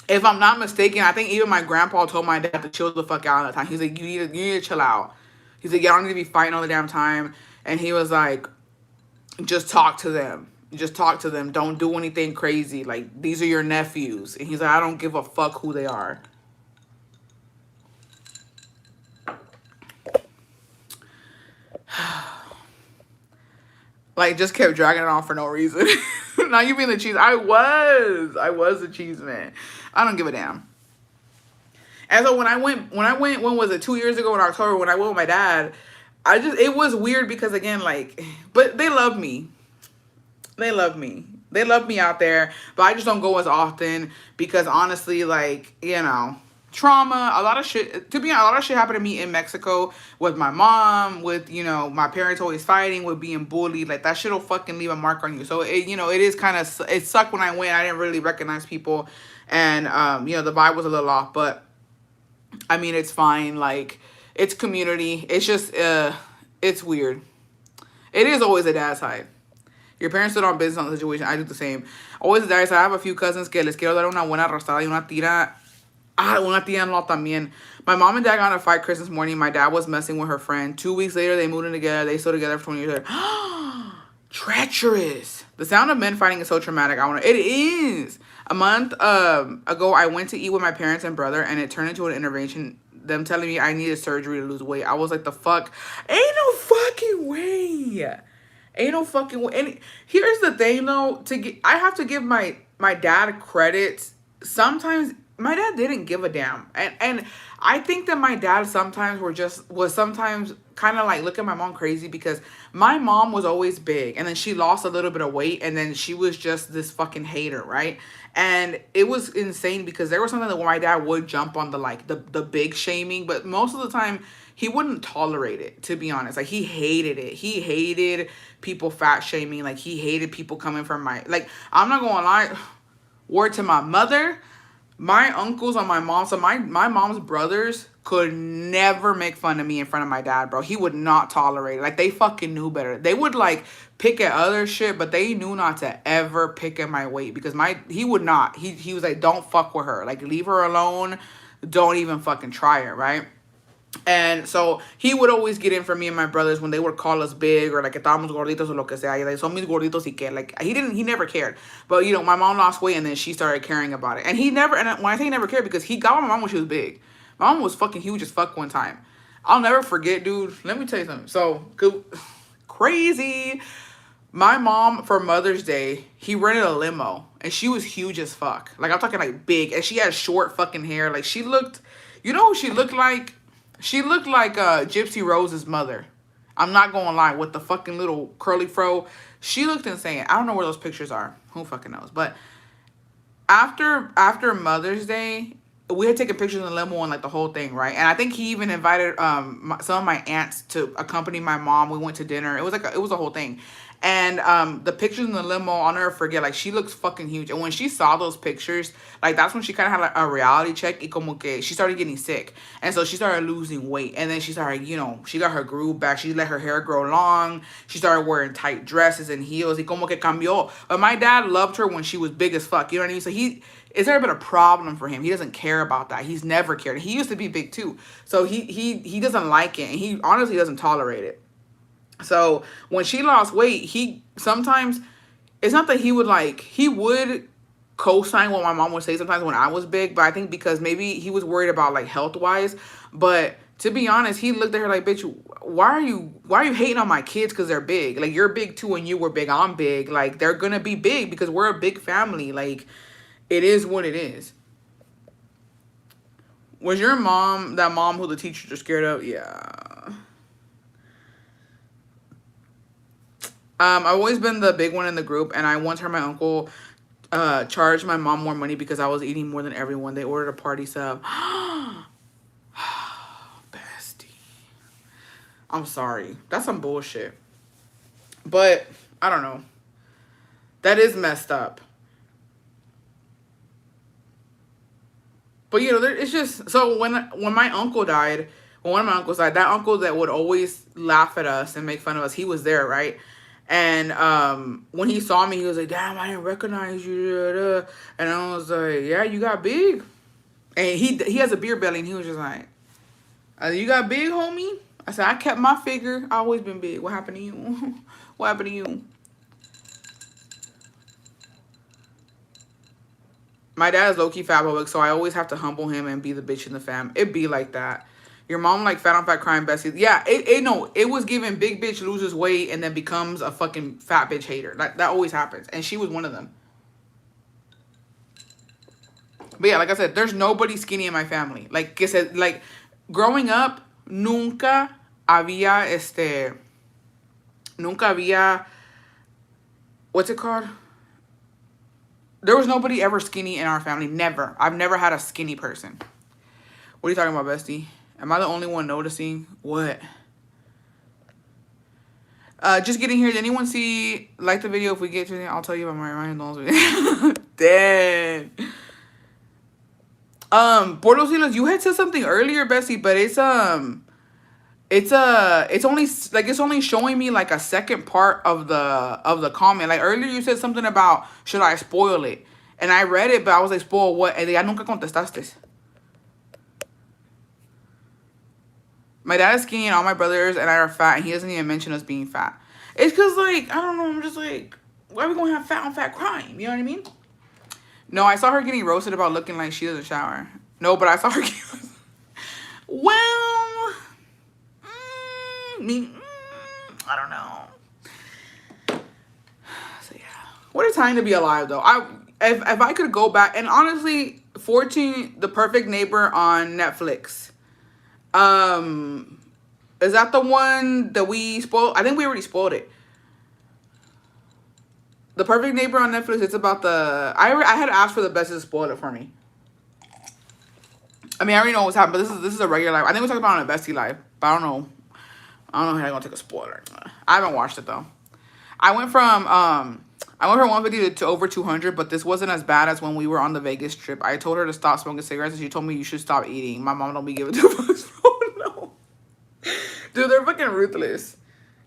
If I'm not mistaken, I think even my grandpa told my dad to chill the fuck out at the time. He's like, you need to chill out. He's like, y'all don't need to be fighting all the damn time. And he was like, just talk to them. Just talk to them. Don't do anything crazy. Like, these are your nephews. And he's like, I don't give a fuck who they are. Like, just kept dragging it on for no reason. Now you being the cheese. I was the cheese man. I don't give a damn. And so when I went, when was it, 2 years ago in October, when I went with my dad, it was weird because, again, like, but they love me. They love me. They love me out there, but I just don't go as often because, honestly, like, you know, trauma, a lot of shit, to be honest, a lot of shit happened to me in Mexico with my mom, with, you know, my parents always fighting, with being bullied. Like, that shit will fucking leave a mark on you. So, it, you know, it is kind of, it sucked when I went. I didn't really recognize people, and, you know, the vibe was a little off, but, I mean, it's fine. Like, it's community. It's just, it's weird. It is always a dad's side. Your parents stood on business on the situation. I do the same. Always a dad's side. I have a few cousins que les quiero dar una buena arrastrada y una tira. Una tía en lo también. My mom and dad got in a fight Christmas morning. My dad was messing with her friend. 2 weeks later, they moved in together. They still together for 20 years. Treacherous. The sound of men fighting is so traumatic. It is. A month ago, I went to eat with my parents and brother, and it turned into an intervention. Them telling me I needed surgery to lose weight. I was like, the fuck? Ain't no fucking way. Ain't no fucking way. And here's the thing, though. I have to give my dad credit. Sometimes my dad didn't give a damn, and I think that my dad sometimes was sometimes kind of like looking at my mom crazy because my mom was always big, and then she lost a little bit of weight, and then she was just this fucking hater, right? And it was insane because there was something that my dad would jump on the big shaming, but most of the time he wouldn't tolerate it, to be honest. Like, he hated it. He hated people fat shaming. Like, he hated people coming from I'm not gonna lie, word to my mother, my uncles on my mom, so my mom's brothers could never make fun of me in front of my dad, bro. He would not tolerate it. Like, they fucking knew better. They would, like, pick at other shit, but they knew not to ever pick at my weight because he would not. He was like, don't fuck with her. Like, leave her alone. Don't even fucking try it, right? And so he would always get in for me and my brothers when they would call us big or like estábamos gorditos or lo que sea. Like, son mis gorditos y que. Like, he never cared. But, you know, my mom lost weight and then she started caring about it. And when I say he never cared, because he got my mom when she was big. My mom was fucking huge as fuck one time. I'll never forget, dude. Let me tell you something. So, crazy. My mom, for Mother's Day, he rented a limo. And she was huge as fuck. Like, I'm talking like big. And she had short fucking hair. Like, she looked, you know who she looked like? She looked like Gypsy Rose's mother. I'm not going to lie. With the fucking little curly fro. She looked insane. I don't know where those pictures are. Who fucking knows? But after Mother's Day, we had taken pictures in the limo and like the whole thing, right? And I think he even invited some of my aunts to accompany my mom. We went to dinner. It was a whole thing. And the pictures in the limo, I'll never forget. Like, she looks fucking huge. And when she saw those pictures, like, that's when she kind of had like a reality check. Y como que she started getting sick, and so she started losing weight. And then she started, you know, she got her groove back. She let her hair grow long. She started wearing tight dresses and heels. Y como que cambió. But my dad loved her when she was big as fuck. You know what I mean? So it's never been a problem for him. He doesn't care about that. He's never cared. He used to be big too. So he doesn't like it, and he honestly doesn't tolerate it. So when she lost weight, he sometimes, it's not that he would like, he would co-sign what my mom would say sometimes when I was big, but I think because maybe he was worried about like health wise. But to be honest, he looked at her like, bitch, why are you hating on my kids because they're big? Like, you're big too, and you were big, I'm big. Like, they're gonna be big because we're a big family. Like, it is what it is. Was your mom that mom who the teachers are scared of? Yeah. I've always been the big one in the group, and I once heard my uncle charge my mom more money because I was eating more than everyone. They ordered a party sub. Bestie. I'm sorry. That's some bullshit. But, I don't know. That is messed up. But, you know, it's just, so when my uncle died, when one of my uncles died, that uncle that would always laugh at us and make fun of us, he was there, right? And when he saw me, he was like, damn, I didn't recognize you. And I was like, yeah, you got big. And he has a beer belly, and he was just like, you got big, homie? I said, I kept my figure. I always been big. What happened to you? What happened to you? My dad is low-key fatphobic, so I always have to humble him and be the bitch in the fam. It be like that. Your mom like fat on fat crying besties. Yeah, it was given big bitch loses weight and then becomes a fucking fat bitch hater. That always happens. And she was one of them. But yeah, like I said, there's nobody skinny in my family. Like I said, like growing up, nunca había what's it called? There was nobody ever skinny in our family. Never. I've never had a skinny person. What are you talking about, bestie? Am I the only one noticing? What? Just getting here. Did anyone like the video? If we get to it, I'll tell you about my Ryan Dolls video. Damn. Bordelosilos, you had said something earlier, bestie, but it's only showing me like a second part of the comment. Like earlier you said something about should I spoil it? And I read it, but I was like, spoil what? And ya nunca contestaste. My dad is skinny and all my brothers and I are fat, and he doesn't even mention us being fat. It's because, like, I don't know, I'm just like, why are we going to have fat on fat crime? You know what I mean? No, I saw her getting roasted about looking like she doesn't shower. No, but I saw her getting... Well... I don't know. So, yeah. What a time to be alive, though. If I could go back... And honestly, 14, The Perfect Neighbor on Netflix... is that the one that we spoiled? I think we already spoiled it. The Perfect Neighbor on Netflix. It's about the... I had asked for the best to spoil it for me. I mean, I already know what's happening, but this is a regular live. I think we talked about it on a bestie live, but I don't know how I'm gonna take a spoiler. I haven't watched it though. I went from 150 to over 200, but this wasn't as bad as when we were on the Vegas trip. I told her to stop smoking cigarettes, and she told me you should stop eating. My mom don't be giving $2. Oh no, dude, they're fucking ruthless.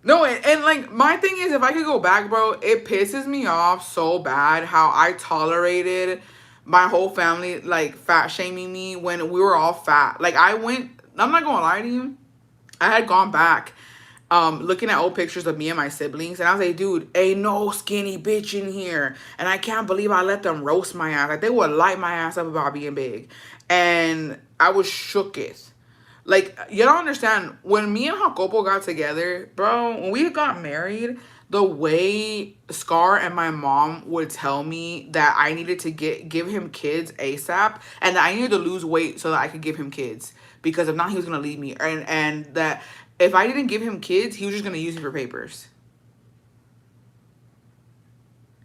No, and like my thing is, if I could go back, bro, it pisses me off so bad how I tolerated my whole family like fat shaming me when we were all fat. Like I'm not gonna lie to you, I had gone back looking at old pictures of me and my siblings, and I was like, dude, ain't no skinny bitch in here, and I can't believe I let them roast my ass. Like, they would light my ass up about being big, and I was shooketh. Like, you don't understand, when me and Jacopo got together, bro, when we got married, the way Scar and my mom would tell me that I needed to give him kids ASAP, and that I needed to lose weight so that I could give him kids, because if not, he was gonna leave me, and that if I didn't give him kids, he was just gonna use me for papers.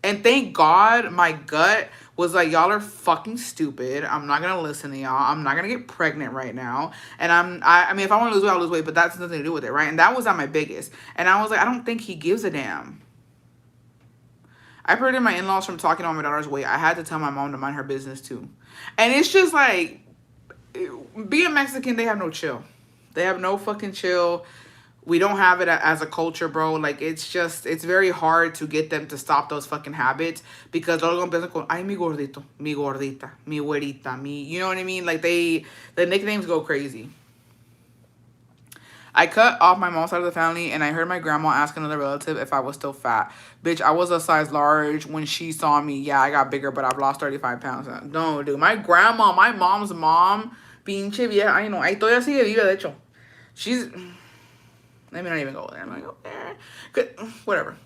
And thank God my gut was like, y'all are fucking stupid. I'm not gonna listen to y'all. I'm not gonna get pregnant right now. And I mean, if I want to lose weight, I'll lose weight, but that's nothing to do with it, right? And that was at my biggest. And I was like, I don't think he gives a damn. I prevented my in-laws from talking about my daughter's weight. I had to tell my mom to mind her business too. And it's just like, being Mexican, they have no chill. They have no fucking chill. We don't have it as a culture, bro. Like, it's very hard to get them to stop those fucking habits because they're gonna be like, ay, mi gordito, mi gordita, mi güerita, mi, you know what I mean? Like, the nicknames go crazy. I cut off my mom's side of the family and I heard my grandma ask another relative if I was still fat. Bitch, I was a size large when she saw me. Yeah, I got bigger, but I've lost 35 pounds. No, dude. My grandma, my mom's mom, pinche vieja. I know. Ahí todavía sigue viva, de hecho. She's... Let me not even go there. I'm like, okay. Whatever.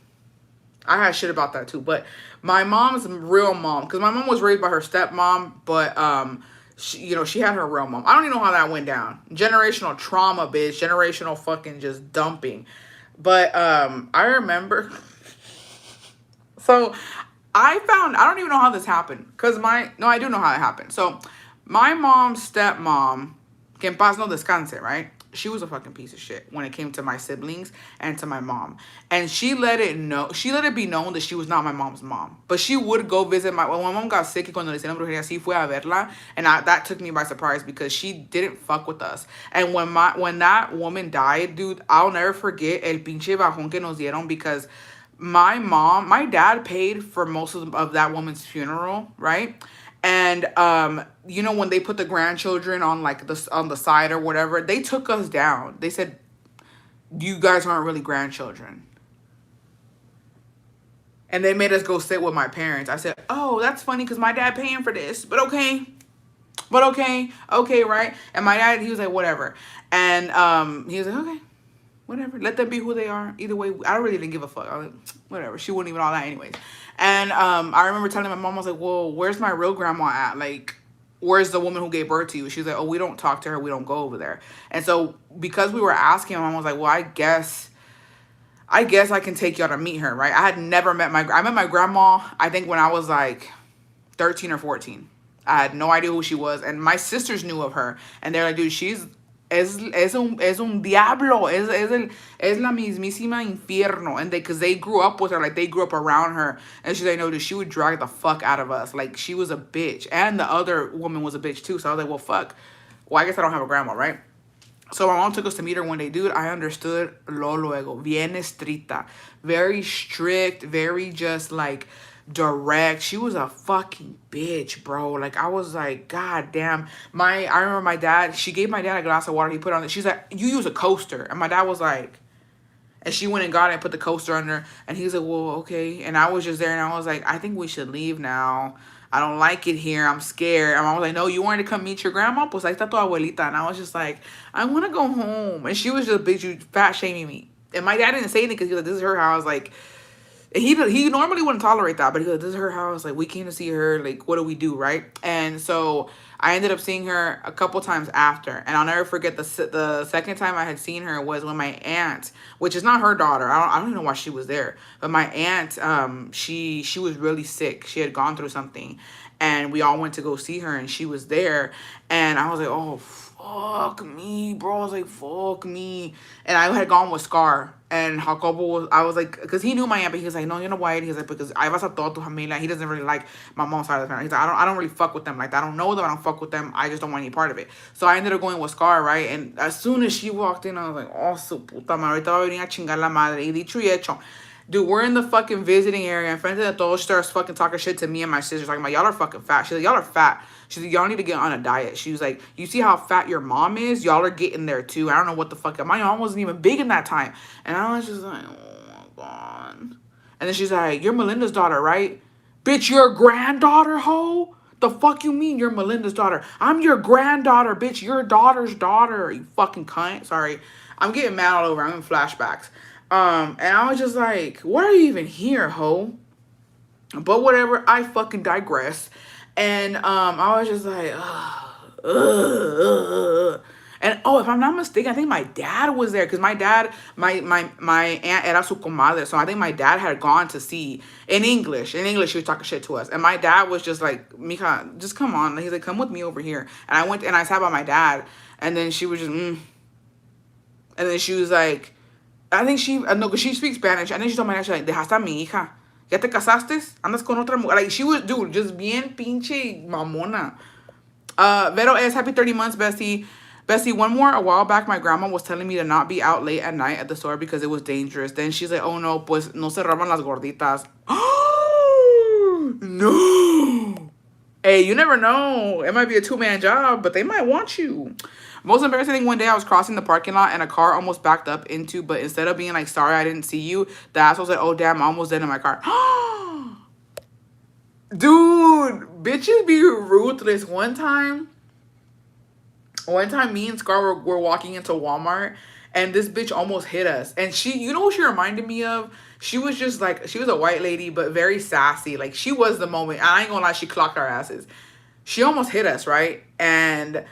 I had shit about that too. But my mom's real mom, because my mom was raised by her stepmom, but she had her real mom. I don't even know how that went down. Generational trauma, bitch. Generational fucking just dumping. But I remember. So I don't even know how this happened. No, I do know how it happened. So my mom's stepmom, que en paz no descanse, right? She was a fucking piece of shit when it came to my siblings and to my mom. And she let it be known that she was not my mom's mom. But she would go visit when my mom got sick, cuando le hicieron brujería, sí fue a verla. And that took me by surprise because she didn't fuck with us. And when that woman died, dude, I'll never forget el pinche bajón que nos dieron because my dad paid for most of that woman's funeral, right? And when they put the grandchildren on on the side or whatever, they took us down. They said, you guys aren't really grandchildren. And they made us go sit with my parents. I said, oh, that's funny because my dad paying for this, but okay. Okay, right? And my dad, he was like, whatever. And he was like, okay, whatever. Let them be who they are. Either way, I really didn't give a fuck. I was like, whatever. She wouldn't even all that anyways. And I remember telling my mom, I was like, well, where's my real grandma at? Like, where's the woman who gave birth to you? She's like, oh, we don't talk to her. We don't go over there. And so because we were asking, my mom was like, well, I guess I can take y'all to meet her, right? I had never met I met my grandma, I think when I was like 13 or 14. I had no idea who she was. And my sisters knew of her. And they're like, dude, es un diablo, es la mismísima infierno. And because they grew up with her, like they grew up around her. And she's like, no, dude, she would drag the fuck out of us. Like she was a bitch. And the other woman was a bitch too. So I was like, well, fuck. Well, I guess I don't have a grandma, right? So my mom took us to meet her one day. Dude, I understood lo luego. Bien estricta. Very strict, very just like direct. She was a fucking bitch, bro. Like I was like, god damn. I remember my dad, she gave my dad a glass of water. He put on it. She's like, you use a coaster. And my dad was like, and she went and got it and put the coaster under. And he was like, well, okay. And I was just there and I was like, I think we should leave now. I don't like it here. I'm scared. And I was like, no, you wanted to come meet your grandma? Pues ahí está tu abuelita. And I was just like, I want to go home. And she was just bitch, you fat shaming me. And my dad didn't say anything because he was like, this is her house. Like, he normally wouldn't tolerate that, but he was like, this is her house. Like, we came to see her. Like, what do we do, right? And so I ended up seeing her a couple times after. And I'll never forget the second time I had seen her was when my aunt, which is not her daughter. I don't even know why she was there. But my aunt, she was really sick. She had gone through something. And we all went to go see her and she was there. And I was like, oh, fuck me, bro. I was like, fuck me. And I had gone with Scar. And Jacobo I was like, because he knew my aunt, but he was like, no, you know why? He's like, because I vas a todo tu familia. He doesn't really like my mom's side of the family. He's like, I don't really fuck with them like that. I don't know them. I don't fuck with them. I just don't want any part of it. So I ended up going with Scar, right? And as soon as she walked in, I was like, oh, su puta madre. Ahorita va a venir a chingar la madre. Y dicho y hecho. Dude, we're in the fucking visiting area. And Frente de Todos starts fucking talking shit to me and my sisters. Talking about, y'all are fucking fat. She's like, y'all are fat. She's like, y'all need to get on a diet. She was like, you see how fat your mom is? Y'all are getting there too. I don't know what the fuck. My mom wasn't even big in that time. And I was just like, oh my God. And then she's like, you're Melinda's daughter, right? Bitch, you're a granddaughter, hoe? The fuck you mean you're Melinda's daughter? I'm your granddaughter, bitch. Your daughter's daughter. You fucking cunt. Sorry. I'm getting mad all over. I'm in flashbacks. And I was just like, why are you even here, ho? But whatever, I fucking digress. And I was just like, And oh, if I'm not mistaken, I think my dad was there because my dad, my aunt era su comadre. So I think my dad had gone to see in English. She was talking shit to us. And my dad was just like, Mija, just come on. He's like, come with me over here. And I went and I sat by my dad. And then she was just, And then she was like, I think no, because she speaks Spanish. And then she told my dad, she's like, dejaste a mi hija. ¿Ya te casaste? Andas con otra mujer. Like, she was, dude, just bien pinche mamona. Vero is happy 30 months, Bessie. Bessie, one more. A while back, my grandma was telling me to not be out late at night at the store because it was dangerous. Then she's like, oh no, pues no se roban las gorditas. No. Hey, you never know. It might be a two-man job, but they might want you. Most embarrassing thing, one day I was crossing the parking lot and a car almost backed up into, but instead of being like, sorry, I didn't see you, the asshole said, oh, damn, I'm almost dead in my car. Dude, bitches be ruthless. One time, me and Scar were walking into Walmart and this bitch almost hit us. And she, you know what she reminded me of? She was just like, she was a white lady, but very sassy. Like, she was the moment. I ain't gonna lie, she clocked our asses. She almost hit us, right? And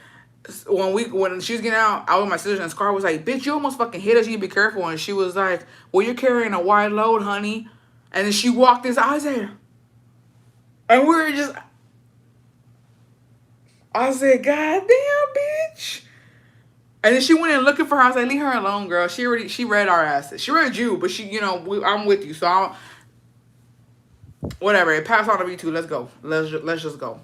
when she was getting out with my sisters, and Scar was like, bitch, you almost fucking hit us, you need to be careful. And she was like, well, you're carrying a wide load, honey. And then she walked this, I said, and we were just, I said, God damn, bitch. And then she went in looking for her. I was like, leave her alone, girl. She read our asses. She read you, but she, I'm with you. So whatever. It passed on to me too. Let's go. Let's just go.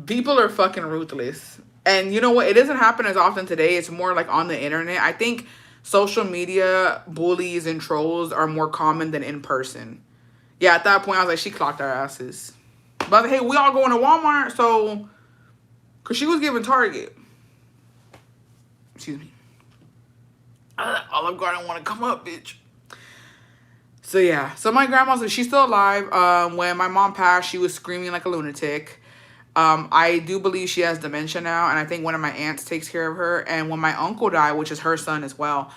People are fucking ruthless. And you know what? It doesn't happen as often today. It's more like on the internet. I think social media bullies and trolls are more common than in person. Yeah, at that point, I was like, she clocked our asses. But hey, we all going to Walmart, so... Because she was giving Target. Excuse me. Olive Garden want to come up, bitch. So, yeah. So, my grandma's, she's still alive. When my mom passed, she was screaming like a lunatic. I do believe she has dementia now, and I think one of my aunts takes care of her. And when my uncle died, which is her son as well,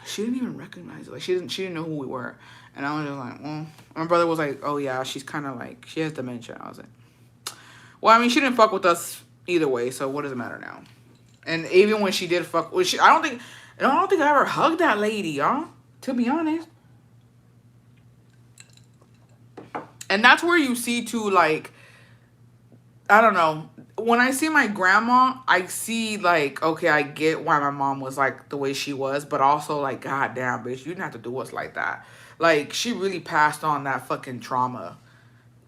she didn't even recognize it. Like, she didn't know who we were. And I was just like, well... My brother was like, oh, yeah, she's kind of like... She has dementia. I was like... Well, I mean, she didn't fuck with us either way, so what does it matter now? And even when she did fuck... I don't think I ever hugged that lady, y'all. To be honest. And that's where you see, too, like... I don't know. When I see my grandma, I see, like, okay, I get why my mom was, like, the way she was. But also, like, God damn, bitch, you didn't have to do us like that. Like, she really passed on that fucking trauma.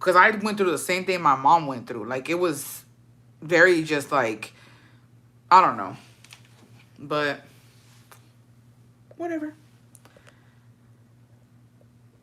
Because I went through the same thing my mom went through. Like, it was very just, like, I don't know. But, whatever.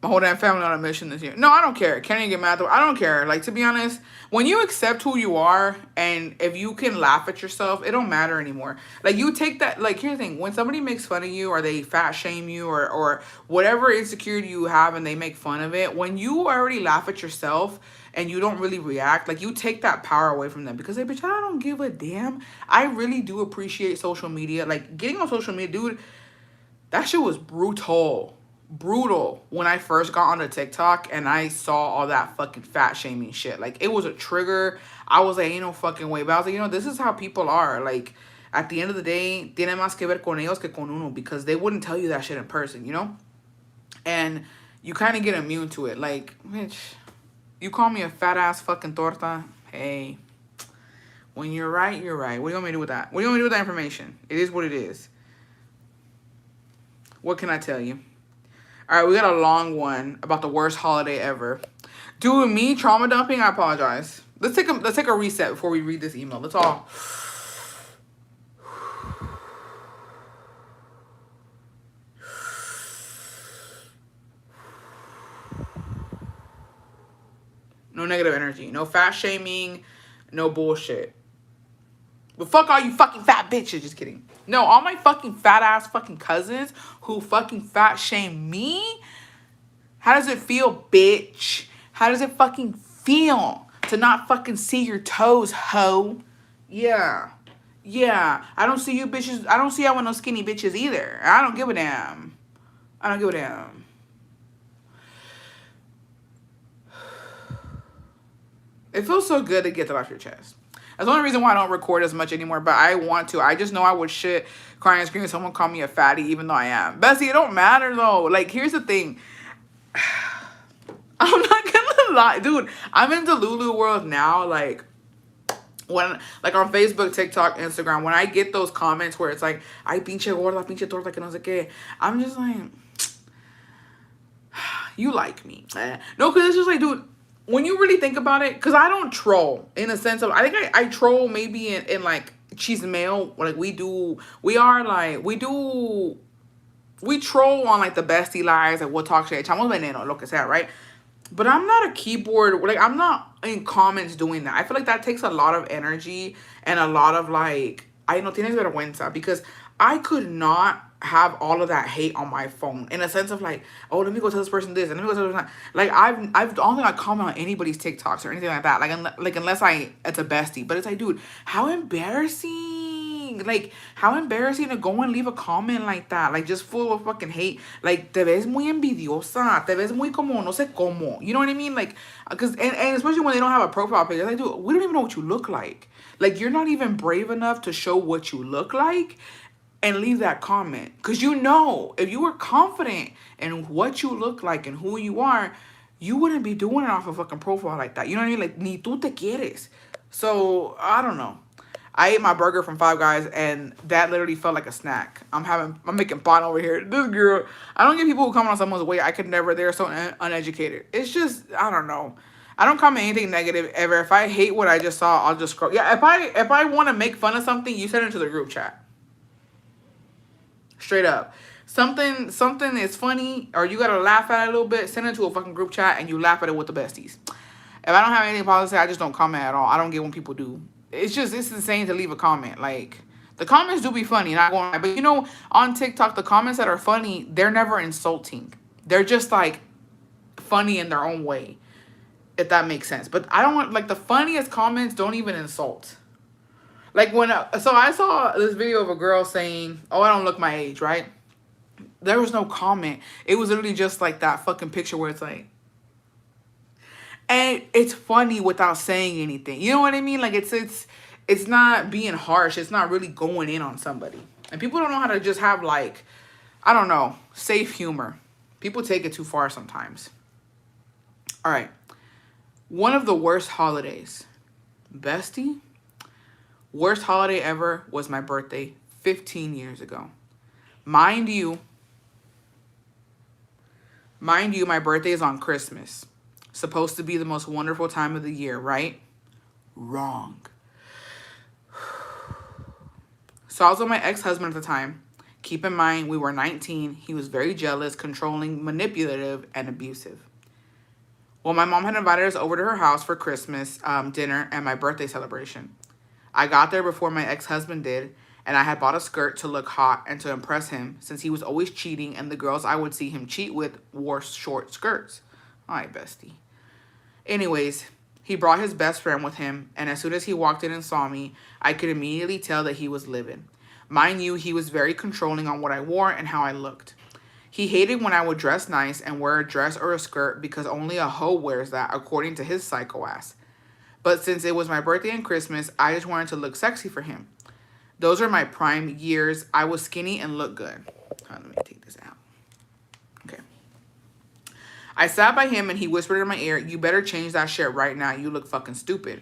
My whole damn family on a mission this year. No, I don't care. Can you get mad? I don't care. Like, to be honest, when you accept who you are and if you can laugh at yourself, it don't matter anymore. Like, you take that, like, here's the thing. When somebody makes fun of you or they fat shame you or whatever insecurity you have and they make fun of it, when you already laugh at yourself and you don't really react, like, you take that power away from them because, hey, bitch, I don't give a damn. I really do appreciate social media. Like, getting on social media, dude, that shit was brutal when I first got onto TikTok and I saw all that fucking fat shaming shit. Like, it was a trigger. I was like, ain't no fucking way. But I was like, this is how people are. Like, at the end of the day, tiene más que ver con ellos que con uno, because they wouldn't tell you that shit in person, And you kind of get immune to it. Like, bitch, you call me a fat ass fucking torta? Hey, when you're right, you're right. What do you want me to do with that? What do you want me to do with that information? It is what it is. What can I tell you? All right, we got a long one about the worst holiday ever. Dude, me trauma dumping, I apologize. Let's take a reset before we read this email. Let's all... No negative energy. No fat shaming. No bullshit. But fuck all you fucking fat bitches. Just kidding. No, all my fucking fat ass fucking cousins who fucking fat shame me. How does it feel, bitch? How does it fucking feel to not fucking see your toes, hoe? Yeah. Yeah. I don't see you bitches. I don't see y'all with no skinny bitches either. I don't give a damn. I don't give a damn. It feels so good to get that off your chest. That's the only reason why I don't record as much anymore, but I want to. I just know I would shit, cry and scream if someone called me a fatty, even though I am. Bessie, it don't matter, though. Like, here's the thing. I'm not gonna lie. Dude, I'm in the Lulu world now. Like, when, like, on Facebook, TikTok, Instagram, when I get those comments where it's like, ay, pinche gorda, pinche torta, que no sé qué, I'm just like, You like me. No, because it's just like, dude, when you really think about it, because I don't troll in a sense of, I think I troll maybe in like cheese mail. Like we troll on like the bestie lives, like we'll talk shit, echamos veneno, lo que sea, right? But I'm not a keyboard, like I'm not in comments doing that. I feel like that takes a lot of energy and a lot of like, ay, no tienes vergüenza, because I could not have all of that hate on my phone in a sense of like, oh, let me go tell this person this and let me go tell this person that. Like I don't think I comment on anybody's TikToks or anything like that. Like unless it's a bestie. But it's like, dude, how embarrassing. Like, how embarrassing to go and leave a comment like that. Like, just full of fucking hate. Like, te ves muy envidiosa. Te ves muy como no sé cómo. You know what I mean? Like, because, and especially when they don't have a profile picture. Like, dude, we don't even know what you look like. Like, you're not even brave enough to show what you look like and leave that comment. Because you know, if you were confident in what you look like and who you are, you wouldn't be doing it off a fucking profile like that. You know what I mean? Like, ni tú te quieres. So, I don't know. I ate my burger from Five Guys, and that literally felt like a snack. I'm making fun over here. This girl, I don't get people who comment on someone's weight. I could never. They're so uneducated. It's just, I don't know. I don't comment anything negative ever. If I hate what I just saw, I'll just scroll. Yeah, if I want to make fun of something, you send it to the group chat. Straight up. Something is funny, or you gotta laugh at it a little bit, send it to a fucking group chat and you laugh at it with the besties. If I don't have anything positive to say, I just don't comment at all. I don't get when people do. It's insane to leave a comment. Like, the comments do be funny, not going, but you know, on TikTok, the comments that are funny, they're never insulting. They're just like funny in their own way, if that makes sense. But I don't want, like, the funniest comments don't even insult. Like, so I saw this video of a girl saying, oh, I don't look my age, right? There was no comment. It was literally just like that fucking picture where it's like, and it's funny without saying anything. You know what I mean? Like, it's not being harsh. It's not really going in on somebody. And people don't know how to just have, like, I don't know, safe humor. People take it too far sometimes. All right. One of the worst holidays. Bestie? Worst holiday ever was my birthday 15 years ago. Mind you, my birthday is on Christmas. Supposed to be the most wonderful time of the year, right? Wrong. So I was with my ex-husband at the time. Keep in mind, we were 19. He was very jealous, controlling, manipulative, and abusive. Well, my mom had invited us over to her house for Christmas dinner and my birthday celebration. I got there before my ex-husband did, and I had bought a skirt to look hot and to impress him, since he was always cheating and the girls I would see him cheat with wore short skirts. All right, bestie. Anyways, he brought his best friend with him, and as soon as he walked in and saw me, I could immediately tell that he was livid. Mind you, he was very controlling on what I wore and how I looked. He hated when I would dress nice and wear a dress or a skirt because only a hoe wears that, according to his psycho ass. But since it was my birthday and Christmas, I just wanted to look sexy for him. Those are my prime years. I was skinny and looked good. Let me take this out. Okay. I sat by him and he whispered in my ear, "You better change that shit right now. You look fucking stupid."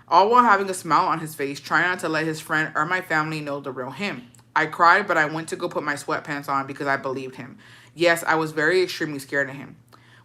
All while having a smile on his face, trying not to let his friend or my family know the real him. I cried, but I went to go put my sweatpants on because I believed him. Yes, I was very extremely scared of him.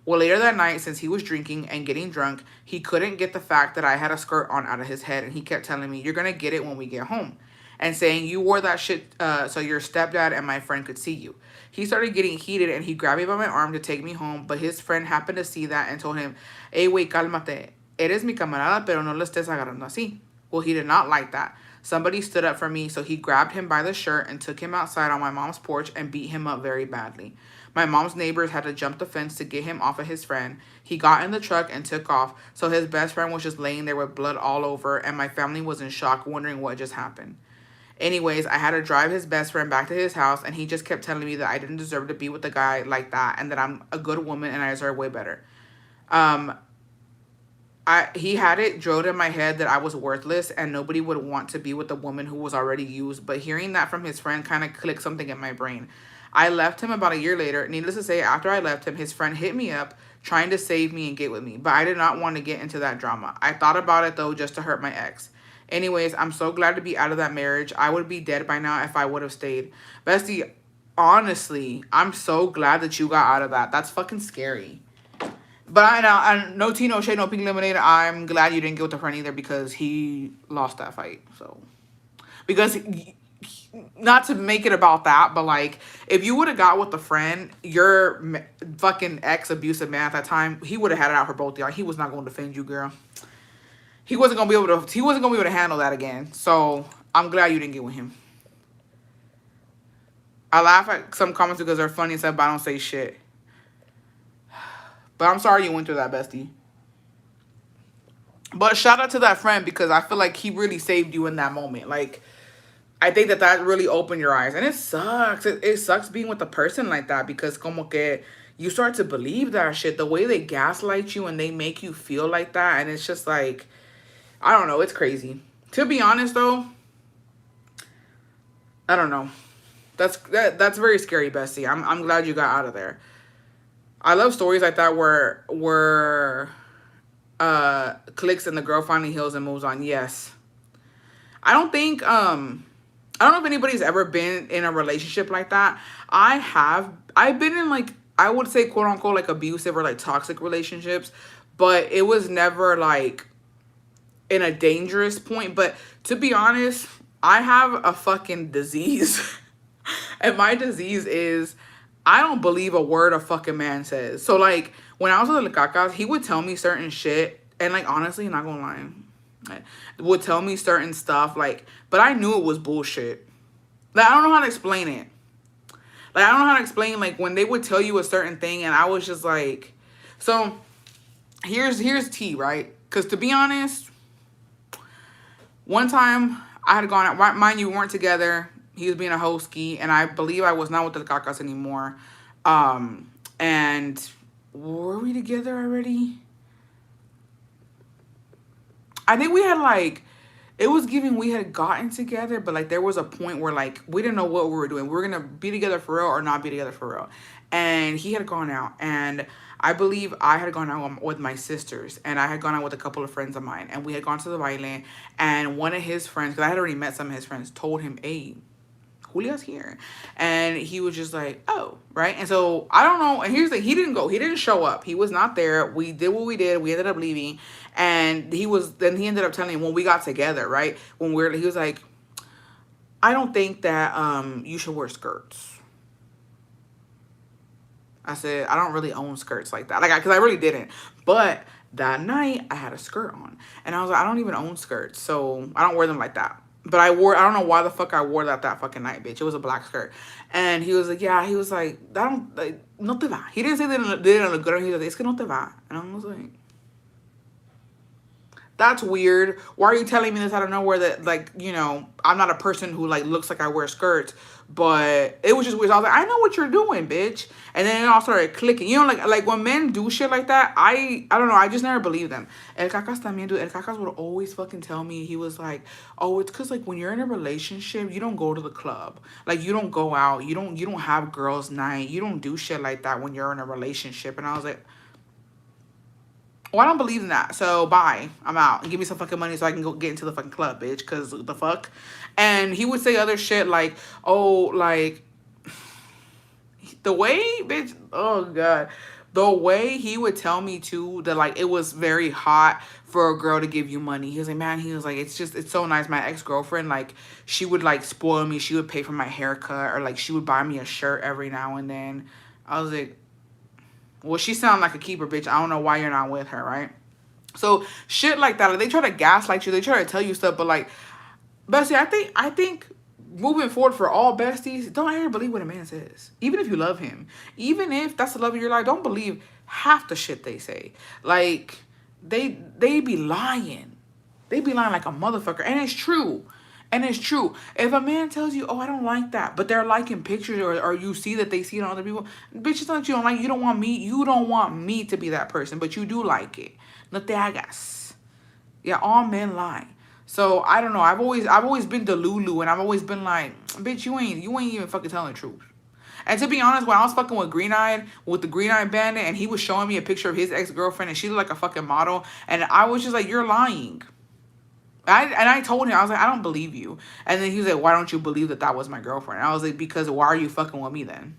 Well, later that night, since he was drinking and getting drunk, he couldn't get the fact that I had a skirt on out of his head, and he kept telling me, "You're going to get it when we get home," and saying, "You wore that shit so your stepdad and my friend could see you." He started getting heated, and he grabbed me by my arm to take me home, but his friend happened to see that and told him, "Hey, güey, cálmate. Eres mi camarada, pero no le estés agarrando así." Well, he did not like that. Somebody stood up for me, so he grabbed him by the shirt and took him outside on my mom's porch and beat him up very badly. My mom's neighbors had to jump the fence to get him off of his friend. He got in the truck and took off, so his best friend was just laying there with blood all over, and my family was in shock, wondering what just happened. Anyways, I had to drive his best friend back to his house, and he just kept telling me that I didn't deserve to be with a guy like that, and that I'm a good woman and I deserve way better. He had it drilled in my head that I was worthless and nobody would want to be with a woman who was already used, but hearing that from his friend kind of clicked something in my brain. I left him about a year later. Needless to say, after I left him, his friend hit me up trying to save me and get with me, but I did not want to get into that drama. I thought about it, though, just to hurt my ex. Anyways, I'm so glad to be out of that marriage. I would be dead by now if I would have stayed. Bestie, honestly, I'm so glad that you got out of that. That's fucking scary. But I no tea, no shade, no pink lemonade. I'm glad you didn't get with the friend either because he lost that fight. So because not to make it about that, but like if you would have got with the friend, your fucking ex abusive man at that time, he would have had it out for both of y'all. He was not going to defend you, girl. He wasn't gonna be able to. He wasn't gonna be able to handle that again. So I'm glad you didn't get with him. I laugh at some comments because they're funny and stuff, but I don't say shit. But I'm sorry you went through that, bestie. But shout out to that friend because I feel like he really saved you in that moment. Like, I think that that really opened your eyes. And it sucks. It sucks being with a person like that because como que you start to believe that shit. The way they gaslight you and they make you feel like that. And it's just like, I don't know. It's crazy. To be honest, though, I don't know. That's very scary, bestie. I'm glad you got out of there. I love stories like that where clicks and the girl finally heals and moves on. Yes. I don't think I don't know if anybody's ever been in a relationship like that. I have. I've been in like I would say quote unquote like abusive or like toxic relationships, but it was never like in a dangerous point. But to be honest, I have a fucking disease. And my disease is I don't believe a word a fucking man says. So like when I was with the Cacas, he would tell me certain shit and like honestly, not gonna lie, would tell me certain stuff like, but I knew it was bullshit. Like I don't know how to explain it. Like I don't know how to explain like when they would tell you a certain thing and I was just like, so here's tea, right? Because to be honest, one time I had gone out, mind you, we weren't together. He was being a hosky, and I believe I was not with the Cacas anymore. And were we together already? I think we had like, it was giving we had gotten together, but like there was a point where like we didn't know what we were doing. We were gonna be together for real or not be together for real. And he had gone out, and I believe I had gone out with my sisters, and I had gone out with a couple of friends of mine, and we had gone to the baile, and one of his friends, because I had already met some of his friends, told him, "Hey, Julia's here." And he was just like, oh, right. And so I don't know. And here's the thing, he didn't go, he didn't show up. He was not there. We did what we did. We ended up leaving. And he ended up telling him when we got together, right? He was like, I don't think that you should wear skirts. I said, I don't really own skirts like that. Like, because I really didn't. But that night I had a skirt on. And I was like, I don't even own skirts. So I don't wear them like that. But I don't know why the fuck I wore that fucking night, bitch. It was a black skirt. And he was like, yeah, he was like, that don't, like, no te va. He didn't say that it didn't look good. He was like, es que no te va. And I was like, that's weird. Why are you telling me this out of nowhere that, like, you know, I'm not a person who, like, looks like I wear skirts. But it was just weird. So I was like, I know what you're doing, bitch. And then it all started clicking. You know, like when men do shit like that, I don't know. I just never believe them. El Cacas también, dude. El Cacas would always fucking tell me, he was like, oh, it's because, like, when you're in a relationship, you don't go to the club. Like, you don't go out. You don't have girls' night. You don't do shit like that when you're in a relationship. And I was like, well, I don't believe in that. So bye. I'm out. Give me some fucking money so I can go get into the fucking club, bitch. Because the fuck. And he would say other shit like, oh, like, the way, bitch, oh, God. The way he would tell me, too, that, like, it was very hot for a girl to give you money. He was like, man, he was like, it's so nice. My ex-girlfriend, like, she would, like, spoil me. She would pay for my haircut. Or, like, she would buy me a shirt every now and then. I was like, well, she sound like a keeper, bitch. I don't know why you're not with her, right? So shit like that. Like, they try to gaslight you. They try to tell you stuff, but like, bestie, I think moving forward for all besties, don't ever believe what a man says. Even if you love him, even if that's the love of your life, don't believe half the shit they say. Like they be lying. They be lying like a motherfucker, and it's true. And it's true. If a man tells you, oh, I don't like that, but they're liking pictures or you see that they see it on other people, bitch, it's not that you don't like, you don't want me to be that person, but you do like it. No te hagas. Yeah, all men lie. So I don't know. I've always been Delulu, and I've always been like, bitch, you ain't even fucking telling the truth. And to be honest, when I was fucking with the Green-Eyed Bandit, and he was showing me a picture of his ex-girlfriend, and she looked like a fucking model, and I was just like, you're lying. I told him, I was like, I don't believe you. And then he was like, why don't you believe that that was my girlfriend? And I was like, because why are you fucking with me then?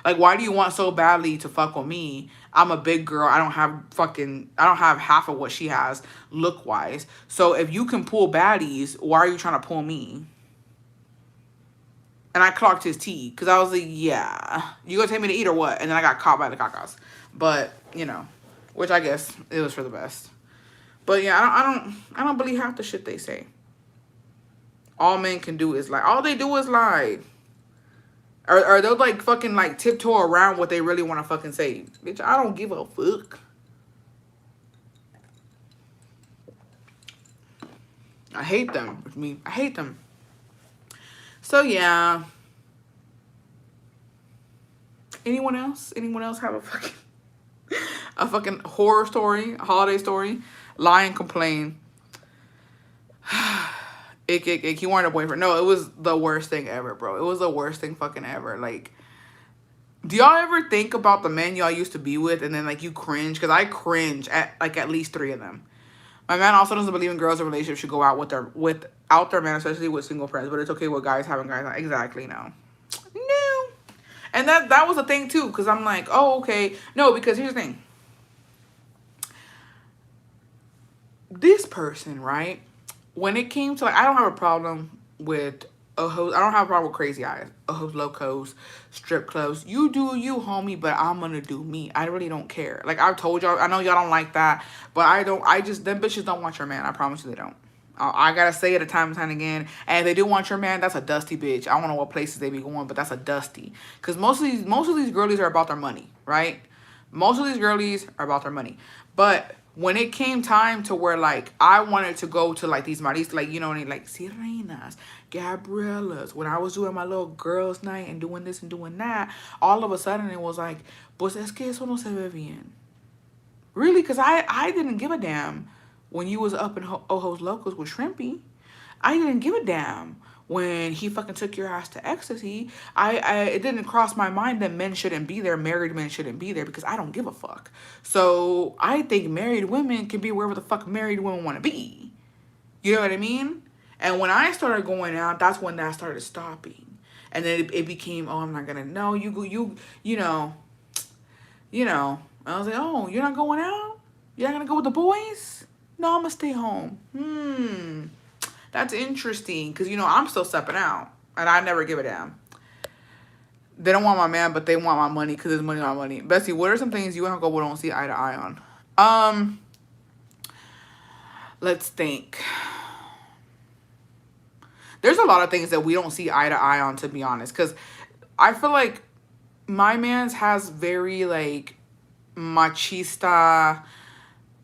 Like, why do you want so badly to fuck with me? I'm a big girl. I don't have half of what she has look wise. So if you can pull baddies, why are you trying to pull me? And I clocked his tea because I was like, yeah, you gonna take me to eat or what? And then I got caught by the cacas. But, you know, which I guess it was for the best. But yeah, I don't believe half the shit they say. All men can do is lie. All they do is lie. Or they'll like fucking like tiptoe around what they really want to fucking say. Bitch, I don't give a fuck. I hate them. I hate them. So yeah. Anyone else? Anyone else have a fucking horror story, a holiday story? Lie and complain. Ick. He wanted a boyfriend. No, it was the worst thing ever, bro. It was the worst thing fucking ever. Like, do y'all ever think about the men y'all used to be with and then like you cringe? Because I cringe at like at least 3 of them. My man also doesn't believe in girls in relationships should go out without their man, especially with single friends. But it's okay with guys having guys. Exactly, no. No. And that was a thing too, because I'm like, oh, okay. No, because here's the thing. This person, right? When it came to like, I don't have a problem with ojos. I don't have a problem with crazy eyes, ojos locos, strip clubs. You do you, homie, but I'm gonna do me. I really don't care. Like I've told y'all, I know y'all don't like that, but I don't. I just them bitches don't want your man. I promise you they don't. I gotta say it a time and time again. And if they do want your man, that's a dusty bitch. I don't know what places they be going, but that's a dusty. Cause most of these girlies are about their money, right? Most of these girlies are about their money. But when it came time to where like I wanted to go to like these maris, like, you know, like Sirenas, Gabrielas, when I was doing my little girls' night and doing this and doing that, all of a sudden it was like, pues es que eso no se ve bien. Really? Because I didn't give a damn when you was up in Ojos Locos with Shrimpy. I didn't give a damn when he fucking took your ass to ecstasy. It didn't cross my mind that men shouldn't be there, married men shouldn't be there, because I don't give a fuck. So I think married women can be wherever the fuck married women want to be. You know what I mean? And when I started going out, that's when that started stopping. And then it became, oh, I'm not gonna, no, you go, you know. I was like, oh, you're not going out? You're not gonna go with the boys? No, I'm gonna stay home. That's interesting, because, you know, I'm still stepping out, and I never give a damn. They don't want my man, but they want my money, because there's money on my money. Bessie, what are some things you and Uncle don't see eye to eye on? Let's think. There's a lot of things that we don't see eye to eye on, to be honest, because I feel like my man's has very, like, machista,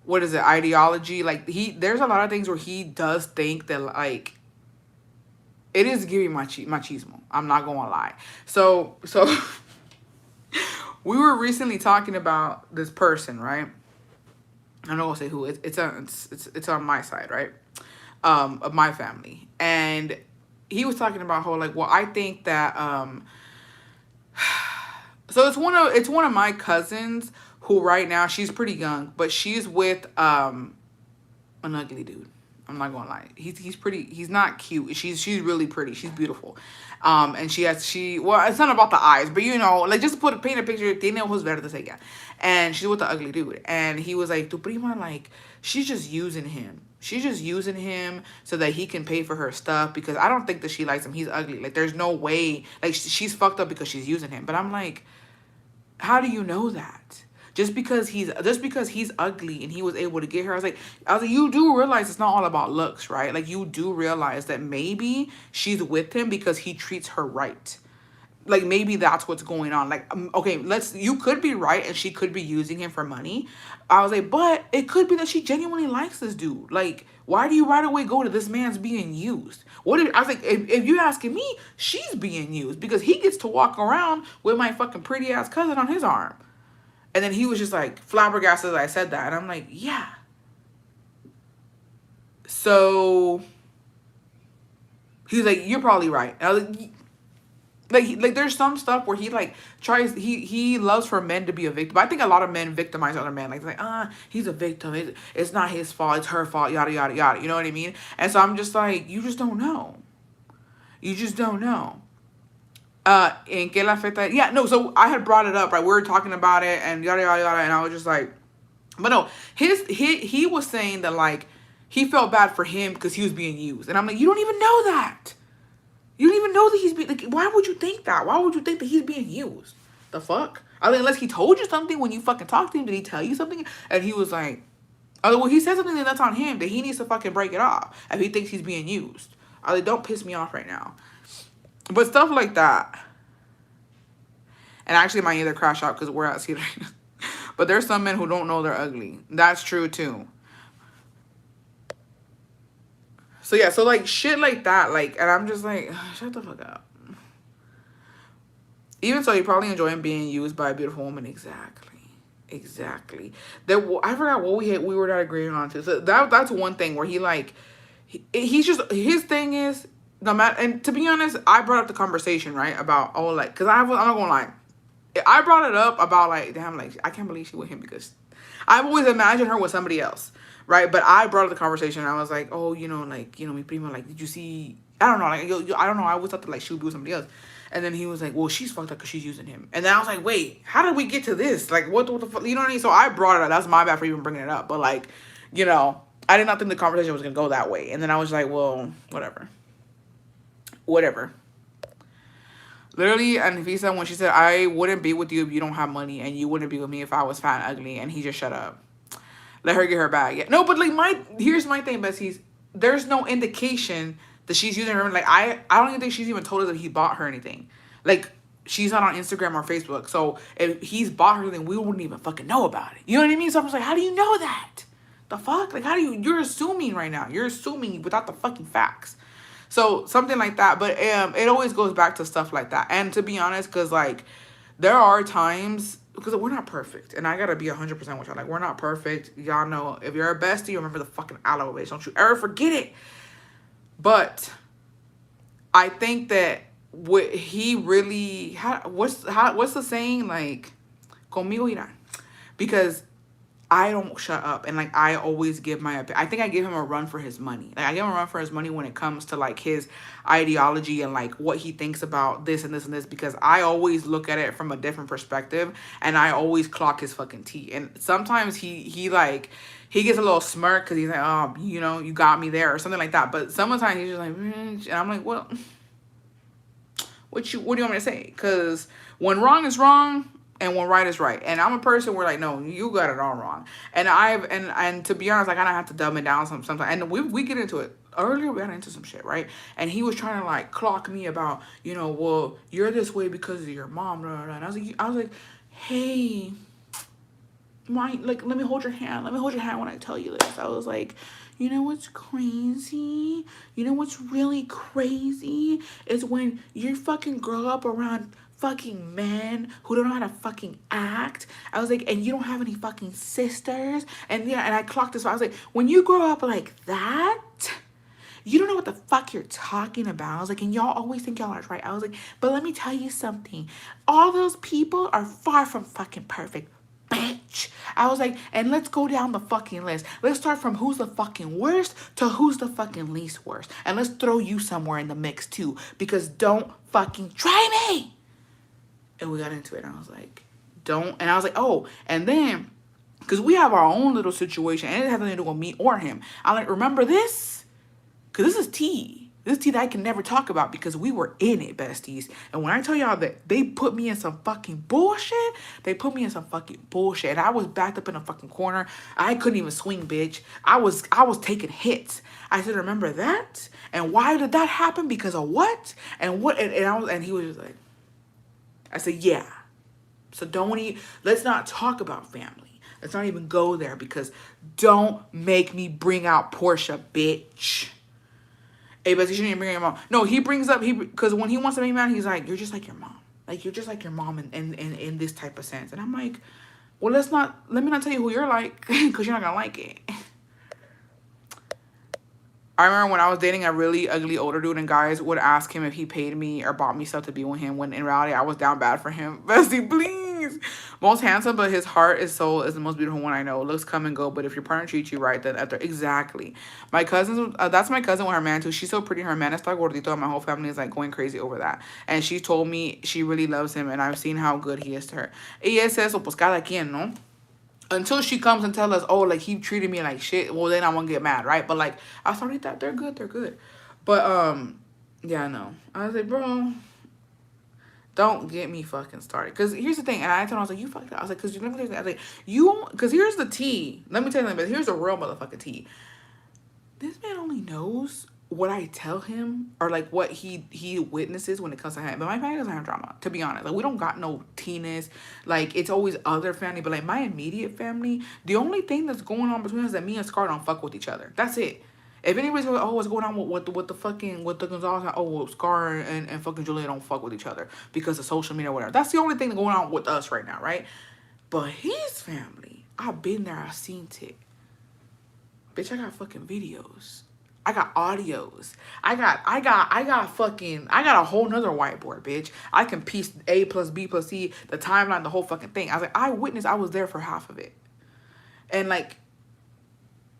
what is it, ideology. Like, there's a lot of things where he does think that, like, it is giving machismo. I'm not gonna lie. So we were recently talking about this person, right? I'm not gonna say who. It's on my side, right? Of my family. And he was talking about how, like, well, I think that so it's one of my cousins who right now, she's pretty young, but she's with an ugly dude. I'm not gonna lie. He's not cute. She's really pretty. She's beautiful. And well, it's not about the eyes, but, you know, like, just paint a picture, tiene ojos verdes ella. And she's with the ugly dude. And he was like, tu prima, like, she's just using him. She's just using him so that he can pay for her stuff, because I don't think that she likes him. He's ugly. Like, there's no way. Like, she's fucked up because she's using him. But I'm like, how do you know that? Just because he's ugly and he was able to get her, I was like, you do realize it's not all about looks, right? Like, you do realize that maybe she's with him because he treats her right. Like, maybe that's what's going on. Like, okay, you could be right and she could be using him for money. I was like, but it could be that she genuinely likes this dude. Like, why do you right away go to this man's being used? I was like, if you're asking me, she's being used, because he gets to walk around with my fucking pretty ass cousin on his arm. And then he was just like flabbergasted that I said that. And I'm like, yeah. So he's like, you're probably right. And I was like, Like there's some stuff where he like tries he loves for men to be a victim. I think a lot of men victimize other men. Like he's a victim. It's not his fault. It's her fault. Yada yada yada. You know what I mean? And so I'm just like, you just don't know. You just don't know. En que la afecta? Yeah, no. So I had brought it up, right? We were talking about it and yada yada yada, and I was just like, but no, he was saying that like he felt bad for him because he was being used, and I'm like, you don't even know that. You don't even know that he's being like. Why would you think that? Why would you think that he's being used? The fuck? I mean, unless he told you something when you fucking talked to him. Did he tell you something? And he was like, oh, well, he said something that's on him that he needs to fucking break it off if he thinks he's being used. I like, don't piss me off right now. But stuff like that. And I actually might either crash out because we're at sea right now. But there's some men who don't know they're ugly. That's true too. So yeah, so like shit like that, like, and I'm just like, shut the fuck up. Even so, you're probably enjoying being used by a beautiful woman. Exactly. There, I forgot what we were not agreeing on to. So that's one thing where he like, he's just, his thing is no matter. And to be honest, I brought up the conversation right about like, cause I'm not gonna lie, I brought it up about like, damn, like I can't believe she with him because I've always imagined her with somebody else, right? But I brought up the conversation and I was like, oh, like, mi prima, like, did you see? I don't know, like, I don't know. I always thought that like she would be with somebody else. And then he was like, well, she's fucked up because she's using him. And then I was like, wait, how did we get to this? Like, what the fuck? You know what I mean? So I brought it up. That's my bad for even bringing it up. But like, I did not think the conversation was going to go that way. And then I was like, well, whatever. Literally, Anfisa, when she said, I wouldn't be with you if you don't have money. And you wouldn't be with me if I was fat and ugly. And he just shut up. Let her get her bag. Yeah. No, but like here's my thing, besties. There's no indication that she's using her. Like I don't even think she's even told us that he bought her anything. Like she's not on Instagram or Facebook. So if he's bought her anything, we wouldn't even fucking know about it. You know what I mean? So I'm just like, how do you know that? The fuck? Like you're assuming right now. You're assuming without the fucking facts. So something like that. But it always goes back to stuff like that. And to be honest, because like there are times, because we're not perfect. And I got to be 100% with y'all. Like, we're not perfect. Y'all know, if you're a bestie, remember the fucking aloe base. Don't you ever forget it. But I think that what he really, what's the saying? Like, conmigo irán. Because I don't shut up. And, like, I always give my opinion. I think I give him a run for his money. Like, I give him a run for his money when it comes to, like, his ideology and, like, what he thinks about this and this and this. Because I always look at it from a different perspective. And I always clock his fucking tea. And sometimes he like, he gets a little smirk because he's like, oh, you got me there or something like that. But sometimes he's just like, and I'm like, well, what do you want me to say? Because when wrong is wrong, and when right is right. And I'm a person where like, no, you got it all wrong. And and to be honest, I kind of have to dumb it down sometimes. And we get into it. Earlier we got into some shit, right? And he was trying to like clock me about, well, you're this way because of your mom. Blah, blah, blah. And I was like, hey, let me hold your hand. Let me hold your hand when I tell you this. I was like, you know what's crazy? You know what's really crazy? Is when you fucking grow up around fucking men who don't know how to fucking act. I was like, and you don't have any fucking sisters. And yeah, and I clocked this. I was like, when you grow up like that, you don't know what the fuck you're talking about. I was like, and y'all always think y'all are right. I was like, but let me tell you something. All those people are far from fucking perfect. Bitch. I was like, and let's go down the fucking list. Let's start from who's the fucking worst to who's the fucking least worst. And let's throw you somewhere in the mix too. Because don't fucking try me. And we got into it. And I was like, don't. And I was like, oh. And then, because we have our own little situation. And it has nothing to do with me or him. I'm like, remember this? Because this is tea. This is tea that I can never talk about because we were in it, besties. And when I tell y'all that they put me in some fucking bullshit, they put me in some fucking bullshit. And I was backed up in a fucking corner. I couldn't even swing, bitch. I was taking hits. I said, remember that? And why did that happen? Because of what? And what? And he was just like, I said, yeah. So let's not talk about family. Let's not even go there because don't make me bring out Portia, bitch. Hey, but you shouldn't even bring your mom. No, he brings up, because when he wants to make me mad, he's like, you're just like your mom. Like, you're just like your mom in this type of sense. And I'm like, well, let me not tell you who you're like because you're not going to like it. I remember when I was dating a really ugly older dude, and guys would ask him if he paid me or bought me stuff to be with him, when in reality I was down bad for him. Bestie, please. Most handsome, but his heart, his soul is the most beautiful one I know. Looks come and go, but if your partner treats you right, then after exactly. My cousin, that's my cousin with her man too. She's so pretty. Her man is like gordito, and my whole family is like going crazy over that. And she told me she really loves him, and I've seen how good he is to her. Y es eso, pues cada quien, no? Until she comes and tell us, oh, like he treated me like shit, well then I won't get mad, right? But like I thought that they're good. But yeah, no. I was like, bro, don't get me fucking started. Cause here's the thing, and I told him, I was like, you fucked up. I was like, cause you never. I was like, cause here's the tea. Let me tell you something, but here's the real motherfucking tea. This man only knows what I tell him, or like what he witnesses when it comes to him. But my family doesn't have drama, to be honest. Like we don't got no teeness. Like it's always other family, but like my immediate family, the only thing that's going on between us is that me and Scar don't fuck with each other. That's it. If anybody's going, oh, what's going on with the Gonzalez? Oh, well, Scar and fucking Julia don't fuck with each other because of social media or whatever. That's the only thing going on with us right now, right? But his family, I've been there, I've seen it. Bitch, I got fucking videos. I got audios. I got a whole nother whiteboard, bitch. I can piece A plus B plus C, the timeline, the whole fucking thing. I was like, I was there for half of it. And like,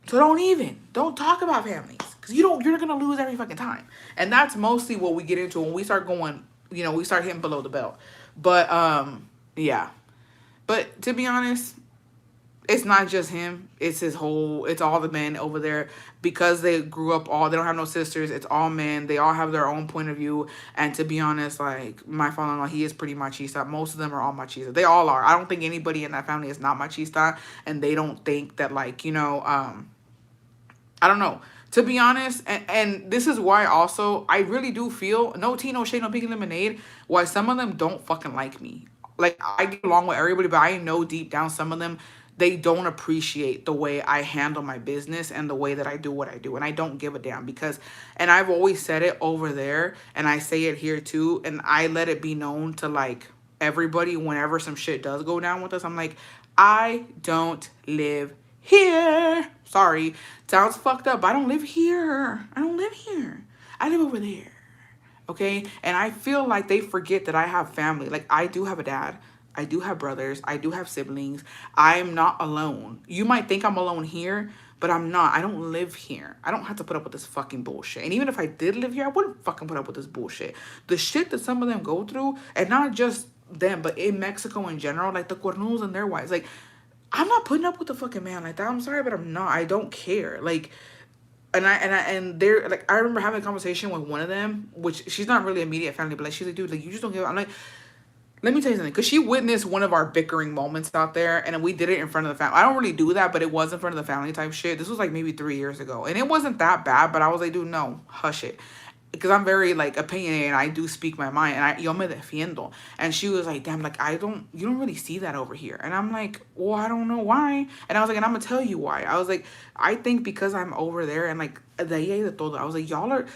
so don't talk about families. Cause you're gonna lose every fucking time. And that's mostly what we get into when we start going, we start hitting below the belt. But yeah. But to be honest, it's not just him. It's all the men over there, because they grew up they don't have no sisters. It's all men. They all have their own point of view. And to be honest, like my father-in-law, he is pretty machista. Most of them are all machista. They all are. I don't think anybody in that family is not machista. And they don't think that like, I don't know. To be honest, and this is why also I really do feel, no tea, no shade, no pink lemonade, why some of them don't fucking like me. Like I get along with everybody, but I know deep down some of them, they don't appreciate the way I handle my business and the way that I do what I do. And I don't give a damn because, and I've always said it over there and I say it here too. And I let it be known to like everybody whenever some shit does go down with us. I'm like, I don't live here. Sorry. Sounds fucked up. But I don't live here. I don't live here. I live over there. Okay? And I feel like they forget that I have family. Like I do have a dad. I do have brothers. I do have siblings. I'm not alone. You might think I'm alone here, but I'm not. I don't live here. I don't have to put up with this fucking bullshit. And even if I did live here, I wouldn't fucking put up with this bullshit. The shit that some of them go through, and not just them, but in Mexico in general, like the cuernos and their wives. Like, I'm not putting up with a fucking man like that. I'm sorry, but I'm not. I don't care. Like, and they're like, I remember having a conversation with one of them, which she's not really immediate family, but like she's like, dude, like you just don't give. I'm like, let me tell you something, because she witnessed one of our bickering moments out there, and we did it in front of the family. I don't really do that, but it was in front of the family type shit. This was like maybe 3 years ago, and it wasn't that bad, but I was like, dude, no, hush it. Because I'm very like opinionated, and I do speak my mind, and yo me defiendo. And she was like, damn, like you don't really see that over here. And I'm like, well, I don't know why. And I was like, and I'm gonna tell you why. I was like, I think because I'm over there, and like de ahí hay de todo. I was like, y'all are.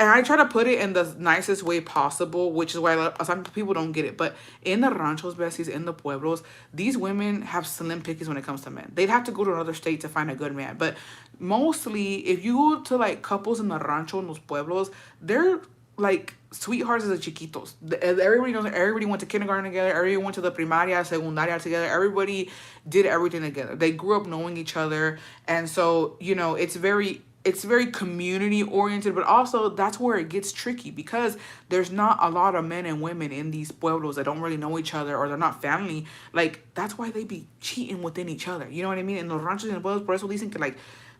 And I try to put it in the nicest way possible, which is why some people don't get it. But in the ranchos, besties, in the pueblos, these women have slim pickings when it comes to men. They'd have to go to another state to find a good man. But mostly, if you go to like couples in the rancho, in those pueblos, they're like sweethearts as a chiquitos. Everybody knows. Everybody went to kindergarten together. Everybody went to the primaria, secundaria together. Everybody did everything together. They grew up knowing each other, and so it's very community oriented, but also that's where it gets tricky because there's not a lot of men and women in these pueblos that don't really know each other, or they're not family. Like that's why they be cheating within each other. You know what I mean? In the ranchos and pueblos, por eso dicen que like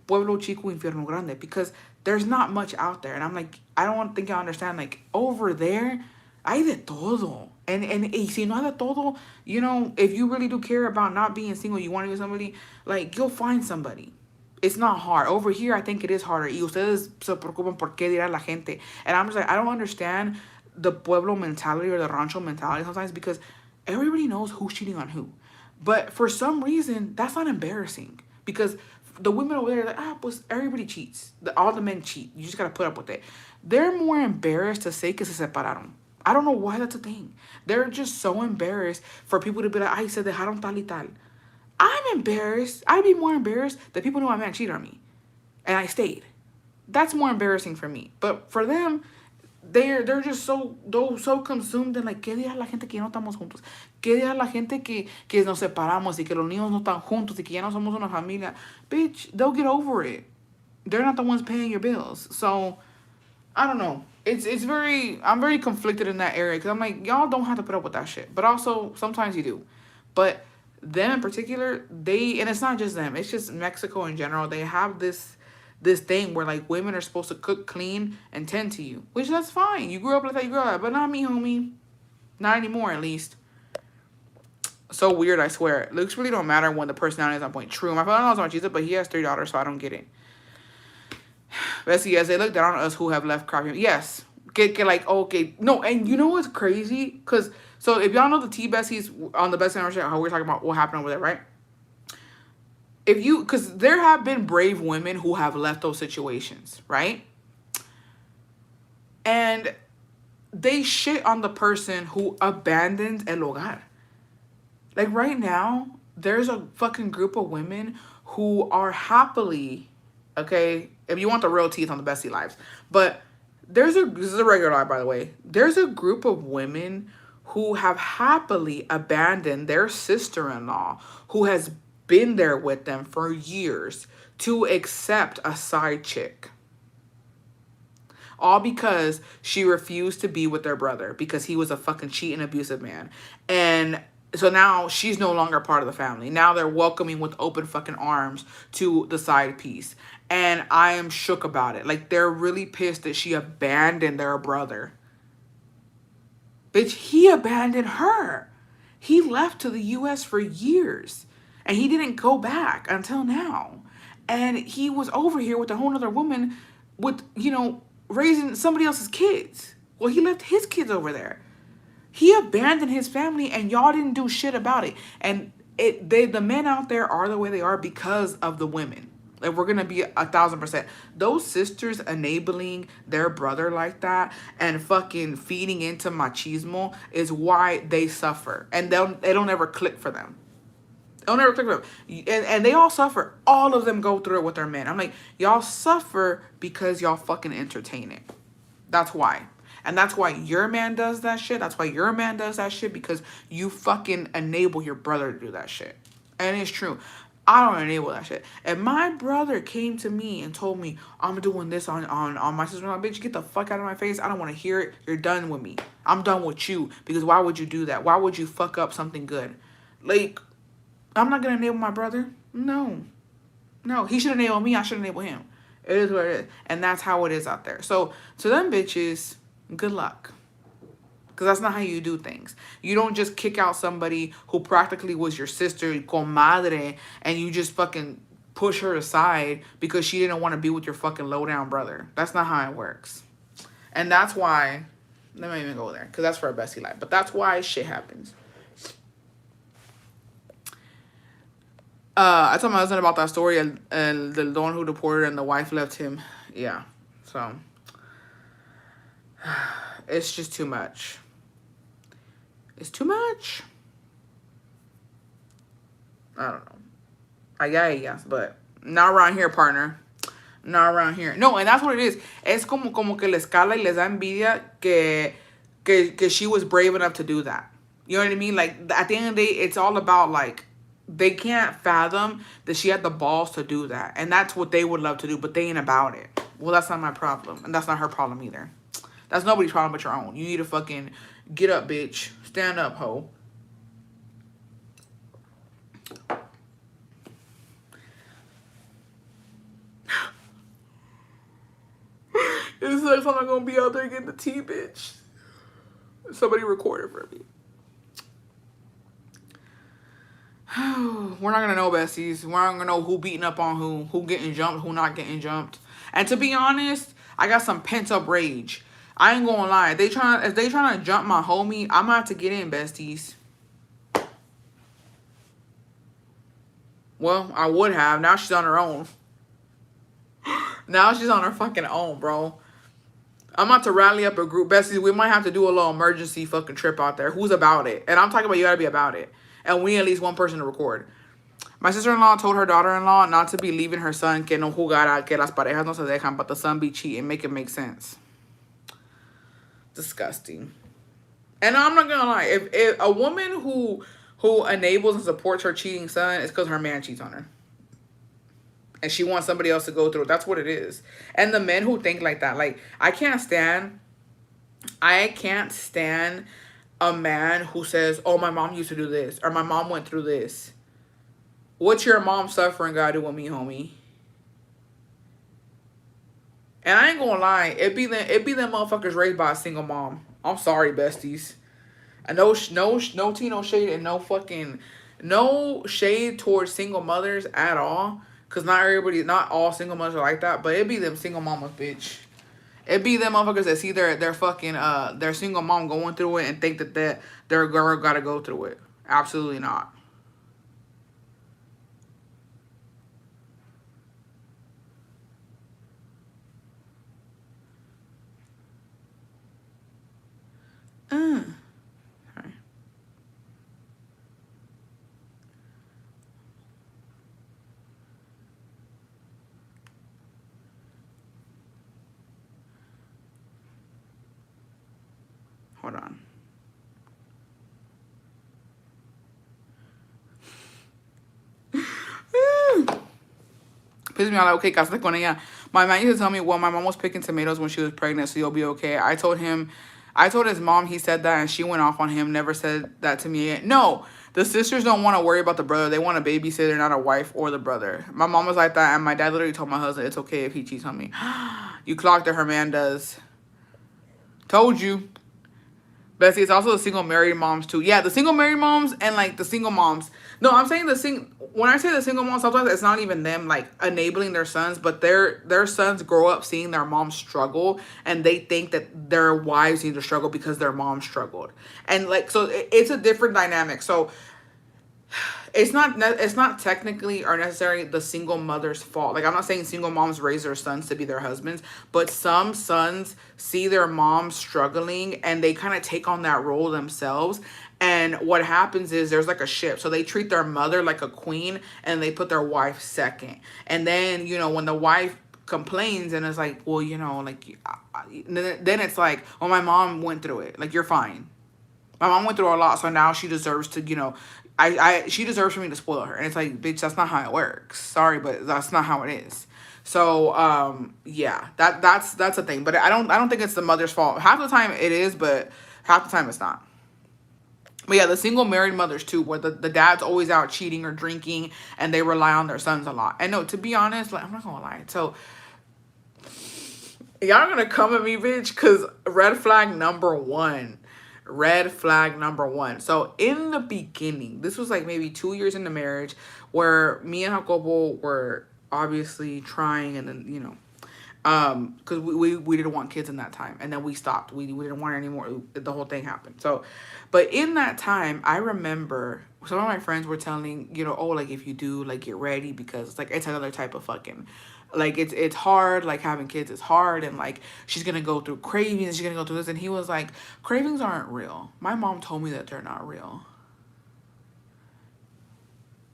pueblo chico infierno grande, because there's not much out there. And I'm like, I don't think I understand. Like over there, hay de todo. And y si no hay de todo, if you really do care about not being single, you want to be somebody, like you'll find somebody. It's not hard. Over here, I think it is harder. Y ustedes se preocupan por qué dirá la gente. And I'm just like, I don't understand the pueblo mentality or the rancho mentality sometimes, because everybody knows who's cheating on who. But for some reason, that's not embarrassing. Because the women over there are like, pues everybody cheats. All the men cheat. You just got to put up with it. They're more embarrassed to say que se separaron. I don't know why that's a thing. They're just so embarrassed for people to be like, ay, se dejaron tal y tal. I'm embarrassed. I'd be more embarrassed that people know my man cheated on me. And I stayed. That's more embarrassing for me. But for them, they're just so consumed in like, ¿qué dirá la gente que no estamos juntos? ¿Qué dirá la gente que nos separamos y que los niños no están juntos y que ya no somos una familia? Bitch, they'll get over it. They're not the ones paying your bills. So, I don't know. I'm very conflicted in that area because I'm like, y'all don't have to put up with that shit. But also, sometimes you do. But them in particular, and it's not just them, it's just Mexico in general. They have this thing where like women are supposed to cook, clean, and tend to you, which that's fine. You grew up like that, you grew up, but not me, homie. Not anymore, at least. So weird, I swear. Looks really don't matter when the personality is on point. True, my father knows about Jesus, but he has 3 daughters, so I don't get it. Bessie, yes, they look down on us who have left crappy. Yes. Get like, okay. No, and you know what's crazy? Because, so if y'all know the T Bessies on the Best Center, how we're talking about what happened over there, right? Because there have been brave women who have left those situations, right? And they shit on the person who abandoned el hogar. Like right now, there's a fucking group of women who are happily, okay, if you want the real teeth on the Bestie lives, but this is a regular live, by the way. There's a group of women who have happily abandoned their sister-in-law who has been there with them for years to accept a side chick. All because she refused to be with their brother because he was a fucking cheating, abusive man. And so now she's no longer part of the family. Now they're welcoming with open fucking arms to the side piece. And I am shook about it. Like, they're really pissed that she abandoned their brother. Bitch, he abandoned her. He left to the U.S. for years. And he didn't go back until now. And he was over here with a whole other woman with, raising somebody else's kids. Well, he left his kids over there. He abandoned his family and y'all didn't do shit about it. And the men out there are the way they are because of the women. Like, we're going to be 1,000%. Those sisters enabling their brother like that and fucking feeding into machismo is why they suffer. And it'll never click for them. It'll never click for them. And they all suffer. All of them go through it with their men. I'm like, y'all suffer because y'all fucking entertain it. That's why. And that's why your man does that shit. That's why your man does that shit, because you fucking enable your brother to do that shit. And it's true. I don't enable that shit. If my brother came to me and told me, I'm doing this on my sister-in-law, bitch, get the fuck out of my face. I don't want to hear it. You're done with me. I'm done with you. Because why would you do that? Why would you fuck up something good? Like, I'm not going to enable my brother. No. No, he should enable me. I should enable him. It is what it is. And that's how it is out there. So, to them bitches, good luck. Because that's not how you do things. You don't just kick out somebody who practically was your sister, comadre, and you just fucking push her aside because she didn't want to be with your fucking low-down brother. That's not how it works. And that's why, let me even go there, because that's for a bestie life. But that's why shit happens. I told my husband about that story, and the one who deported and the wife left him. Yeah, so it's just too much. It's too much. I don't know. Yes, but not around here, partner. Not around here. No, and that's what it is. Es como que les cala y les da envidia que she was brave enough to do that. You know what I mean? Like, at the end of the day, it's all about, like, they can't fathom that she had the balls to do that. And that's what they would love to do, but they ain't about it. Well, that's not my problem. And that's not her problem either. That's nobody's problem but your own. You need to fucking get up, bitch. Stand up, ho. It sucks I'm not gonna be out there getting the tea, bitch. Somebody recorded for me. We're not gonna know, besties. We're not gonna know who beating up on who getting jumped, who not getting jumped. And to be honest, I got some pent up rage. I ain't gonna lie. If they trying to jump my homie, I'm gonna have to get in, besties. Well, I would have. Now she's on her own. Now she's on her fucking own, bro. I'm about to rally up a group. Besties, we might have to do a little emergency fucking trip out there. Who's about it? And I'm talking about you gotta be about it. And we need at least one person to record. My sister-in-law told her daughter-in-law not to be leaving her son, que no jugara, que las parejas no se dejan, but the son be cheating. Make it make sense. Disgusting. And I'm not gonna lie, if a woman who enables and supports her cheating son, it's because her man cheats on her. And she wants somebody else to go through it. That's what it is. And the men who think like that, like, I can't stand a man who says, oh, my mom used to do this, or my mom went through this. What's your mom suffering got to do with me, homie? And I ain't gonna lie, it be them motherfuckers raised by a single mom. I'm sorry, besties. And no tea, no shade, and no shade towards single mothers at all. Cause not all single mothers are like that, but it be them single mamas, bitch. It be them motherfuckers that see their fucking their single mom going through it and think that their girl gotta go through it. Absolutely not. Sorry. Hold on. Pisses me off. Like, okay, casate con ella. My man used to tell me, well, my mom was picking tomatoes when she was pregnant, so you'll be okay. I told his mom he said that, and she went off on him. Never said that to me. No, the sisters don't want to worry about the brother. They want a babysitter, not a wife or the brother. My mom was like that, and my dad literally told my husband it's okay if he cheats on me. You clocked it, her man does. Told you. Bessie, it's also the single married moms too. Yeah, the single married moms and like the single moms. No, I'm saying when I say the single moms, sometimes it's not even them like enabling their sons, but their sons grow up seeing their mom struggle, and they think that their wives need to struggle because their mom struggled. And like, so it's a different dynamic. So it's not technically or necessarily the single mother's fault. Like, I'm not saying single moms raise their sons to be their husbands, but some sons see their mom struggling and they kind of take on that role themselves. And what happens is there's like a shift. So they treat their mother like a queen and they put their wife second. And then, when the wife complains and it's like, well, like, then it's like, oh, my mom went through it. Like, you're fine. My mom went through a lot, so now she deserves to, she deserves for me to spoil her. And it's like, bitch, that's not how it works. Sorry, but that's not how it is. So, yeah, that's a thing. But I don't think it's the mother's fault. Half the time it is, but half the time it's not. But yeah, the single married mothers too, where the dad's always out cheating or drinking, and they rely on their sons a lot. And no, to be honest, like, I'm not gonna lie. So y'all gonna come at me, bitch, because red flag number one. So in the beginning, this was like maybe 2 years into marriage, where me and Jacobo were obviously trying, and then because we didn't want kids in that time, and then we stopped. We didn't want it anymore. The whole thing happened. So, but in that time, I remember some of my friends were telling, oh, like, if you do, like, get ready, because it's like it's another type of fucking, like, it's hard, like, having kids is hard, and like she's gonna go through cravings, she's gonna go through this. And he was like, cravings aren't real. My mom told me that they're not real.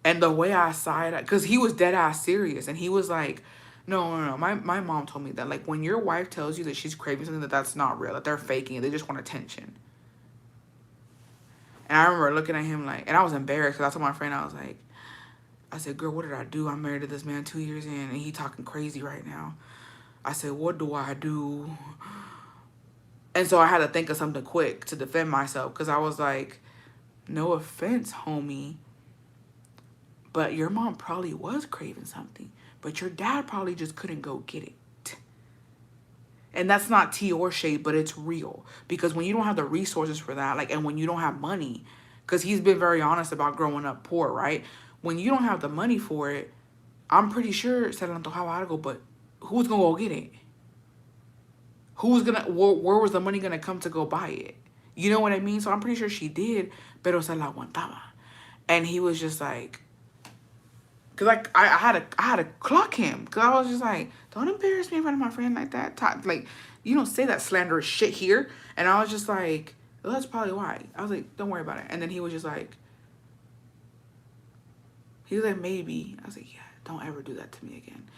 And the way I sighed, because he was dead ass serious, and he was like, no. My mom told me that, like, when your wife tells you that she's craving something, that's not real, that they're faking it, they just want attention. And I remember looking at him like, and I was embarrassed because I told my friend, I said, girl, what did I do? I'm married to this man 2 years in, and he talking crazy right now. I said, what do I do? And so I had to think of something quick to defend myself, because I was like, no offense, homie, but your mom probably was craving something, but your dad probably just couldn't go get it. And that's not tea or shade, but it's real. Because when you don't have the resources for that, like, and when you don't have money, because he's been very honest about growing up poor, right? When you don't have the money for it, I'm pretty sure se le antojaba algo, but who's gonna go get it? Where was the money gonna come to go buy it? You know what I mean? So I'm pretty sure she did, pero se la aguantaba. And he was just like, because like I had to clock him, because I was just like, don't embarrass me in front of my friend like that. Like, you don't say that slanderous shit here. And I was just like, well, that's probably why. I was like, don't worry about it. And then he was just like, He was like, maybe. I was like, yeah, don't ever do that to me again.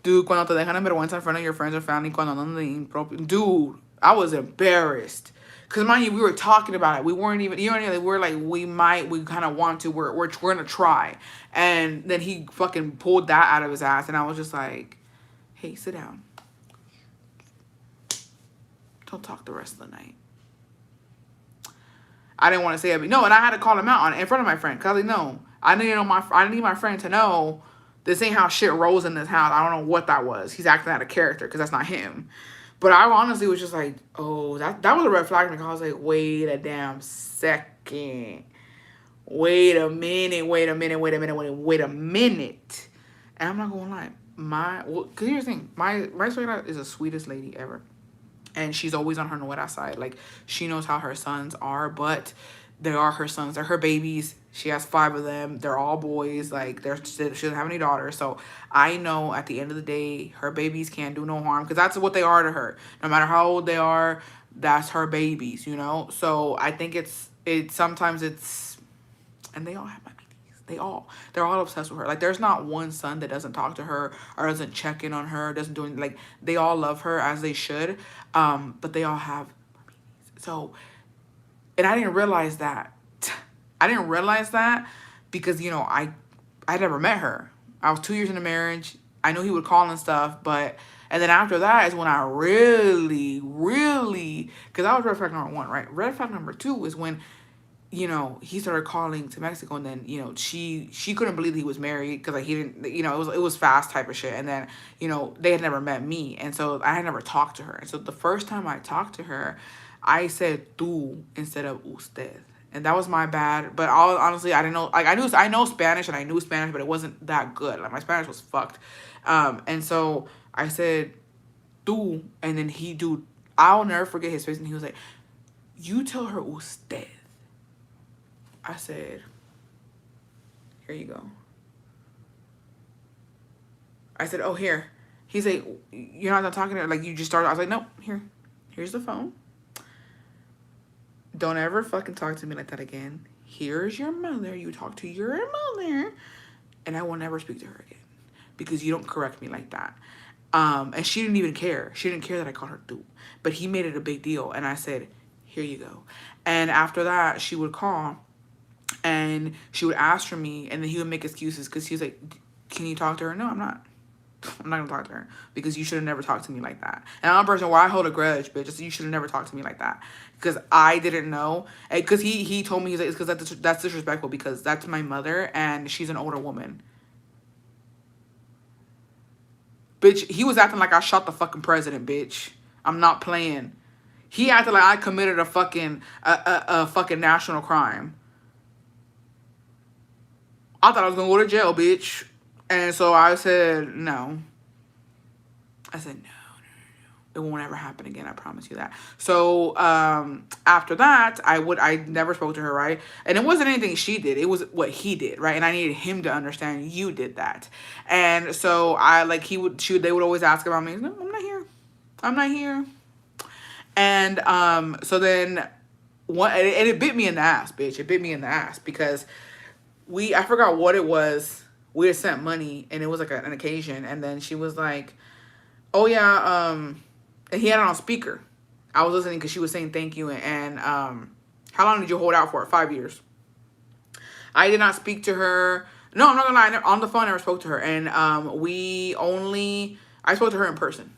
Dude, cuando te dejan en vergüenza in front of your friends or family, cuando no te impropio. Dude, I was embarrassed. Because mind you, we were talking about it. We weren't even, you know what I mean? We were like, we kind of want to, we're going to try. And then he fucking pulled that out of his ass. And I was just like, hey, sit down. Don't talk the rest of the night. I didn't want to say it. No, and I had to call him out in front of my friend. Because I was like, no, I need my friend to know this ain't how shit rolls in this house. I don't know what that was. He's acting out of character because that's not him. But I honestly was just like, oh, that was a red flag to me. I was like, wait a damn second. Wait a minute. And I'm not going to lie. Because here's the thing. My suegra is the sweetest lady ever. And she's always on her nuera side. Like, she knows how her sons are, but they are her sons. They're her babies. She has 5 of them. They're all boys. Like, she doesn't have any daughters. So I know at the end of the day, her babies can't do no harm because that's what they are to her. No matter how old they are, that's her babies, you know? So I think sometimes it's, and they all have my babies. They're all obsessed with her. Like, there's not one son that doesn't talk to her or doesn't check in on her, doesn't do anything. Like, they all love her as they should. But they all have babies. So, and I didn't realize that. I didn't realize that because, you know, I never met her. I was 2 years into marriage. I knew he would call and stuff, and then after that is when I really, because that was red flag number 1, right? Red flag number 2 is when, you know, he started calling to Mexico, and then, you know, she couldn't believe that he was married because, like, he didn't, you know, it was fast type of shit. And then, you know, they had never met me, and so I had never talked to her. And so the first time I talked to her, I said tú instead of usted. And that was my bad. But honestly, I didn't know. Like, I know Spanish, and I knew Spanish, but it wasn't that good. Like, my Spanish was fucked. And so I said tú, and then I'll never forget his face, and he was like, you tell her usted. I said, here you go. I said, oh, here. He's like, you're not talking to her? Like, you just started. I was like, no, here's the phone. Don't ever fucking talk to me like that again. Here's your mother. You talk to your mother. And I will never speak to her again. Because you don't correct me like that. And she didn't even care. She didn't care that I called her tú. But he made it a big deal. And I said, here you go. And after that, she would call. And she would ask for me. And then he would make excuses. Because he was like, can you talk to her? No, I'm not. I'm not going to talk to her. Because you should have never talked to me like that. And I'm a person where I hold a grudge, bitch. You should have never talked to me like that. Because I didn't know. Because he told me, he's like, it's because that's disrespectful. Because that's my mother. And she's an older woman. Bitch, he was acting like I shot the fucking president, bitch. I'm not playing. He acted like I committed a fucking national crime. I thought I was gonna go to jail, bitch. And so I said, no. I said, no. It won't ever happen again, I promise you that. So after that, I never spoke to her, right? And it wasn't anything she did. It was what he did, right? And I needed him to understand you did that. And so they would always ask about me. No, I'm not here. And so then and it bit me in the ass, bitch. It bit me in the ass because I forgot what it was. We had sent money and it was like an occasion. And then she was like, oh yeah, and he had it on speaker. I was listening because she was saying thank you. And how long did you hold out for? 5 years. I did not speak to her. No, I'm not gonna lie. On the phone, I never spoke to her. And I spoke to her in person.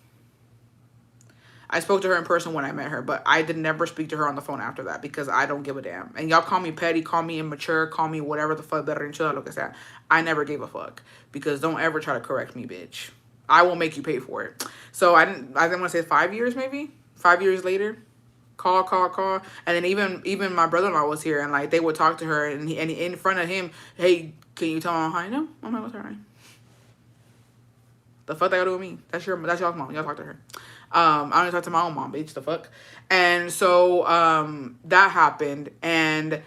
I spoke to her in person when I met her, but I did never speak to her on the phone after that because I don't give a damn. And y'all call me petty, call me immature, call me whatever the fuck, berrinchuda, lo que sea. I never gave a fuck because don't ever try to correct me, bitch. I will make you pay for it. So I didn't want to say 5 years, maybe 5 years later, call. And then even my brother-in-law was here and like they would talk to her and in front of him, hey, can you tell her hi? No, I'm not with her. The fuck that got to do with me? That's y'all's mom. Y'all talk to her. I don't even talk to my own mom, bitch. The fuck? And so that happened. And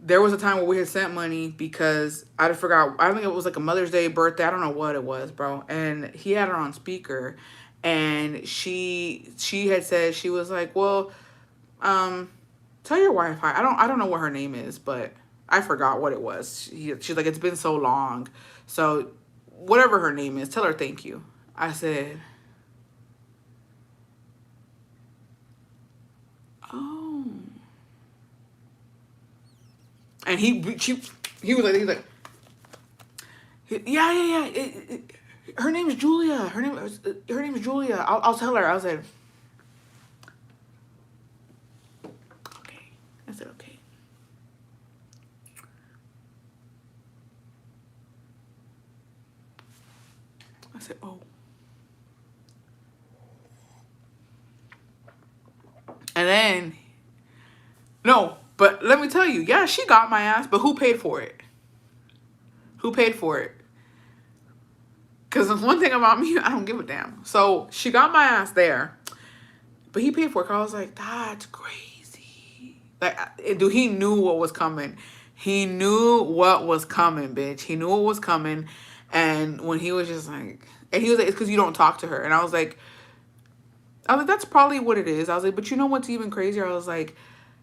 there was a time where we had sent money because I forgot. I think it was like a Mother's Day, birthday. I don't know what it was, bro. And he had her on speaker. And she had said, she was like, well, tell your wife hi. I don't know what her name is, but I forgot what it was. She's like, it's been so long. So whatever her name is, tell her thank you. I said, oh. And he was like, yeah, yeah, yeah. Her name's Julia. Her name is Julia. I'll tell her. I said, okay. I said, okay. I said, oh. And then, no, but let me tell you, yeah, she got my ass, but who paid for it? Who paid for it? Because one thing about me, I don't give a damn. So she got my ass there, but he paid for it. I was like, that's crazy. Like, dude, he knew what was coming. He knew what was coming, bitch. He knew what was coming. And when he was just like, and he was like, it's because you don't talk to her. And I was like, that's probably what it is. I was like, but you know what's even crazier? I was like,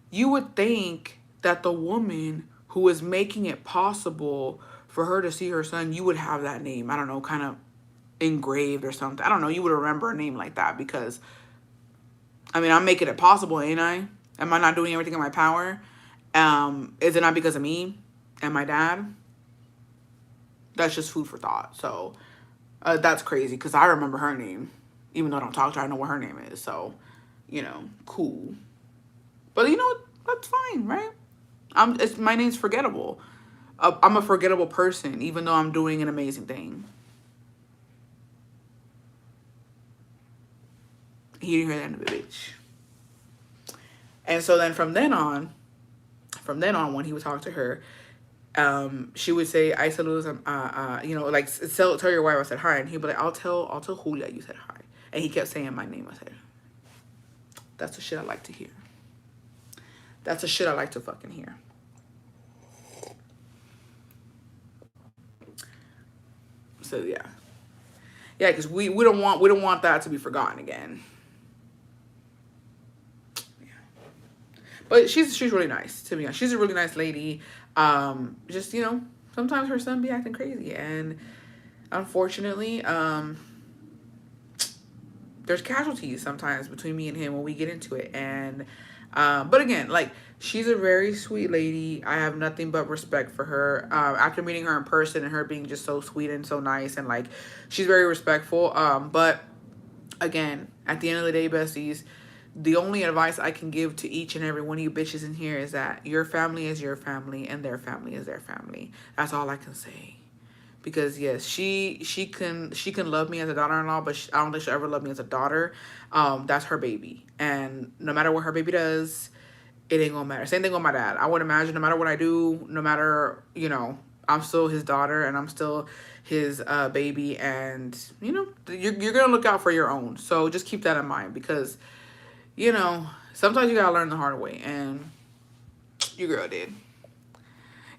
you would think that the woman who is making it possible for her to see her son, you would have that name, I don't know, kind of engraved or something. I don't know, you would remember a name like that because, I mean, I'm making it possible, ain't I? Am I not doing everything in my power? Is it not because of me and my dad? That's just food for thought. So that's crazy because I remember her name. Even though I don't talk to her, I know what her name is. So, you know, cool. But you know what? That's fine, right? My name's forgettable. I'm a forgettable person, even though I'm doing an amazing thing. He didn't hear the end of it, bitch. And so then from then on, when he would talk to her, she would say, "I saludos," you know, like tell your wife I said hi, and he'd be like, "I'll tell Julia you said hi," and he kept saying my name. I said, "That's the shit I like to hear. That's the shit I like to fucking hear." So yeah, because we don't want that to be forgotten again. But she's really nice, to be honest. She's a really nice lady. Just, you know, sometimes her son be acting crazy. And unfortunately, there's casualties sometimes between me and him when we get into it. And but again, like, she's a very sweet lady. I have nothing but respect for her. After meeting her in person and her being just so sweet and so nice, and like, she's very respectful. But again, at the end of the day, besties, the only advice I can give to each and every one of you bitches in here is that your family is your family and their family is their family. That's all I can say. Because yes, she can love me as a daughter-in-law, but I don't think she'll ever love me as a daughter. That's her baby, and no matter what her baby does, it ain't gonna matter. Same thing with my dad. I would imagine no matter what I do, no matter, you know, I'm still his daughter and I'm still his baby, and you know, you're gonna look out for your own. So just keep that in mind because, you know, sometimes you gotta learn the hard way, and your girl did.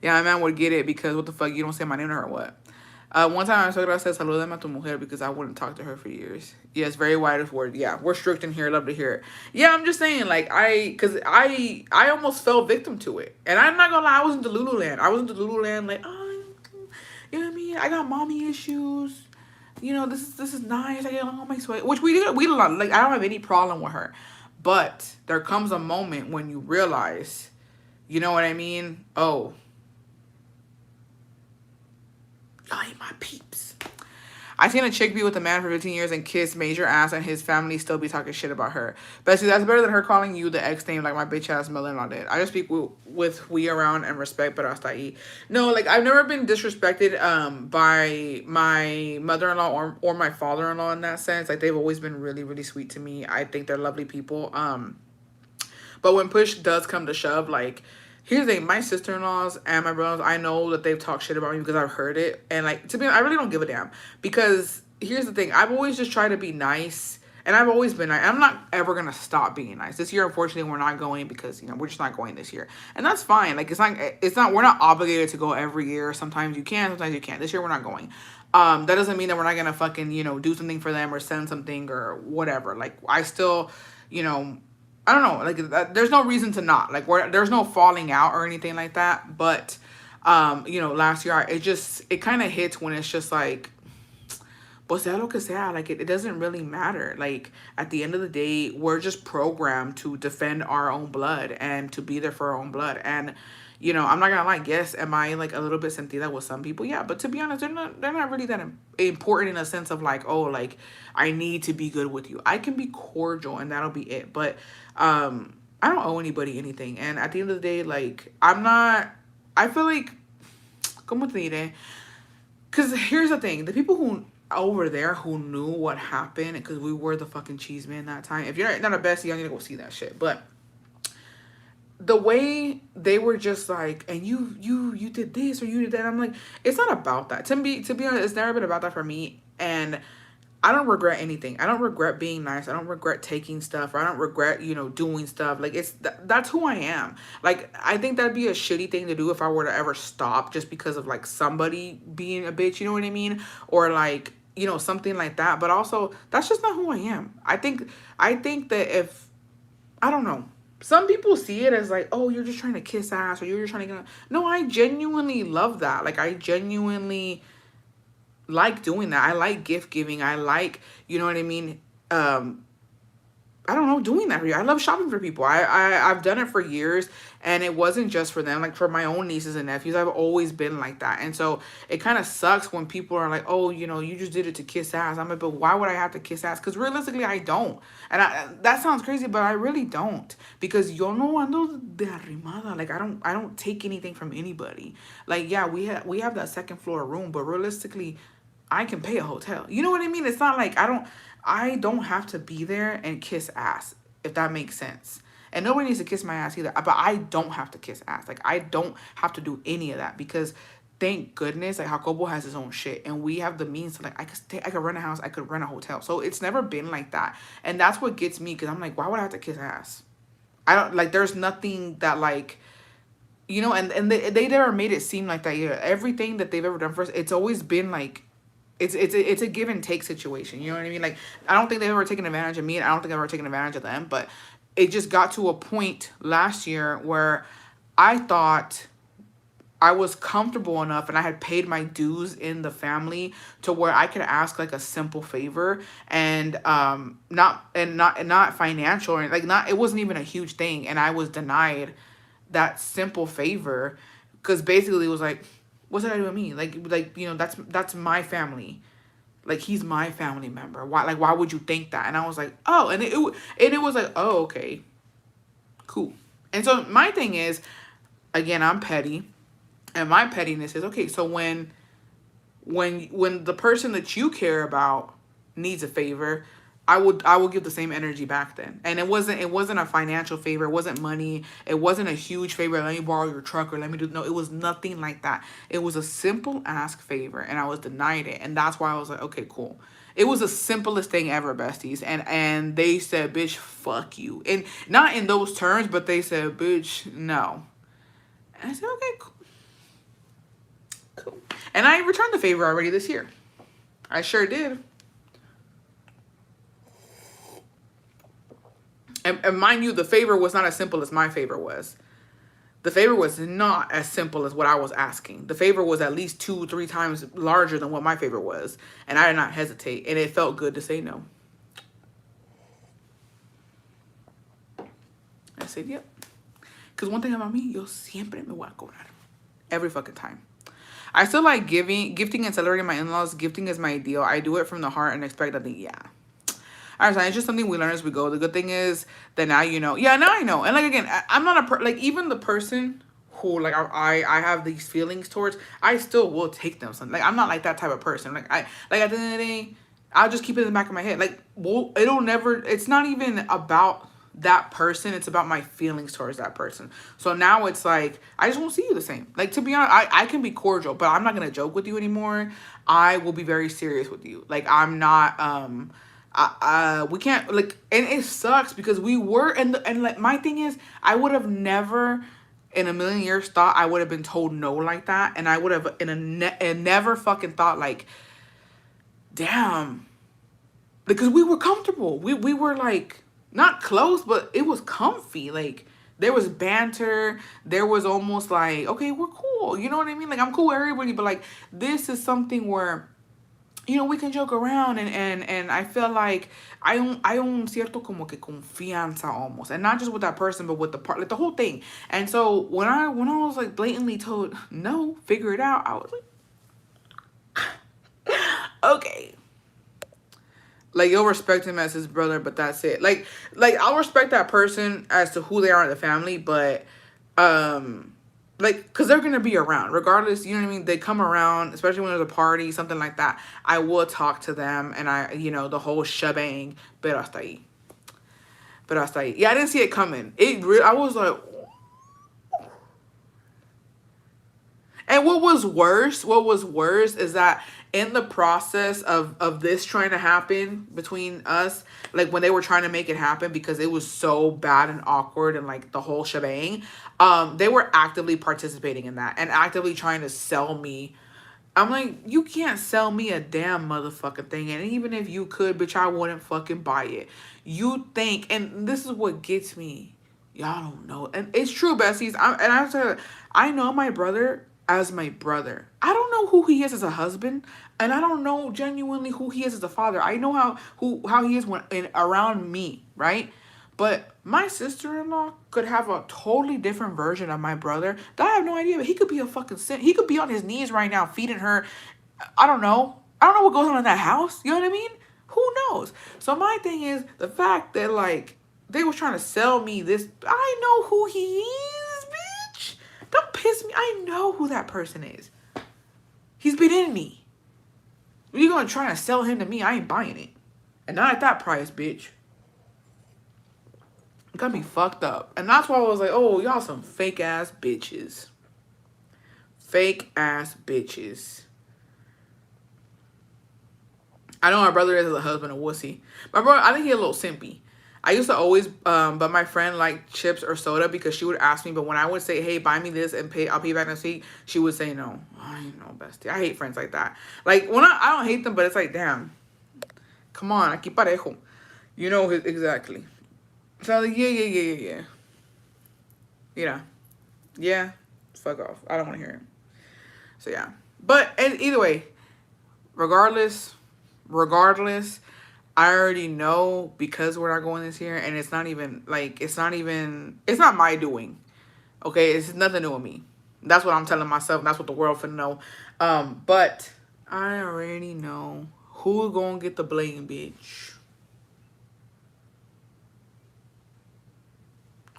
Yeah, my man would get it because what the fuck, you don't say my name to her or what? One time I said saludame a tu mujer because I wouldn't talk to her for years. Yes, very wide of word. Yeah, we're strict in here. Love to hear it. Yeah, I'm just saying, like, because I almost fell victim to it. And I'm not gonna lie, I was into Lululand. I was into Lululand, like, oh, you know what I mean? I got mommy issues. You know, this is nice. I get along with my sweat, which we love. Like, I don't have any problem with her. But there comes a moment when you realize, you know what I mean? Oh, y'all ain't my peeps. I seen a chick be with a man for 15 years and kiss major ass and his family still be talking shit about her. Bessie, that's better than her calling you the ex name like my bitch ass mother-in-law did. I just speak with we around and respect, but hasta ahí. No, like, I've never been disrespected by my mother-in-law or my father-in-law in that sense. Like, they've always been really, really sweet to me. I think they're lovely people. But when push does come to shove, like, here's the thing, my sister-in-laws and my brothers, I know that they've talked shit about me because I've heard it. And, like, to be honest, I really don't give a damn. Because here's the thing, I've always just tried to be nice. And I've always been nice. I'm not ever going to stop being nice. This year, unfortunately, we're not going because, you know, we're just not going this year. And that's fine. Like, we're not obligated to go every year. Sometimes you can, sometimes you can't. This year, we're not going. That doesn't mean that we're not going to fucking, you know, do something for them or send something or whatever. Like, I still, you know, I don't know, like there's no reason to not like there's no falling out or anything like that. But you know, last year it kind of hits when it's just like, pues sea lo que sea, like it doesn't really matter. Like at the end of the day, we're just programmed to defend our own blood and to be there for our own blood. And you know, I'm not gonna lie, yes, am I like a little bit sentida with some people? Yeah, but to be honest, they're not really that important in a sense of like, oh, like I need to be good with you. I can be cordial and that'll be it. But I don't owe anybody anything. And at the end of the day, like I feel like, como te diré? Because here's the thing, the people who over there who knew what happened, because we were the fucking cheese man that time. If you're not a bestie, I'm gonna go see that shit. But the way they were just like, and you did this or you did that, I'm like, it's not about that. To be honest, it's never been about that for me. And I don't regret anything. I don't regret being nice. I don't regret taking stuff. Or I don't regret, you know, doing stuff. Like that's who I am. Like I think that'd be a shitty thing to do if I were to ever stop just because of like somebody being a bitch. You know what I mean? Or like, you know, something like that. But also, that's just not who I am. I think that if I don't know. Some people see it as like, oh, you're just trying to kiss ass or you're just trying to get. No, I genuinely love that. Like I genuinely like doing that. I like gift giving. I like, you know what I mean? I don't know, doing that for you. I love shopping for people. I've done it for years, and it wasn't just for them. Like for my own nieces and nephews, I've always been like that. And so it kind of sucks when people are like, oh, you know, you just did it to kiss ass. I'm like, but why would I have to kiss ass? Because realistically, I don't. And that sounds crazy, but I really don't. Because yo no ando de arrimada. Like I don't take anything from anybody. Like yeah, we have that second floor room, but realistically, I can pay a hotel. You know what I mean? It's not like I don't have to be there and kiss ass, if that makes sense. And nobody needs to kiss my ass either. But I don't have to kiss ass. Like I don't have to do any of that because thank goodness like Jacobo has his own shit and we have the means to like I could rent a house, I could rent a hotel. So it's never been like that. And that's what gets me because I'm like, why would I have to kiss ass? I don't like there's nothing that like you know, and they never made it seem like that. Yeah, everything that they've ever done for us, it's always been like it's a give and take situation. You know what I mean? Like I don't think they've ever taken advantage of me, and I don't think I've ever taken advantage of them. But it just got to a point last year where I thought I was comfortable enough and I had paid my dues in the family to where I could ask like a simple favor and not financial or like not it wasn't even a huge thing and I was denied that simple favor because basically it was like what's that do with me like you know that's my family, like he's my family member, why would you think that? And I was like, oh, and it was like, oh, okay, cool. And so my thing is, again, I'm petty, and my pettiness is okay. So when the person that you care about needs a favor, I will give the same energy back then. And it wasn't a financial favor, it wasn't money, it wasn't a huge favor, let me borrow your truck or let me do no, it was nothing like that. It was a simple ask favor and I was denied it. And that's why I was like, okay, cool. It was the simplest thing ever, besties. And they said, bitch, fuck you. And not in those terms, but they said, bitch, no. And I said, okay, cool. Cool. And I returned the favor already this year. I sure did. And mind you, the favor was not as simple as my favor was. The favor was not as simple as what I was asking. The favor was at least 2-3 times larger than what my favor was. And I did not hesitate. And it felt good to say no. I said, yep. Because one thing about me, yo siempre me voy a cobrar. Every fucking time. I still like gifting and celebrating my in-laws. Gifting is my deal. I do it from the heart and expect nothing. Yeah. All right, it's just something we learn as we go. The good thing is that now you know. Yeah, now I know. And like again, I'm not like even the person who like I have these feelings towards, I still will take them. Something like I'm not like that type of person. Like at the end of the day, I'll just keep it in the back of my head. Like it'll never. It's not even about that person. It's about my feelings towards that person. So now it's like I just won't see you the same. Like to be honest, I can be cordial, but I'm not gonna joke with you anymore. I will be very serious with you. Like I'm not we can't like, and it sucks because we were and like my thing is I would have never in a million years thought I would have been told no like that, and I would have and never fucking thought like, damn, because we were comfortable, we were like not close, but it was comfy. Like there was banter. There was almost like, okay, we're cool. You know what I mean? Like I'm cool with everybody, but like this is something where we can joke around and I feel like I un cierto como que confianza almost, and not just with that person, but with the part, like the whole thing. And so when I was like blatantly told no, figure it out, I was like, okay, like you'll respect him as his brother, but that's it. Like I'll respect that person as to who they are in the family, but like because they're gonna be around regardless, you know what I mean? They come around, especially when there's a party, something like that. I will talk to them, and I, the whole shebang. Pero hasta ahí. Yeah, I didn't see it coming. I was like, and what was worse is that in the process of this trying to happen between us, like when they were trying to make it happen because it was so bad and awkward and like the whole shebang, they were actively participating in that and actively trying to sell me. I'm like, you can't sell me a damn motherfucking thing, and even if you could, bitch, I wouldn't fucking buy it. You think, and this is what gets me. Y'all don't know, and it's true, besties. I know my brother as my brother. I don't know who he is as a husband, and I don't know genuinely who he is as a father. I know how he is around me, right? But my sister-in-law could have a totally different version of my brother that I have no idea. But he could be a fucking sin. He could be on his knees right now feeding her. I don't know. I don't know what goes on in that house. You know what I mean? Who knows? So my thing is the fact that like they was trying to sell me this. I know who he is, bitch. Don't piss me. I know who that person is. He's been in me. You're gonna try to sell him to me? I ain't buying it, and not at that price, bitch. Got me fucked up. And that's why I was like, oh, y'all some fake ass bitches. Fake ass bitches. I know my brother is as a husband a wussy. My brother, I think he a little simpy. I used to always, but my friend liked chips or soda because she would ask me, but when I would say, hey, buy me this and I'll pay back next week, she would say no. I know, bestie. I hate friends like that. Like, I don't hate them, but it's like, damn. Come on, aquí parejo. You know exactly. So I was like, yeah. Yeah. Fuck off. I don't want to hear him. So yeah. But and either way, regardless, I already know because we're not going this year, and it's not my doing. Okay, it's nothing new with me. That's what I'm telling myself. That's what the world finna know. But I already know who gonna get the blame, bitch.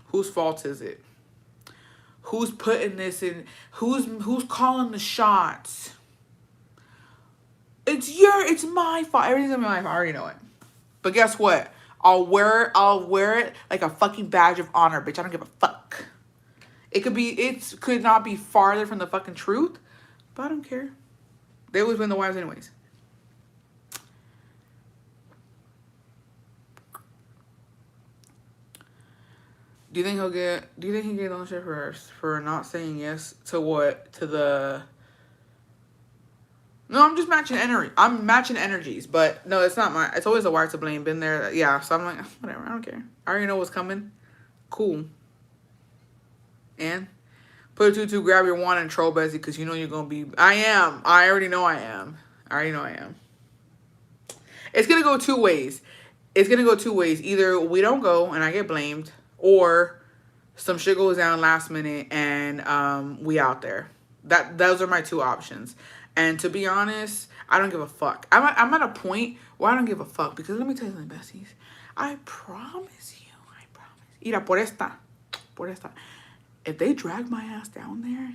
Whose fault is it? Who's putting this in? Who's calling the shots? It's my fault. Everything's gonna be my fault. I already know it. But guess what? I'll wear it like a fucking badge of honor, bitch. I don't give a fuck. It could not be farther from the fucking truth, but I don't care. They always win the wives anyways. Do you think he get on shit for not saying yes to what? To the... No, I'm just matching energy. I'm matching energies, but no, it's not it's always the wife to blame. Been there, yeah. So I'm like, whatever, I don't care. I already know what's coming. Cool. And put a tutu, grab your wand, and troll Bessie, because you know you're gonna be. I already know I am. It's gonna go two ways. Either we don't go and I get blamed, or some shit goes down last minute and we out there. Those are my two options. And to be honest, I don't give a fuck. I'm at a point where I don't give a fuck, because let me tell you something, besties. I promise you. Mira, por esta. If they drag my ass down there,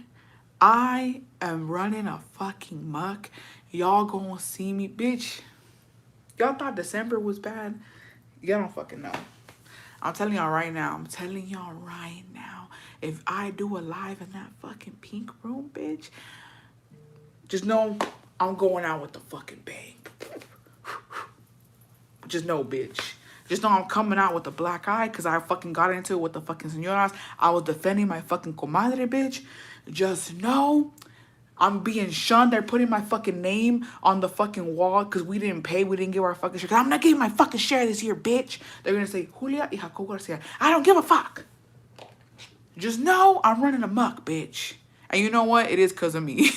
I am running a fucking muck. Y'all gonna see me, bitch. Y'all thought December was bad? Y'all don't fucking know. I'm telling y'all right now. If I do a live in that fucking pink room, bitch, just know I'm going out with the fucking bang. Just know, bitch. Just know I'm coming out with the black eye, because I fucking got into it with the fucking señoras. I was defending my fucking comadre, bitch. Just know I'm being shunned. They're putting my fucking name on the fucking wall because we didn't pay. We didn't give our fucking share. 'Cause I'm not giving my fucking share this year, bitch. They're going to say, Julia y Jacobo Garcia. I don't give a fuck. Just know I'm running amok, bitch. And you know what? It is because of me.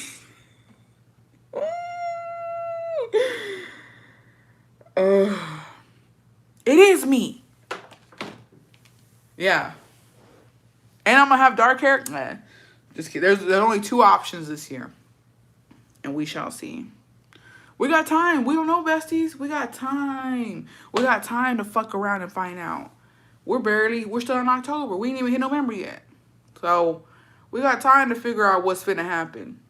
It is me. Yeah. And I'm going to have dark hair. Nah, just kidding. There's only 2 options this year. And we shall see. We got time. We don't know, besties. We got time. We got time to fuck around and find out. We're still in October. We ain't even hit November yet. So, we got time to figure out what's finna happen.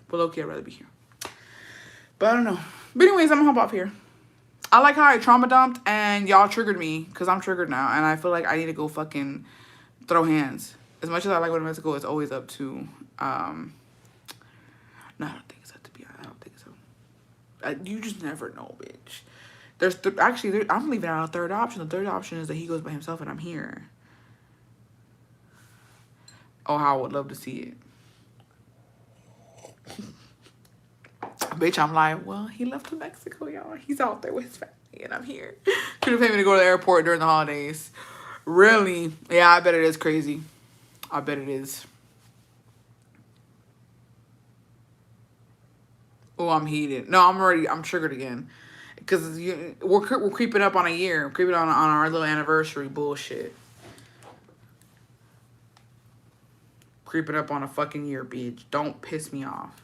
But low-key, I'd rather be here. But I don't know. But anyways, I'm gonna hop off here. I like how I trauma dumped and y'all triggered me because I'm triggered now. And I feel like I need to go fucking throw hands. As much as I like going to Mexico, it's always up to, no, I don't think it's up to be, I don't think so. You just never know, bitch. I'm leaving out a third option. The third option is that he goes by himself and I'm here. Oh, how I would love to see it. Bitch, I'm like, well, he left to Mexico, y'all. He's out there with his family and I'm here. Couldn't pay me to go to the airport during the holidays. Really? Yeah, I bet it is crazy. I bet it is. Oh, I'm heated. No, I'm triggered again. Because we're creeping up on a year. We're creeping on our little anniversary bullshit. Creeping up on a fucking year, bitch. Don't piss me off.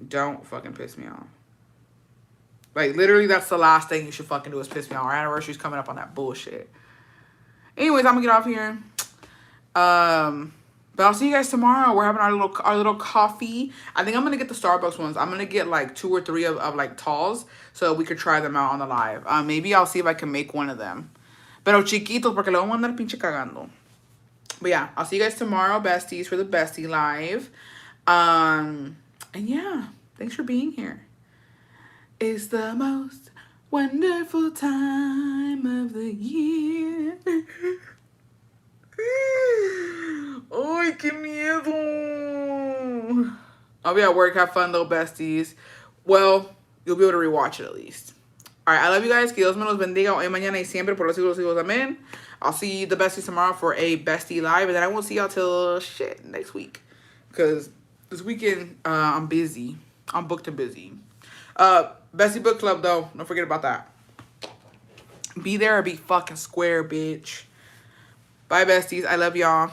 Don't fucking piss me off. Like, literally, that's the last thing you should fucking do is piss me off. Our anniversary's coming up on that bullshit. Anyways, I'm gonna get off here. But I'll see you guys tomorrow. We're having our little coffee. I think I'm gonna get the Starbucks ones. I'm gonna get like 2 or 3 of like talls so we could try them out on the live. Maybe I'll see if I can make one of them. Pero chiquitos, porque le vamos a andar pinche cagando. But yeah, I'll see you guys tomorrow, besties, for the bestie live. And yeah, thanks for being here. It's the most wonderful time of the year. Ay, qué miedo. I'll be at work. Have fun, though, besties. Well, you'll be able to rewatch it at least. All right, I love you guys. Que Dios me los bendiga hoy, mañana y siempre por los siglos de los siglos. Amen. I'll see the besties tomorrow for a bestie live, and then I won't see y'all till next week. Because this weekend, I'm busy. I'm booked and busy. Bestie Book Club, though. Don't forget about that. Be there or be fucking square, bitch. Bye, besties. I love y'all.